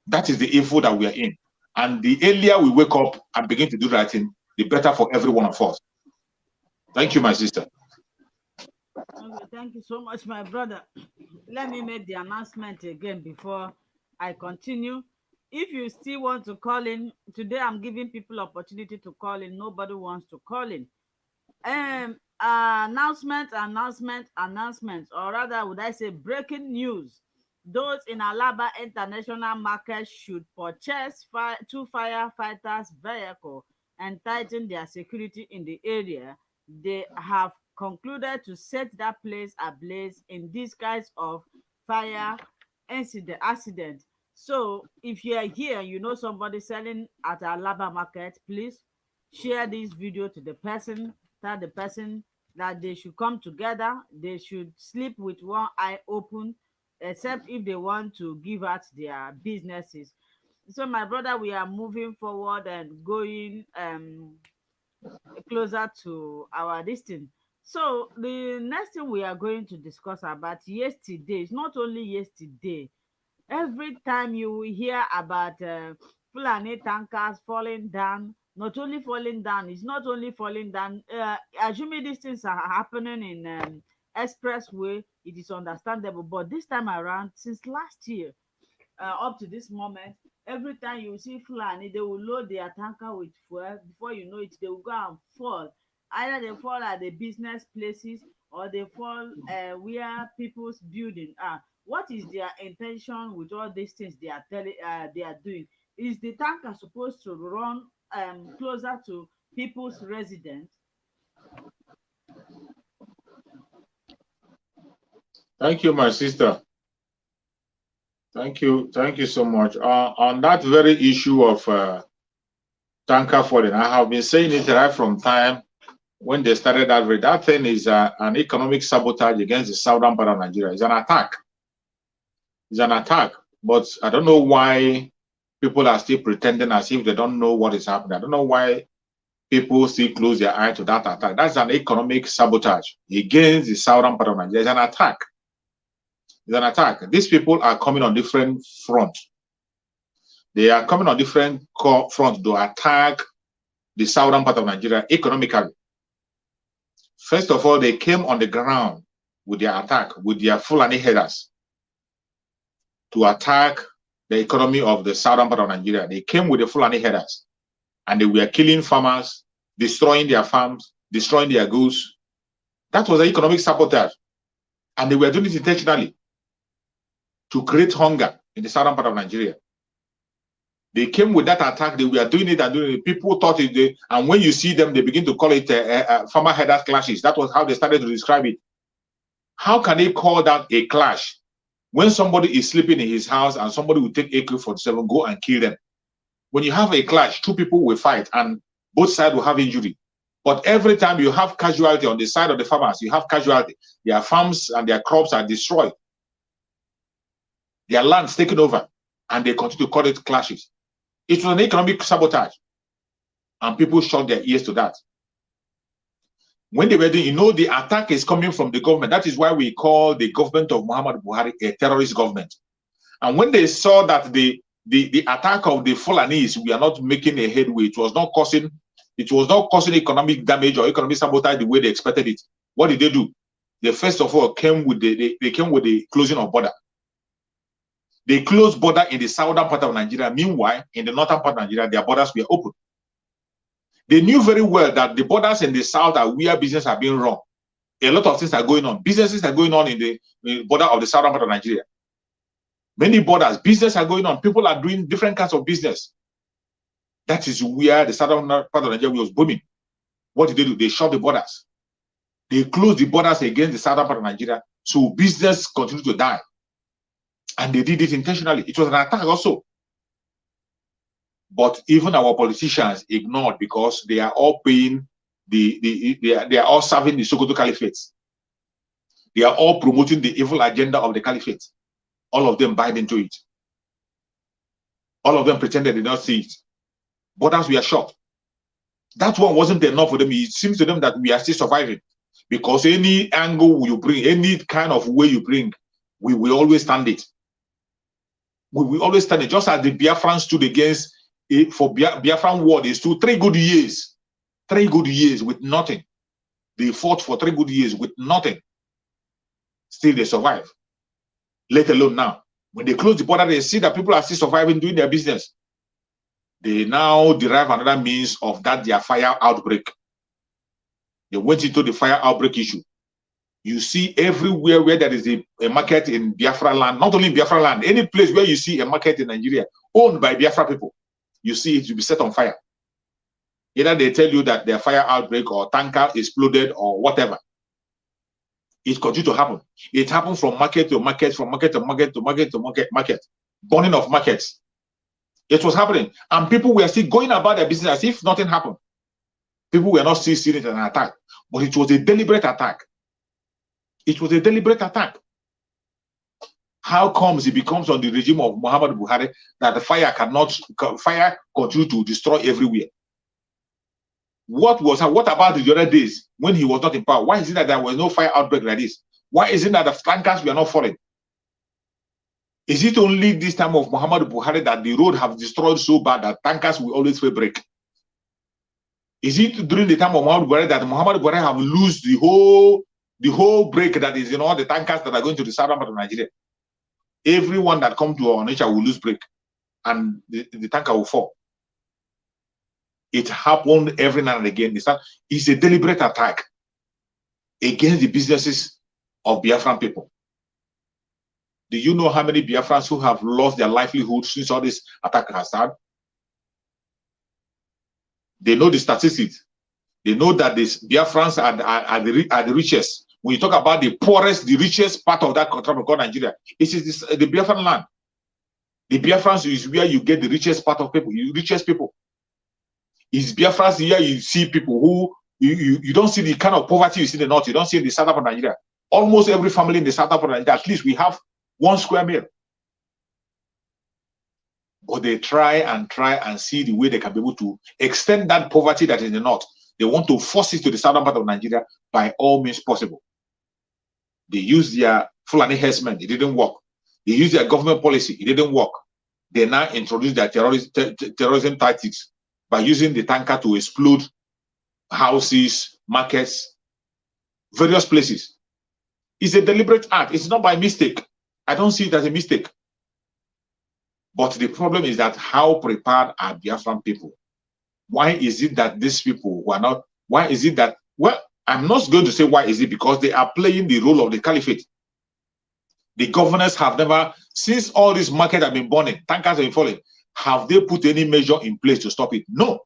That is the info that we are in. And the earlier we wake up and begin to do the right thing, the better for every one of us. Thank you, my sister. Okay, thank you so much, my brother. Let me make the announcement again before I continue. If you still want to call in, today I'm giving people opportunity to call in. Nobody wants to call in. Announcement, or rather, would I say breaking news. Those in Alaba International Market should purchase 2 firefighters' vehicles and tighten their security in the area. They have concluded to set that place ablaze in disguise of fire accident. So if you are here, you know somebody selling at Alaba Market, please share this video to the person. Tell the person that they should come together. They should sleep with one eye open, except if they want to give out their businesses. So my brother, we are moving forward and going closer to our destiny. So the next thing we are going to discuss about yesterday is not only yesterday. Every time you hear about Fulani tankers falling down, not only falling down, it's not only falling down. Assuming these things are happening in expressway, it is understandable. But this time around, since last year up to this moment, every time you see Fulani, they will load their tanker with fuel. Before you know it, they will go and fall. Either they fall at the business places or they fall where people's building are. What is their intention with all these things they are doing? Is the tanker supposed to run closer to people's residence? Thank you, my sister. Thank you so much. On that very issue of tanker falling, I have been saying it right from time when they started that thing is an economic sabotage against the southern part of Nigeria. It's an attack. It's an attack. But I don't know why people are still pretending as if they don't know what is happening. I don't know why people still close their eye to that attack. That's an economic sabotage against the southern part of Nigeria. It's an attack. It's an attack. These people are coming on different fronts. They are coming on different fronts to attack the southern part of Nigeria economically. First of all, they came on the ground with their attack, with their Fulani headers, to attack the economy of the southern part of Nigeria. They came with the Fulani headers, and they were killing farmers, destroying their farms, destroying their goods. That was an economic sabotage. And they were doing it intentionally to create hunger in the southern part of Nigeria. They came with that attack. They were doing it and doing it. People thought it, and when you see them, they begin to call it farmer headers clashes. That was how they started to describe it. How can they call that a clash when somebody is sleeping in his house and somebody will take AK-47, go and kill them? When you have a clash, 2 people will fight and both sides will have injury. But every time you have casualty on the side of the farmers, you have casualty. Their farms and their crops are destroyed. Their land's taken over, and they continue to call it clashes. It was an economic sabotage, and people shut their ears to that. When they were doing, the attack is coming from the government. That is why we call the government of Muhammad Buhari a terrorist government. And when they saw that the attack of the Fulanis, we are not making a headway, it was not causing economic damage or economic sabotage the way they expected it. What did they do? They first of all came with they came with the closing of border. They closed border in the southern part of Nigeria. Meanwhile, in the northern part of Nigeria, their borders were open. They knew very well that the borders in the south are where business are being run. A lot of things are going on. Businesses are going on in the border of the southern part of Nigeria. Many borders, business are going on. People are doing different kinds of business. That is where the southern part of Nigeria was booming. What did they do? They shut the borders. They closed the borders against the southern part of Nigeria, so business continued to die. And they did it intentionally. It was an attack also. But even our politicians ignored, because they are all paying they are all serving the Sokoto Caliphate. They are all promoting the evil agenda of the Caliphate. All of them buyed into it. All of them pretended they did not see it. Borders were shut. That one wasn't enough for them. It seems to them that we are still surviving, because any angle you bring, any kind of way you bring, we will always stand it. We will always stand it. Just as the Biafrans stood against it for Biafran war, they stood 3 good years. 3 good years with nothing. They fought for 3 good years with nothing. Still they survive. Let alone now. When they close the border, they see that people are still surviving, doing their business. They now derive another means of that, their fire outbreak. They went into the fire outbreak issue. You see everywhere where there is a market in Biafra land, not only in Biafra land, any place where you see a market in Nigeria owned by Biafra people, you see it will be set on fire. Either they tell you that their fire outbreak or tanker exploded or whatever. It continues to happen. It happens from market to market, from market to market to market to market. Burning of markets. It was happening. And people were still going about their business as if nothing happened. People were not still seeing it as an attack. But it was a deliberate attack. It was a deliberate attack. How comes it becomes on the regime of Muhammad Buhari that the fire continue to destroy everywhere? What about the other days when he was not in power? Why is it that there was no fire outbreak like this? Why is it that the tankers were not falling? Is it only this time of Muhammad Buhari that the road have destroyed so bad that tankers will always fail break? Is it during the time of Muhammad Buhari that Muhammad Buhari have lost the whole break that is in all the tankers that are going to the southern part of Nigeria? Everyone that comes to our nature will lose break, and the tanker will fall. It happened every now and again. It's a deliberate attack against the businesses of Biafran people. Do you know how many Biafrans who have lost their livelihood since all this attack has started? They know the statistics. They know that these Biafrans are the richest. When you talk about the poorest, the richest part of that country called Nigeria, it is the Biafran land. The Biafrans is where you get the richest part of people, the richest people. It's Biafrans here you see people who you don't see the kind of poverty you see in the north. You don't see in the southern part of Nigeria. Almost every family in the southern part of Nigeria, at least we have 1 square meal. But they try and see the way they can be able to extend that poverty that is in the north. They want to force it to the southern part of Nigeria by all means possible. They use their Fulani herdsmen, it didn't work. They use their government policy, it didn't work. They now introduce their terrorism tactics by using the tanker to explode houses, markets, various places. It's a deliberate act. It's not by mistake. I don't see it as a mistake. But the problem is that how prepared are Biafran people? Why is it that these people who are not, why is it that, well, I'm not going to say why is it, because they are playing the role of the caliphate. The governors have never, since all this market have been burning, tankers have been falling, have they put any measure in place to stop it? No.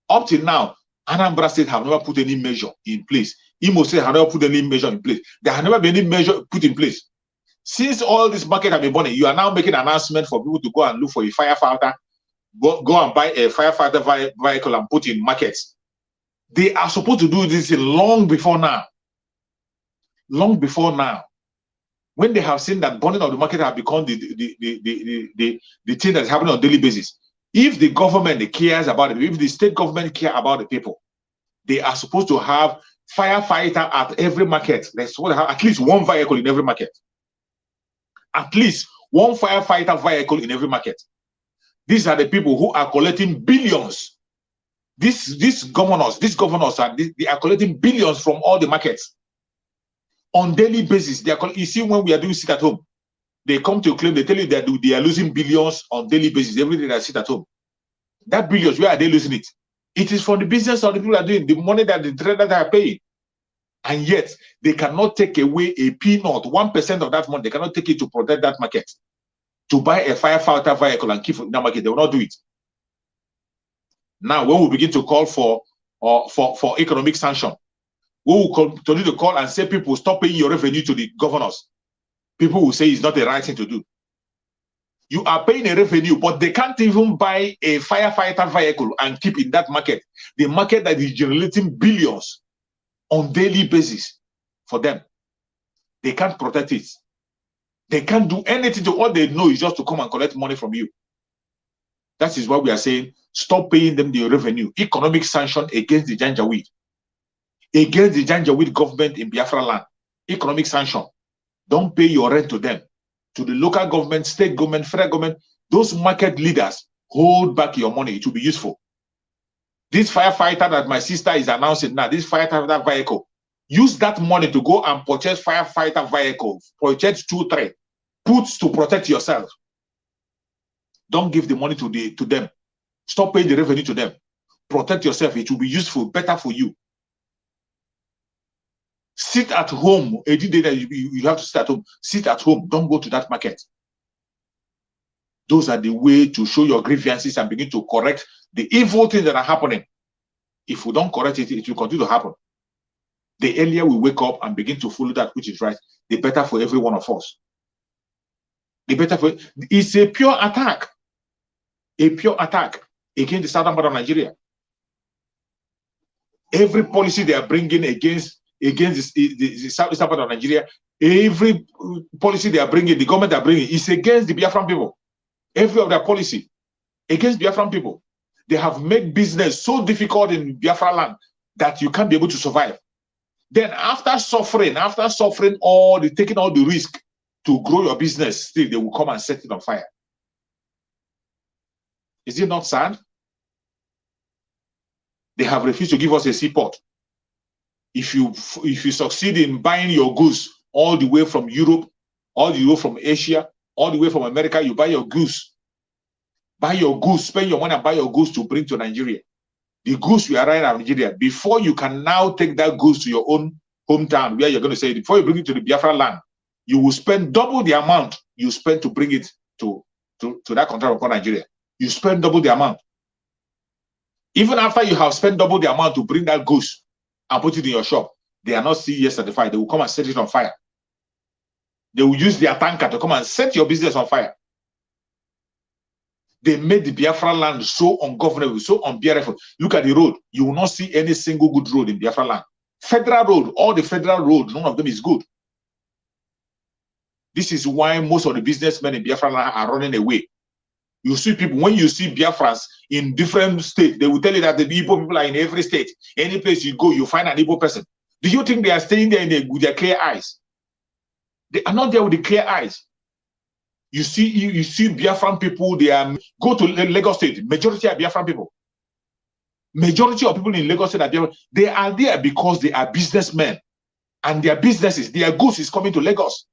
Up till now, Anambra State have never put any measure in place. Imo State have never put any measure in place. There have never been any measure put in place. Since all this market have been burning, you are now making an announcement for people to go and look for a firefighter, go and buy a firefighter vehicle and put in markets. They are supposed to do this long before now. Long before now. When they have seen that burning of the market have become the thing that's happening on a daily basis. If the government cares about it, if the state government care about the people, they are supposed to have firefighter at every market. They're supposed to have at least 1 vehicle in every market. At least 1 firefighter vehicle in every market. These are the people who are collecting billions These governors they are collecting billions from all the markets on daily basis. You see, when we are doing sit at home, they come to claim, they tell you that they are losing billions on daily basis every day that sit at home. That billions, where are they losing it? It is from the business of the people are doing, the money that the traders are paying. And yet, they cannot take away a peanut, 1% of that money. They cannot take it to protect that market. To buy a firefighter vehicle and keep it in that market, they will not do it. Now, when we begin to call for economic sanction, we will continue to call and say, people, stop paying your revenue to the governors. People will say it's not the right thing to do. You are paying a revenue, but they can't even buy a firefighter vehicle and keep in that market. The market that is generating billions on daily basis for them. They can't protect it. They can't do anything. All they know is just to come and collect money from you. That is why we are saying, stop paying them the revenue. Economic sanction against the Janjaweed. Against the Janjaweed government in Biafra land. Economic sanction. Don't pay your rent to them. To the local government, state government, federal government, those market leaders, hold back your money. It will be useful. This firefighter that my sister is announcing now, this firefighter vehicle, use that money to go and purchase firefighter vehicles, purchase 2, 3, put to protect yourself. Don't give the money to them. Stop paying the revenue to them. Protect yourself. It will be useful, better for you. Sit at home. Every day that you have to sit at home. Sit at home. Don't go to that market. Those are the way to show your grievances and begin to correct the evil things that are happening. If we don't correct it, it will continue to happen. The earlier we wake up and begin to follow that which is right, the better for every one of us. The better for it's a pure attack. A pure attack against the southern part of Nigeria. Every policy they are bringing against the southeastern part of Nigeria, every policy they are bringing, the government are bringing, is against the Biafran people. Every of their policy against Biafran people. They have made business so difficult in Biafra land that you can't be able to survive. Then after suffering taking all the risk to grow your business, still they will come and set it on fire. Is it not sad? They have refused to give us a seaport. If you succeed in buying your goods all the way from Europe, all the way from Asia, all the way from America, you buy your goods. Buy your goods, spend your money and buy your goods to bring to Nigeria. The goods you are right in Nigeria, before you can now take that goods to your own hometown, where you're going to say, before you bring it to the Biafra land, you will spend double the amount you spend to bring it to that country of Nigeria. You spend double the amount. Even after you have spent double the amount to bring that goods and put it in your shop, they are not CES certified. They will come and set it on fire. They will use their tanker to come and set your business on fire. They made the Biafra land so ungovernable, so unbearable. Look at the road. You will not see any single good road in Biafra land. Federal road, all the federal roads, none of them is good. This is why most of the businessmen in Biafra land are running away. You see people, when you see Biafrans in different states, they will tell you that the Igbo people are in every state. Any place you go, you find an Igbo person. Do you think they are staying there with their clear eyes? They are not there with the clear eyes. You see Biafran people, they are, go to Lagos State, majority are Biafran people. Majority of people in Lagos State are Biafran. They are there because they are businessmen. And their businesses, their goods is coming to Lagos.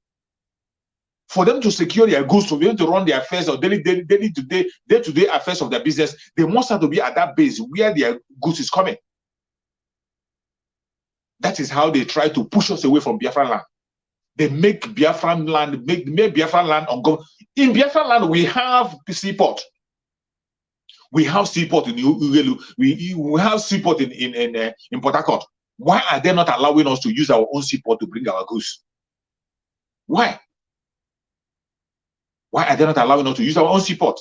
For them to secure their goods, to be able to run their affairs or day-to-day affairs of their business, they must have to be at that base where their goods is coming. That is how they try to push us away from Biafran land. They make Biafran land, make Biafran land ungovernable. In Biafran land, we have the seaport. We have seaport in Ugelu. We have seaport in Port Harcourt. Why are they not allowing us to use our own seaport to bring our goods? Why? Why are they not allowing us to use our own seaport?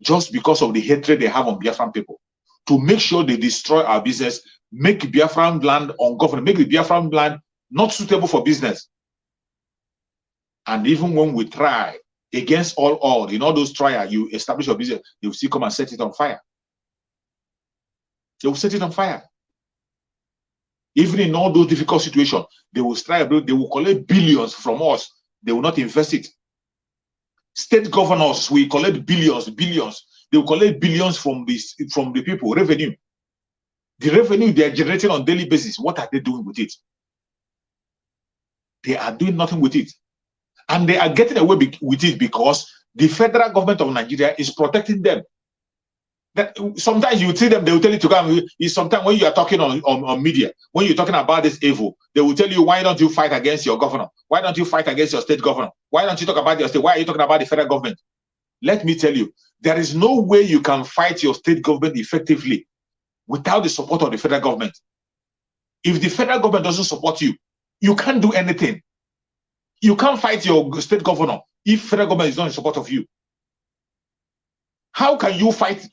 Just because of the hatred they have on Biafran people. To make sure they destroy our business, make Biafran land ungovernable, make the Biafran land not suitable for business. And even when we try against all odds, in all those trials, you establish your business, they will still come and set it on fire. They will set it on fire. Even in all those difficult situations, they will strive, they will collect billions from us. They will not invest it. State governors will collect billions. They will collect billions from the people, revenue. The revenue they are generating on a daily basis, what are they doing with it? They are doing nothing with it. And they are getting away with it because the federal government of Nigeria is protecting them. That sometimes you see them, they will tell you to come. Sometimes when you are talking on media, when you're talking about this evil, they will tell you, why don't you fight against your governor? Why don't you fight against your state governor? Why don't you talk about your state? Why are you talking about the federal government? Let me tell you, there is no way you can fight your state government effectively without the support of the federal government. If the federal government doesn't support you, you can't do anything. You can't fight your state governor if federal government is not in support of you. How can you fight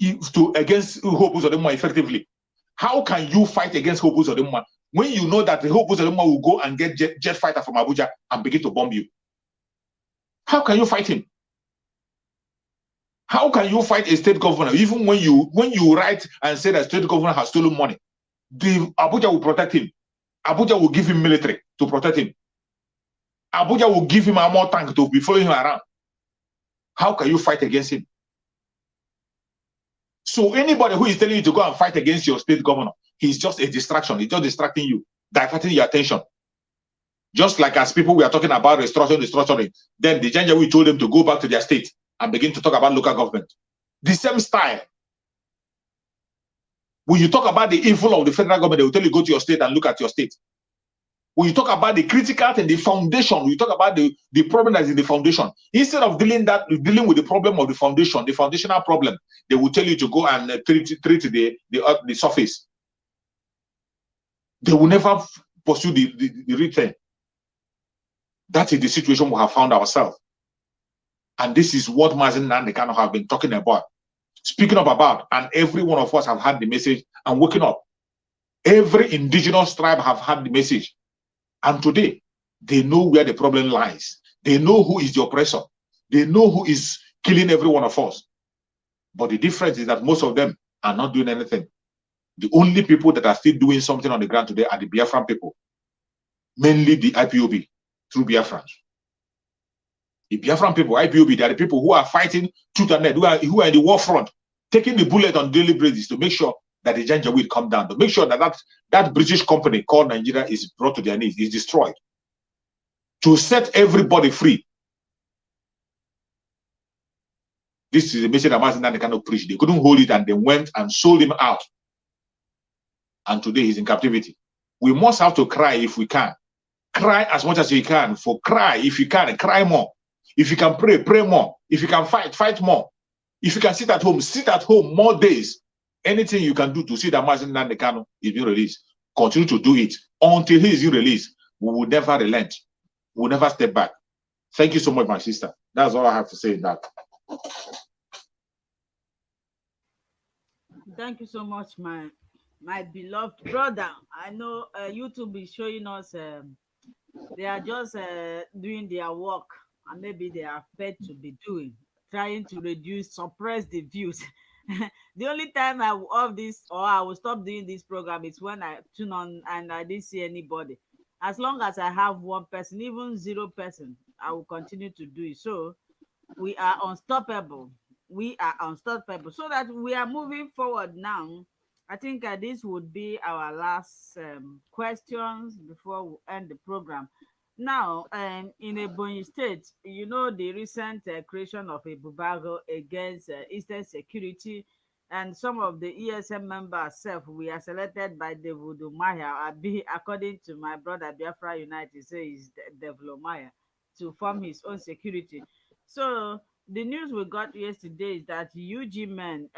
against Hope Uzodinma effectively? How can you fight against Hope Uzodinma when you know that the Hope Uzodinma will go and get jet fighter from Abuja and begin to bomb you? How can you fight him? How can you fight a state governor even when you write and say that state governor has stolen money? The Abuja will protect him. Abuja will give him military to protect him. Abuja will give him a more tank to be following him around. How can you fight against him? So anybody who is telling you to go and fight against your state governor, he's just a distraction. He's just distracting you, diverting your attention. Just like as people we are talking about restructuring, then the Janjaweed told them to go back to their state and begin to talk about local government. The same style. When you talk about the evil of the federal government, they will tell you go to your state and look at your state. When you talk about the critical and the foundation, you talk about the problem that is in the foundation. Instead of dealing with the problem of the foundation, the foundational problem, they will tell you to go and treat the surface. They will never pursue the return. That is the situation we have found ourselves. And this is what Mazen and the Kano have been talking about, speaking up about, and every one of us have had the message and waking up. Every indigenous tribe have had the message. And today, they know where the problem lies. They know who is the oppressor. They know who is killing every one of us. But the difference is that most of them are not doing anything. The only people that are still doing something on the ground today are the Biafran people, mainly the IPOB through Biafrans. The Biafran people, IPOB, they are the people who are fighting tooth and nail, who are in the war front, taking the bullet on daily basis to make sure that the Janjaweed will come down, to make sure that British company called Nigeria is brought to their knees, is destroyed, to set everybody free. This is a message that Mazen they cannot preach. They couldn't hold it and they went and sold him out. And today he's in captivity. We must have to cry if we can. Cry as much as you can. For cry if you can, cry more. If you can pray, pray more. If you can fight, fight more. If you can sit at home more days. Anything you can do to see that Mazen Nandekano is being released, continue to do it until he is released. We will never relent. We will never step back. Thank you so much, my sister. That's all I have to say in that. Thank you so much, my beloved brother. I know YouTube is showing us they are just doing their work, and maybe they are paid to be doing, trying to suppress the views. The only time I will off this or I will stop doing this program is when I tune on and I didn't see anybody. As long as I have one person, even 0%, I will continue to do it. So we are unstoppable. We are unstoppable. So that we are moving forward now. I think this would be our last questions before we end the program. Now, in Ebonyi State, you know the recent creation of a bubago against Eastern Security, and some of the ESM members self we are selected by David Umaya, according to my brother Biafra United, says David Umaya, to form his own security. So the news we got yesterday is that UG men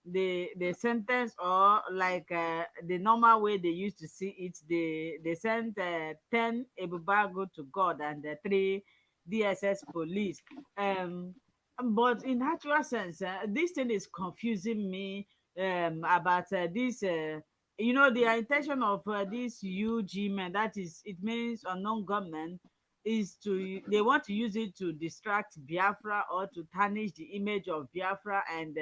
the sentence, or like the normal way they used to see it, they sent 10 Ebubago to God and 3 DSS police. But in actual sense, this thing is confusing me about this. You know, the intention of this UG men, that is, it means unknown government, is to they want to use it to distract Biafra or to tarnish the image of Biafra and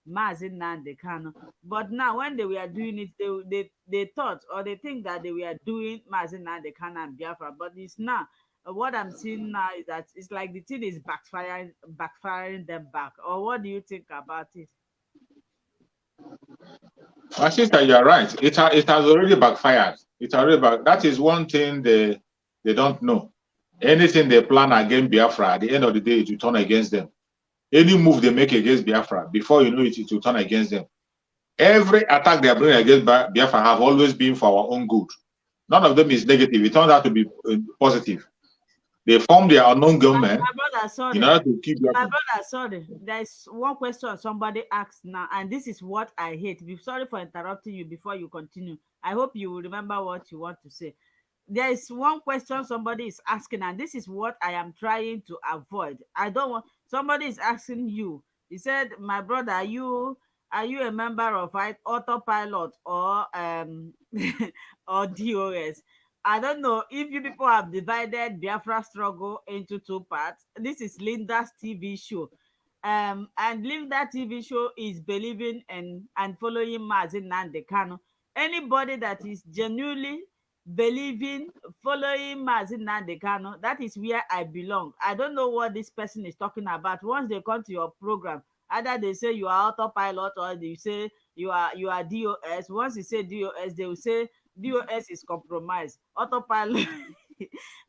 Mazen Nnamdi Kanu. But now, when they were doing it, they thought or they think that they were doing Mazen Nnamdi Kanu and Biafra. But it's now what I'm seeing now is that it's like the thing is backfiring them back. Or what do you think about it? My sister, you're right. It has already backfired. That is one thing they don't know. Anything they plan against Biafra, at the end of the day, it will turn against them. Any move they make against Biafra, before you know it, it will turn against them. Every attack they are bringing against Biafra have always been for our own good. None of them is negative. It turns out to be positive. They form their unknown government My brother, sorry. in order to keep My Biafra. brother, sorry. There's one question somebody asked now, and this is what I hate. Sorry for interrupting you before you continue. I hope you will remember what you want to say. There is one question somebody is asking, and this is what I am trying to avoid. I don't want somebody is asking you. He said, "My brother, are you a member of autopilot or or DOS?" I don't know if you people have divided Biafra struggle into two parts. This is Linda's TV show. And Linda TV show is believing and following Mazin Nnamdi Kanu. Anybody that is genuinely believing, following Mazin Nnamdi Kanu, that is where I belong. I don't know what this person is talking about. Once they come to your program, either they say you are autopilot or they say you are DOS. Once you say DOS, they will say DOS is compromised. Autopilot.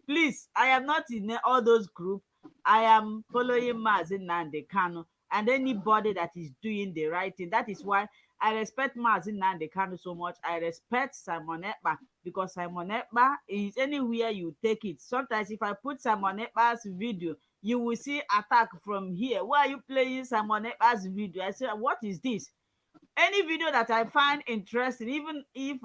Please, I am not in all those groups. I am following Mazin Nnamdi Kanu and anybody that is doing the right thing. That is why I respect Mazin Nnamdi Kanu so much. I respect Simon Ekpa because Simon Ekpa is anywhere you take it. Sometimes if I put Simon Ekpa's video, you will see attack from here. Why are you playing Simon Ekpa's video? I say, what is this? Any video that I find interesting, even if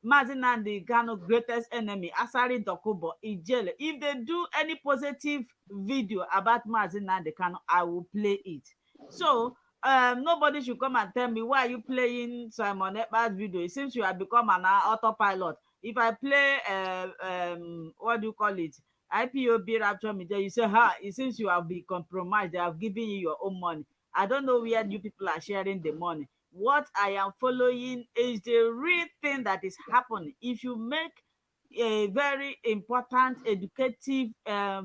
Mazin Nnamdi Kanu greatest enemy, Asari Dokubo, Ijele, if they do any positive video about Mazin Nnamdi Kanu, I will play it. So nobody should come and tell me why are you playing Simon Ekpa's video. It seems you have become an autopilot. If I play what do you call it? IPOB Rapture Media, you say, it seems you have been compromised. They have given you your own money. I don't know where you people are sharing the money. What I am following is the real thing that is happening. If you make a very important educative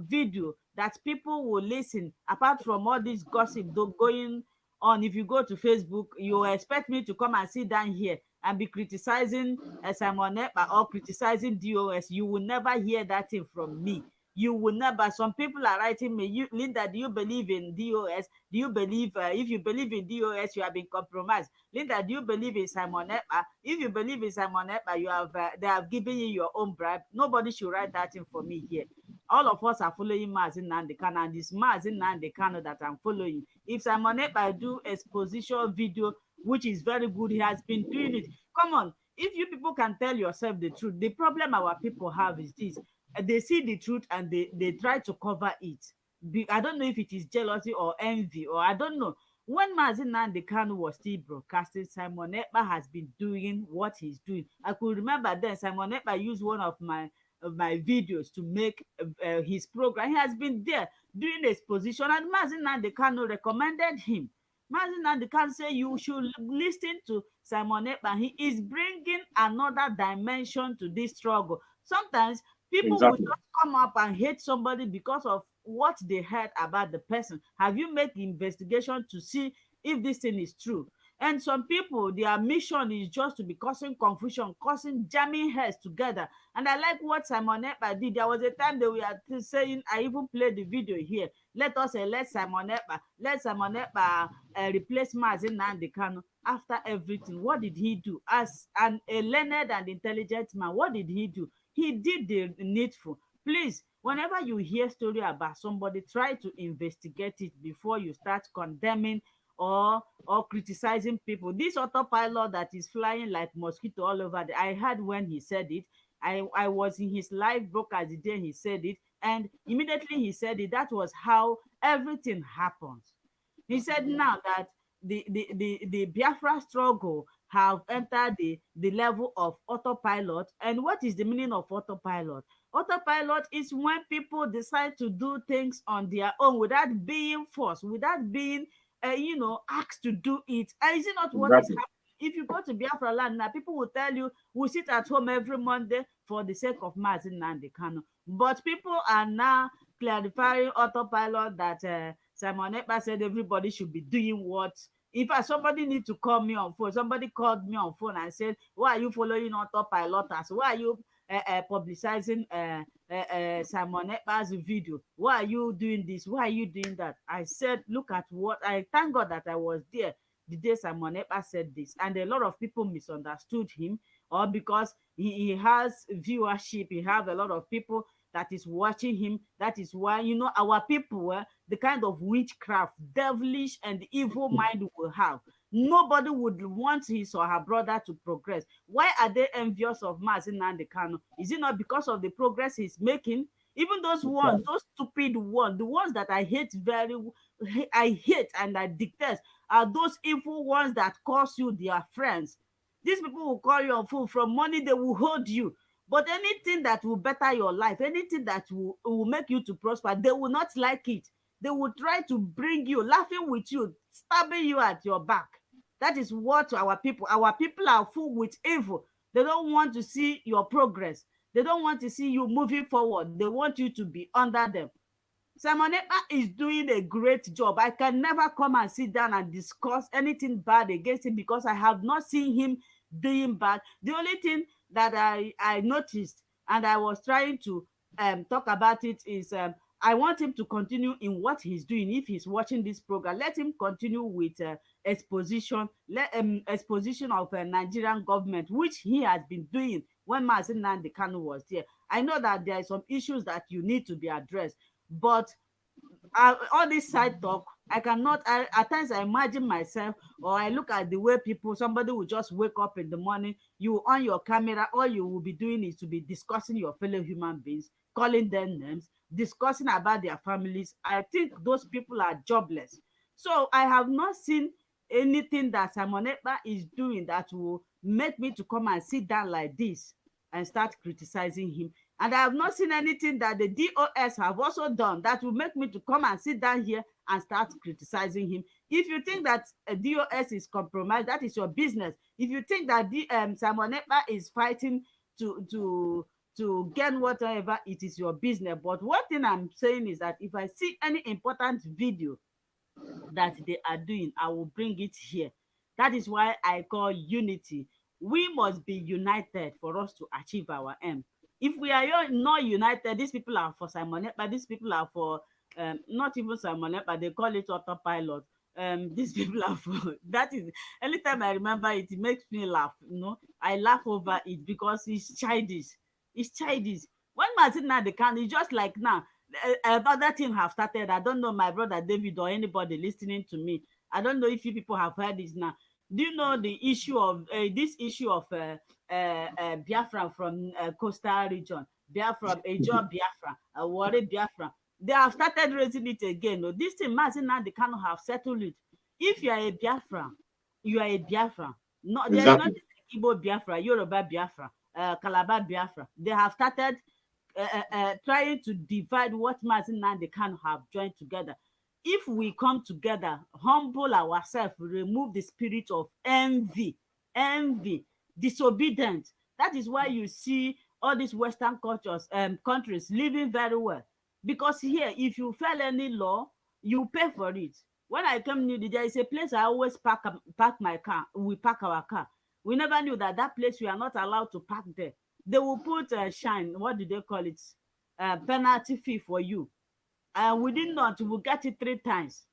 video that people will listen, apart from all this gossip going on, if you go to Facebook, you expect me to come and sit down here and be criticizing Simon Ekpa or criticizing DOS. You will never hear that thing from me. You will never. Some people are writing me, Linda, do you believe in DOS? Do you believe, if you believe in DOS, you have been compromised? Linda, do you believe in Simon Ekpa? If you believe in Simon Ekpa, they have given you your own bribe. Nobody should write that thing for me here. All of us are following Mazin Nnamdi Kanu, and it's Mazin Nnamdi Kanu that I'm following. If Simon Ekpa do exposition video, which is very good, he has been doing it. Come on, if you people can tell yourself the truth, the problem our people have is this. They see the truth and they try to cover it. I don't know if it is jealousy or envy, or I don't know. When Mazin Nnamdi Kanu was still broadcasting, Simon Ekpa has been doing what he's doing. I could remember then Simon Ekpa used one of my videos to make his program. He has been there doing exposition, and Mazin Nnamdi Kanu recommended him. Mazin Nnamdi Kanu say you should listen to Simon Ekpa. He is bringing another dimension to this struggle. Sometimes people will Exactly. just come up and hate somebody because of what they heard about the person. Have you made the investigation to see if this thing is true? And some people, their mission is just to be causing confusion, causing jamming heads together. And I like what Simon Ekpa did. There was a time they were saying, I even played the video here. Let us elect Simon Ekpa. Let Simon Ekpa replace Mazin Nnamdi Kanu. After everything, what did he do? As a learned and intelligent man, what did he do? He did the needful. Please, whenever you hear story about somebody, try to investigate it before you start condemning or criticizing people. This autopilot that is flying like mosquito all over I heard when he said it. I was in his live broadcast the day he said it, and immediately he said it. That was how everything happened. He said now that the Biafra struggle have entered the level of autopilot. And what is the meaning of autopilot? Autopilot is when people decide to do things on their own without being forced, without being, asked to do it. Is it not what is Exactly. happening If you go to Biafra land now, people will tell you, we sit at home every Monday for the sake of Mazi Nnamdi Kanu. But people are now clarifying autopilot that Simon Ekpa said everybody should be doing what. In fact, somebody need to call me on phone. Somebody called me on phone and said, why are you following autopilot? Why are you publicizing Simon Ekpa's video? Why are you doing this? Why are you doing that? I said, look at what I thank God that I was there the day Simon Ekpa said this, and a lot of people misunderstood him, or because he has viewership, he have a lot of people that is watching him. That is why, you know, our people, the kind of witchcraft, devilish and evil mind we will have. Nobody would want his or her brother to progress. Why are they envious of Mazi Nnamdi Kanu? Is it not because of the progress he's making? Even those ones, those stupid ones, the ones that I hate I hate and I detest are those evil ones that cause you their friends. These people will call you on fool. From money, they will hold you. But anything that will better your life, anything that will make you to prosper, they will not like it. They will try to bring you, laughing with you, stabbing you at your back. That is what our people are full with evil. They don't want to see your progress. They don't want to see you moving forward. They want you to be under them. Simon Ekpa is doing a great job. I can never come and sit down and discuss anything bad against him because I have not seen him doing bad. The only thing that I noticed, and I was trying to talk about it, is I want him to continue in what he's doing. If he's watching this program, let him continue with exposition of Nigerian government, which he has been doing when Mazi Nnamdi Kanu was there. I know that there are some issues that you need to be addressed, but all this side talk, I cannot. At times I imagine myself, or I look at the way people, somebody will just wake up in the morning, you on your camera, all you will be doing is to be discussing your fellow human beings, calling them names, discussing about their families. I think those people are jobless. So I have not seen anything that Simon Ekpa is doing that will make me to come and sit down like this and start criticizing him. And I have not seen anything that the DOS have also done that will make me to come and sit down here and start criticizing him. If you think that a DOS is compromised, that is your business. If you think that Simon Ekpa is fighting to gain whatever, it is your business. But one thing I'm saying is that if I see any important video that they are doing, I will bring it here. That is why I call unity. We must be united for us to achieve our aim. If we are not united, these people are for Simon Ekpa, these people are for not even Simon Ekpa, they call it autopilot. These people are for that. Is anytime I remember it, it makes me laugh. You know, I laugh over it because it's childish. It's childish. When Martin now they can, it's just like now another thing have started. I don't know my brother David or anybody listening to me. I don't know if you people have heard this now. Do you know the issue of this issue of Biafra from coastal region, Biafra, Ejo Biafra, Warri Biafra? They have started raising it again. No, this thing, Mazi Nnamdi Kanu have settled it. If you are a Biafra, you are a Biafra. No, there is nothing like Igbo Biafra, Yoruba Biafra, Calabar Biafra. They have started trying to divide what Mazi Nnamdi Kanu have joined together. If we come together, humble ourselves, remove the spirit of envy, disobedience. That is why you see all these Western cultures, countries living very well. Because here, if you fail any law, you pay for it. When I came new, there is a place I always park my car. We park our car. We never knew that place we are not allowed to park there. They will put a shine. What do they call it? Penalty fee for you. We did not. We will get it 3 times.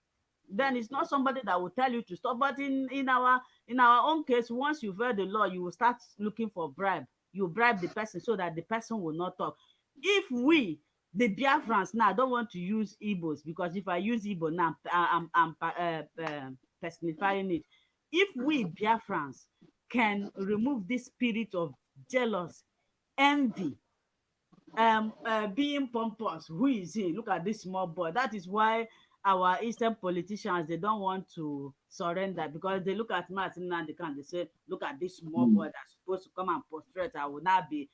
Then it's not somebody that will tell you to stop. But in our own case, once you've heard the law, you will start looking for bribe. You bribe the person so that the person will not talk. If we, the Biafrans, now I don't want to use Igbos, because if I use Igbo now, I'm personifying it. If we Biafrans can remove this spirit of jealous, envy, being pompous, who is he? Look at this small boy. That is why our Eastern politicians, they don't want to surrender, because they look at Martin and they say, look at this small boy that's supposed to come and prostrate. I will not be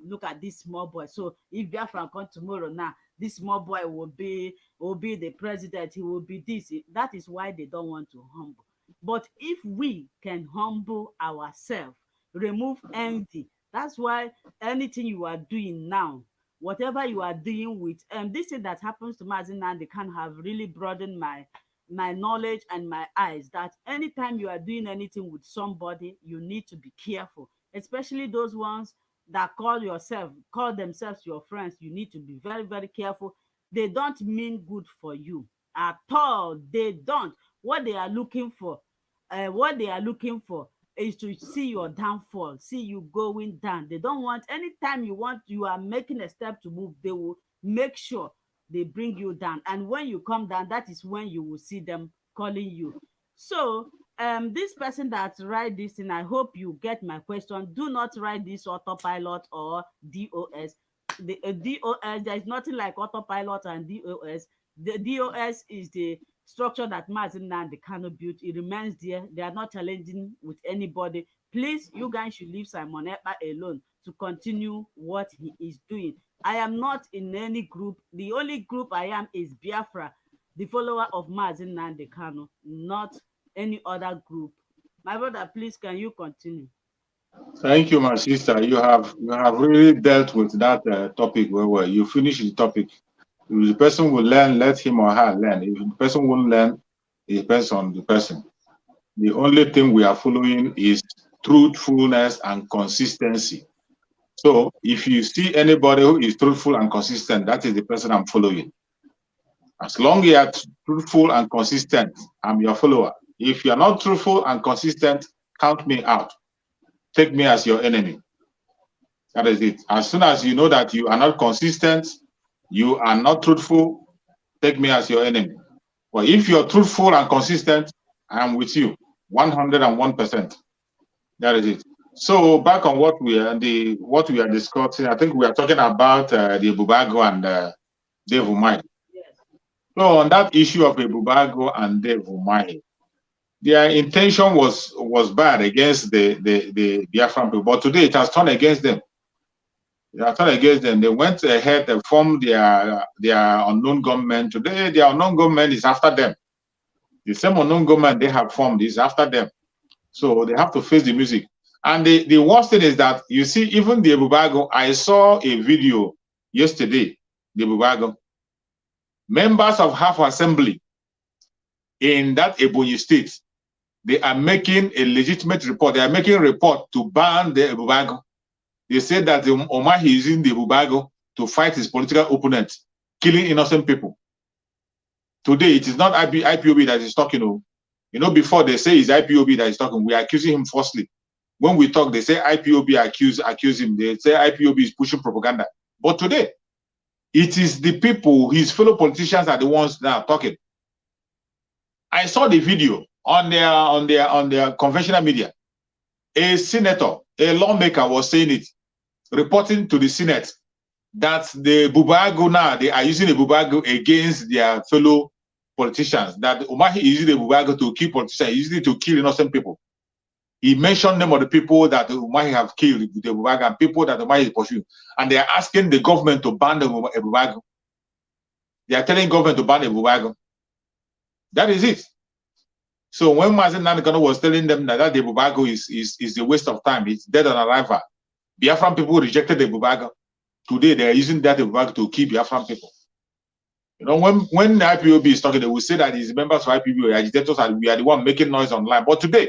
look at this small boy. So if Biafra come tomorrow now, this small boy will be the president. He will be this. That is why they don't want to humble. But if we can humble ourselves, remove envy, that's why anything you are doing now, whatever you are doing with this thing that happens to Mazi Nnamdi can have really broadened my knowledge and my eyes, that anytime you are doing anything with somebody, you need to be careful, especially those ones that call themselves your friends. You need to be very, very careful. They don't mean good for you at all. They don't. What they are looking for, what they are looking for is to see your downfall, see you going down. They don't want, anytime you are making a step to move, they will make sure they bring you down. And when you come down, that is when you will see them calling you. So this person that write this thing, I hope you get my question. Do not write this autopilot or DOS. The DOS, there is nothing like autopilot and DOS. The DOS is the structure that Mazi Nnamdi Kanu built. It remains there. They are not challenging with anybody. Please, you guys should leave Simon Ekpa alone to continue what he is doing. I am not in any group. The only group I am is Biafra, the follower of Mazi Nnamdi Kanu, not any other group. My brother, please, can you continue? Thank you, my sister. You have really dealt with that topic well. You finish the topic. If the person will learn, let him or her learn. If the person won't learn, it depends on the person. The only thing we are following is truthfulness and consistency. So if you see anybody who is truthful and consistent, that is the person I'm following. As long as you are truthful and consistent, I'm your follower. If you are not truthful and consistent, count me out. Take me as your enemy. That is it. As soon as you know that you are not consistent, you are not truthful, take me as your enemy. But if you're truthful and consistent, I am with you 101%. That is it. So back on what we are discussing, I think we are talking about the Bubago and Dave Umahi. Yes. So on that issue of Bubago and Dave Umahi, their intention was bad against the Biafran people, but today it has turned against them. They went ahead and formed their unknown government. Today, their unknown government is after them. The same unknown government they have formed is after them. So they have to face the music. And the worst thing is that, you see, even the Bubago, I saw a video yesterday, the Bubago, members of half assembly in that Ebonyi state, they are making a legitimate report. They are making a report to ban the Bubago. They said that Umahi is using the Bubago to fight his political opponent, killing innocent people. Today, it is not IPOB that is talking. You know, before they say it's IPOB that is talking, we are accusing him falsely. When we talk, they say IPOB accuse him. They say IPOB is pushing propaganda. But today, it is the people, his fellow politicians, are the ones that are talking. I saw the video on their conventional media. A senator, a lawmaker was saying it, reporting to the Senate that the Bubago now, they are using the Bubago against their fellow politicians, that Umahi is using the Bubago to kill politicians, using it to kill innocent people. He mentioned them of the people that Umahi have killed with the Bubago and people that Umahi is pursuing. And they are asking the government to ban the Bubago. They are telling government to ban the Bubago. That is it. So when Mazi Nnamdi Kanu was telling them that the Bubago is a waste of time, it's dead on arrival, Biafran people rejected the Bubago. Today they are using that Bubago to kill Biafran people. You know, when the IPOB is talking, they will say that his members of IPOB are agitators and we are the one making noise online. But today,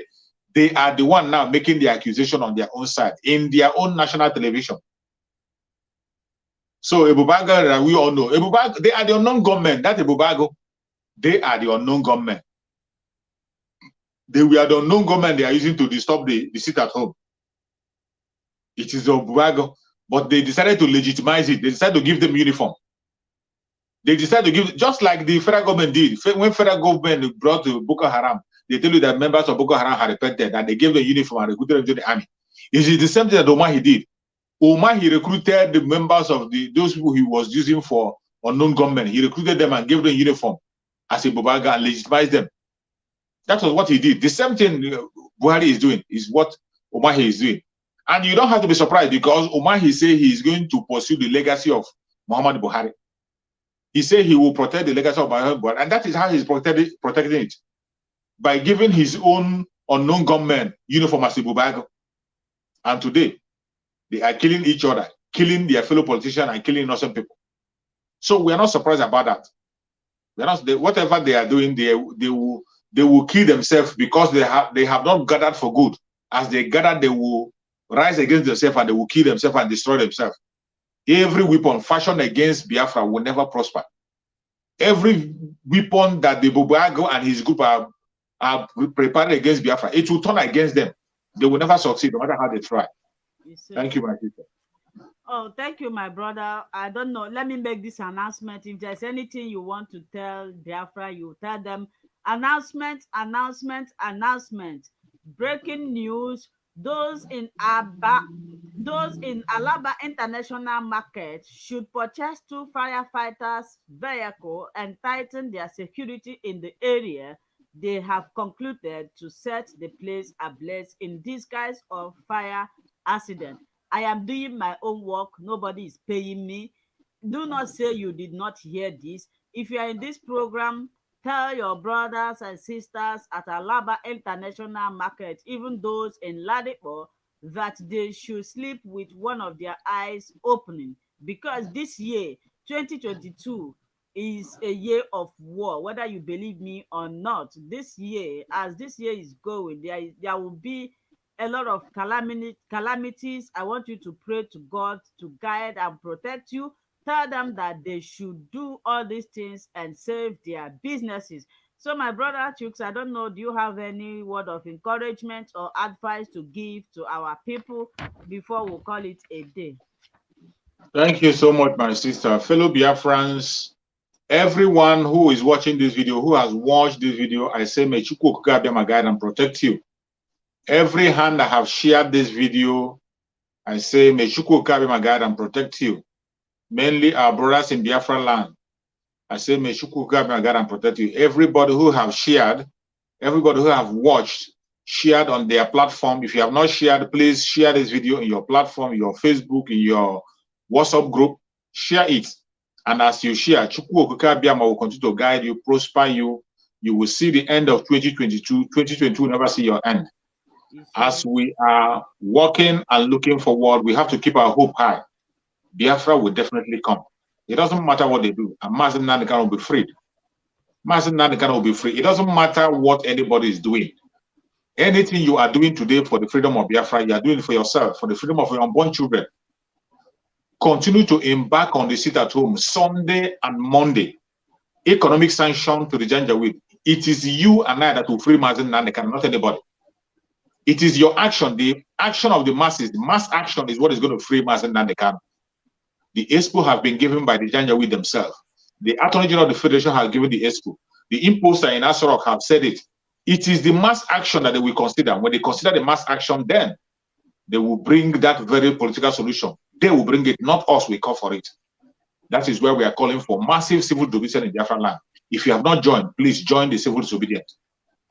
they are the one now making the accusation on their own side, in their own national television. So Bubago, we all know, Bubago, they are the unknown government. That Bubago, they are the unknown government. They were the unknown government they are using to disturb the sit at home. It is Bubago, but they decided to legitimize it. They decided to give them uniform. They decided to give, just like the federal government did. When federal government brought to Boko Haram, they tell you that members of Boko Haram had repented and they gave them uniform and recruited them to the army. It is the same thing that Umahi did. Umahi recruited the members of those people he was using for unknown government. He recruited them and gave them uniform as a Bubaga and legitimized them. That was what he did. The same thing Buhari is doing is what Umahi is doing. And you don't have to be surprised because Umahi said he is going to pursue the legacy of Muhammad Buhari. He said he will protect the legacy of Muhammad Buhari, and that is how he's protecting it. by giving his own unknown gunmen uniform as Ibubago. And today, they are killing each other, killing their fellow politicians and killing innocent people. So we are not surprised about that. We are not, whatever they are doing, they will kill themselves because they have not gathered for good. As they gather, they will rise against themselves and they will kill themselves and destroy themselves. Every weapon fashioned against Biafra will never prosper. Every weapon that the Bubago and his group are prepared against Biafra, it will turn against them. They will never succeed, no matter how they try. Thank you, my sister. Oh, thank you, my brother. I don't know. Let me make this announcement. If there's anything you want to tell Biafra, you tell them. Announcement, announcement, announcement. Breaking news. Those in Alaba International Market should purchase 2 firefighters vehicle and tighten their security in the area. They have concluded to set the place ablaze in disguise of fire accident. I am doing my own work. Nobody is paying me. Do not say you did not hear this. If you are in this program, tell your brothers and sisters at Alaba International Market, even those in Ladipo, that they should sleep with one of their eyes opening, because this year, 2022, is a year of war, whether you believe me or not. This year, as this year is going, there will be a lot of calamities. I want you to pray to God to guide and protect you. Tell them that they should do all these things and save their businesses. So, my brother Chooks, I don't know, do you have any word of encouragement or advice to give to our people before we call it a day? Thank you so much, my sister. Fellow Biafrans, everyone who is watching this video, who has watched this video, I say, may Chukwu Okike my guide and protect you. Every hand that have shared this video, I say, may Chukwu Okike my guide and protect you. Mainly our brothers in Biafra land. I say, may Chukwu Okike my guide and protect you. Everybody who have shared, everybody who have watched, shared on their platform. If you have not shared, please share this video in your platform, in your Facebook, in your WhatsApp group. Share it. And as you share, Chukwu Okike will continue to guide you, prosper you. You will see the end of 2022. 2022 will never see your end. As we are working and looking forward, we have to keep our hope high. Biafra will definitely come. It doesn't matter what they do. And Mazen Nandekan will be freed. Mazen Nandekan will be free. It doesn't matter what anybody is doing. Anything you are doing today for the freedom of Biafra, you are doing it for yourself, for the freedom of your unborn children. Continue to embark on the sit at home Sunday and Monday. Economic sanction to the Janjaweed. It is you and I that will free Mazen Nandekan, not anybody. It is your action, the action of the masses. The mass action is what is going to free Mazen Nandekan. The expo have been given by the Janjaweed themselves. The Attorney General of the Federation has given the expo. The imposter in Asorok have said it. It is the mass action that they will consider. When they consider the mass action, then they will bring that very political solution. They will bring it, not us, we call for it. That is where we are calling for massive civil disobedience in Biafra land. If you have not joined, please join the civil disobedience.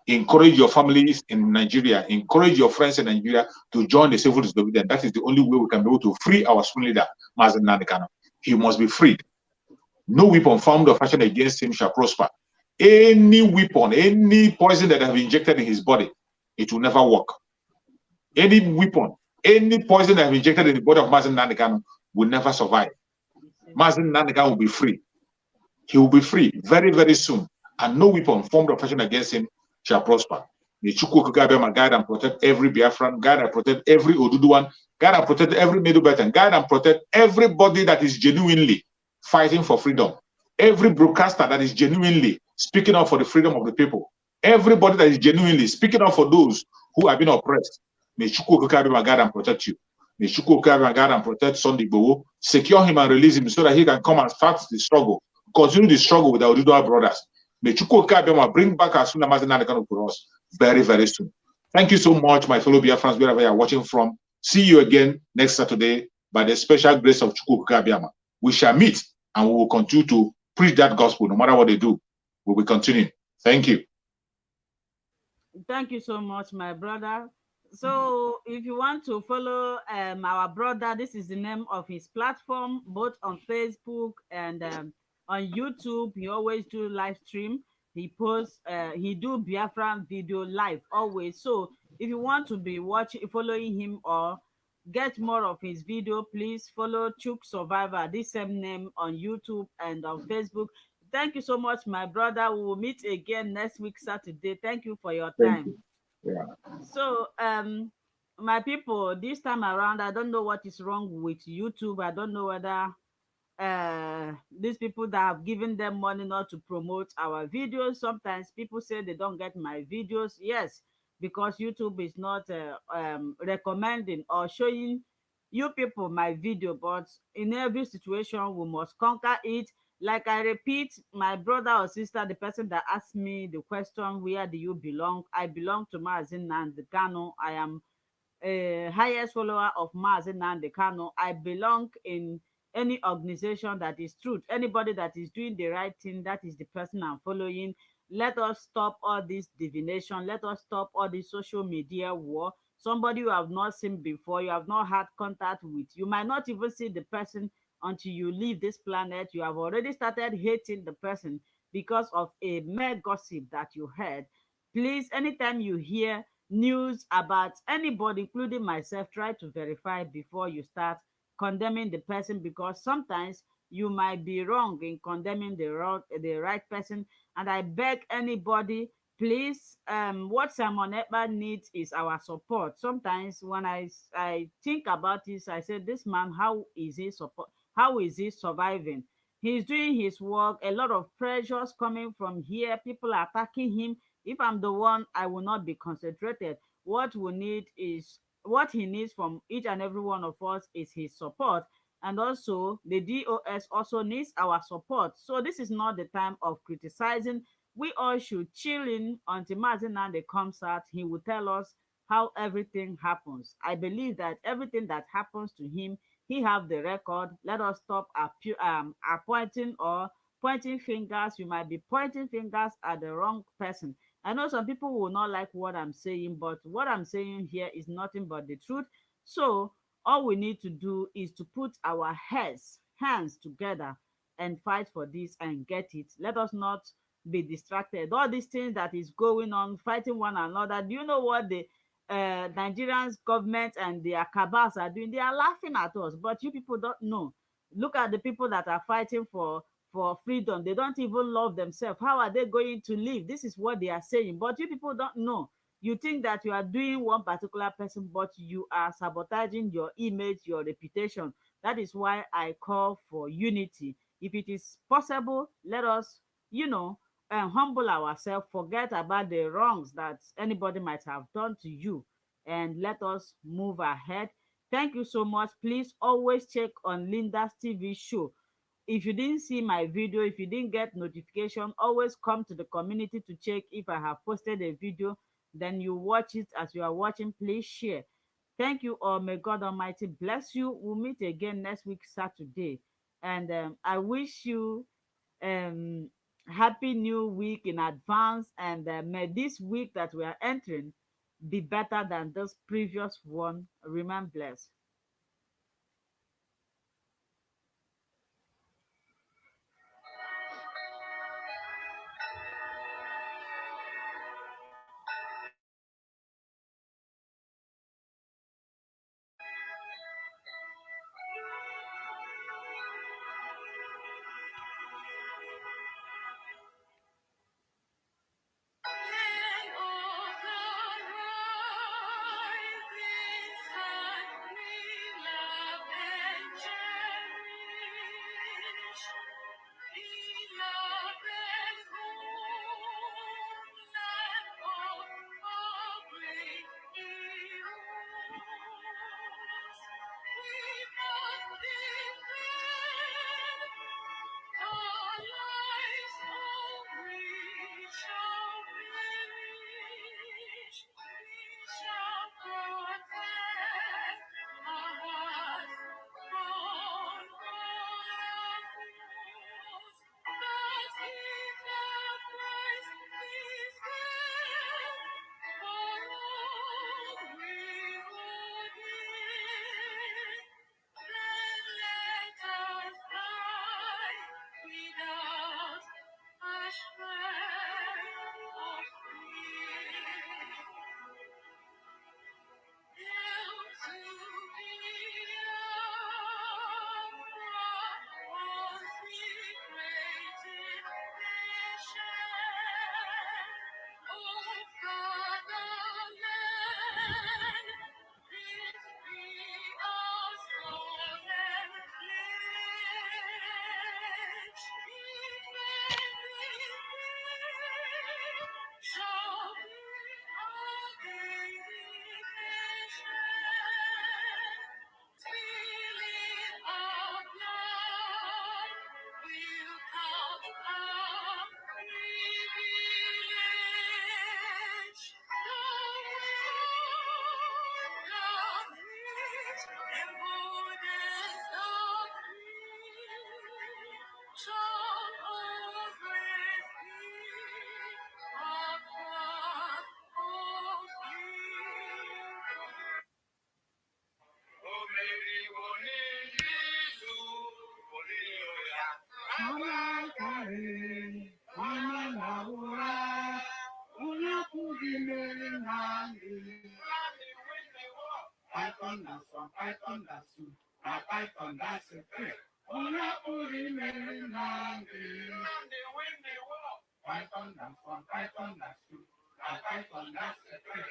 Encourage your families in Nigeria, encourage your friends in Nigeria to join the civil disobedience. That is the only way we can be able to free our supreme leader, Mazen Nandekan. He must be freed. No weapon formed or fashioned against him shall prosper. Any weapon, any poison that have injected in his body, it will never work. Any weapon, any poison that have injected in the body of Mazen Nandekan will never survive. Mazen Nandekan will be free. He will be free very, very soon. And no weapon formed or fashioned against him shall prosper. May Chukwu Okike guide and protect every Biafran, guide and protect every Oduduwan, guide and protect every Middle Belton, guide and protect everybody that is genuinely fighting for freedom. Every broadcaster that is genuinely speaking up for the freedom of the people. Everybody that is genuinely speaking up for those who have been oppressed. May Chukwu Okike guide and protect you. May Chukwu Okike guide and protect Sunday Igboho. Secure him and release him so that he can come and start the struggle. Continue the struggle with our Oduduwa brothers. May Chukwu Okike bring back as soon as Mazen Nandekan for us very, very soon. Thank you so much, my fellow Biafrans, wherever you are watching from. See you again next Saturday by the special grace of Chukwu Okike. We shall meet and we will continue to preach that gospel. No matter what they do, we will continue. Thank you. Thank you so much, my brother. So if you want to follow our brother, this is the name of his platform, both on Facebook and on YouTube. He always do live stream. he posts, he do Biafran video live always. So if you want to be watching, following him or get more of his video, please follow Chook Survivor, this same name on YouTube and on Facebook. Thank you so much, my brother. We will meet again next week, Saturday. Thank you for your Thank time. you. Yeah. So, my people, this time around, I don't know what is wrong with YouTube. I don't know whether these people that have given them money not to promote our videos. Sometimes people say they don't get my videos. Yes, because YouTube is not recommending or showing you people my video. But in every situation, we must conquer it. Like I repeat, my brother or sister, the person that asked me the question, where do you belong? I belong to Mazin and Kano. I am a highest follower of Mazi Nnamdi Kanu. I belong in any organization that is truth. Anybody that is doing the right thing, that is the person I'm following. Let us stop all this divination. Let us stop all this social media war. Somebody you have not seen before, you have not had contact with. You might not even see the person until you leave this planet. You have already started hating the person because of a mere gossip that you heard. Please, anytime you hear news about anybody, including myself, try to verify before you start condemning the person, because sometimes you might be wrong in condemning the right person. And I beg anybody, please, what Simon Ekpa needs is our support. Sometimes when I think about this, I say, this man, how is he support? How is he surviving? He's doing his work. A lot of pressures coming from here. People are attacking him. If I'm the one, I will not be concentrated. What we need is, what he needs from each and every one of us is his support. And also, the DOS also needs our support. So this is not the time of criticizing. We all should chill in until Mazi Nnamdi comes out. He will tell us how everything happens. I believe that everything that happens to him, he have the record. Let us stop appointing or pointing fingers. You might be pointing fingers at the wrong person. I know some people will not like what I'm saying, but what I'm saying here is nothing but the truth. So all we need to do is to put our hands together and fight for this and get it. Let us not be distracted. All these things that is going on, fighting one another. Do you know what the Nigerians government and their cabals are doing? They are laughing at us, but you people don't know. Look at the people that are fighting for freedom. They don't even love themselves. How are they going to live? This is what they are saying, but you people don't know. You think that you are doing one particular person, but you are sabotaging your image, your reputation. That is why I call for unity. If it is possible, let us, you know, humble ourselves, forget about the wrongs that anybody might have done to you, and let us move ahead. Thank you so much. Please always check on Linda's TV show. If you didn't see my video, if you didn't get notification, always come to the community to check if I have posted a video. Then you watch it. As you are watching, please share. Thank you all. May God Almighty bless you. We'll meet again next week, Saturday. And I wish you um, happy new week in advance. And may this week that we are entering be better than this previous one. Remain blessed. Python that's one, Python that's two, Python that's a three. Python that's one, Python that's two, Python that's a three.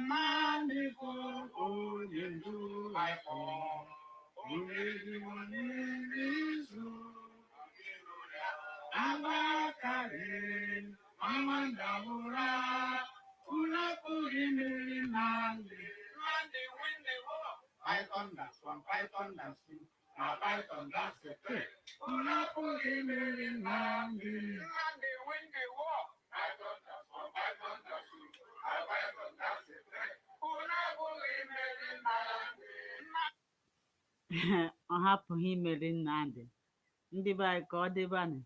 Manigo, oh, you do like all. Abakari, Amandamura, Unapuri Nandi, Python that's one, Python that's two, Python that's a three. Unapuri Nandi, Python that's one, Python that's two, Python that's a three. Unapuri Nandi. Ọ hapụghị imeri Nnamdị. Ndị be anyị ka ọ dịbanụ.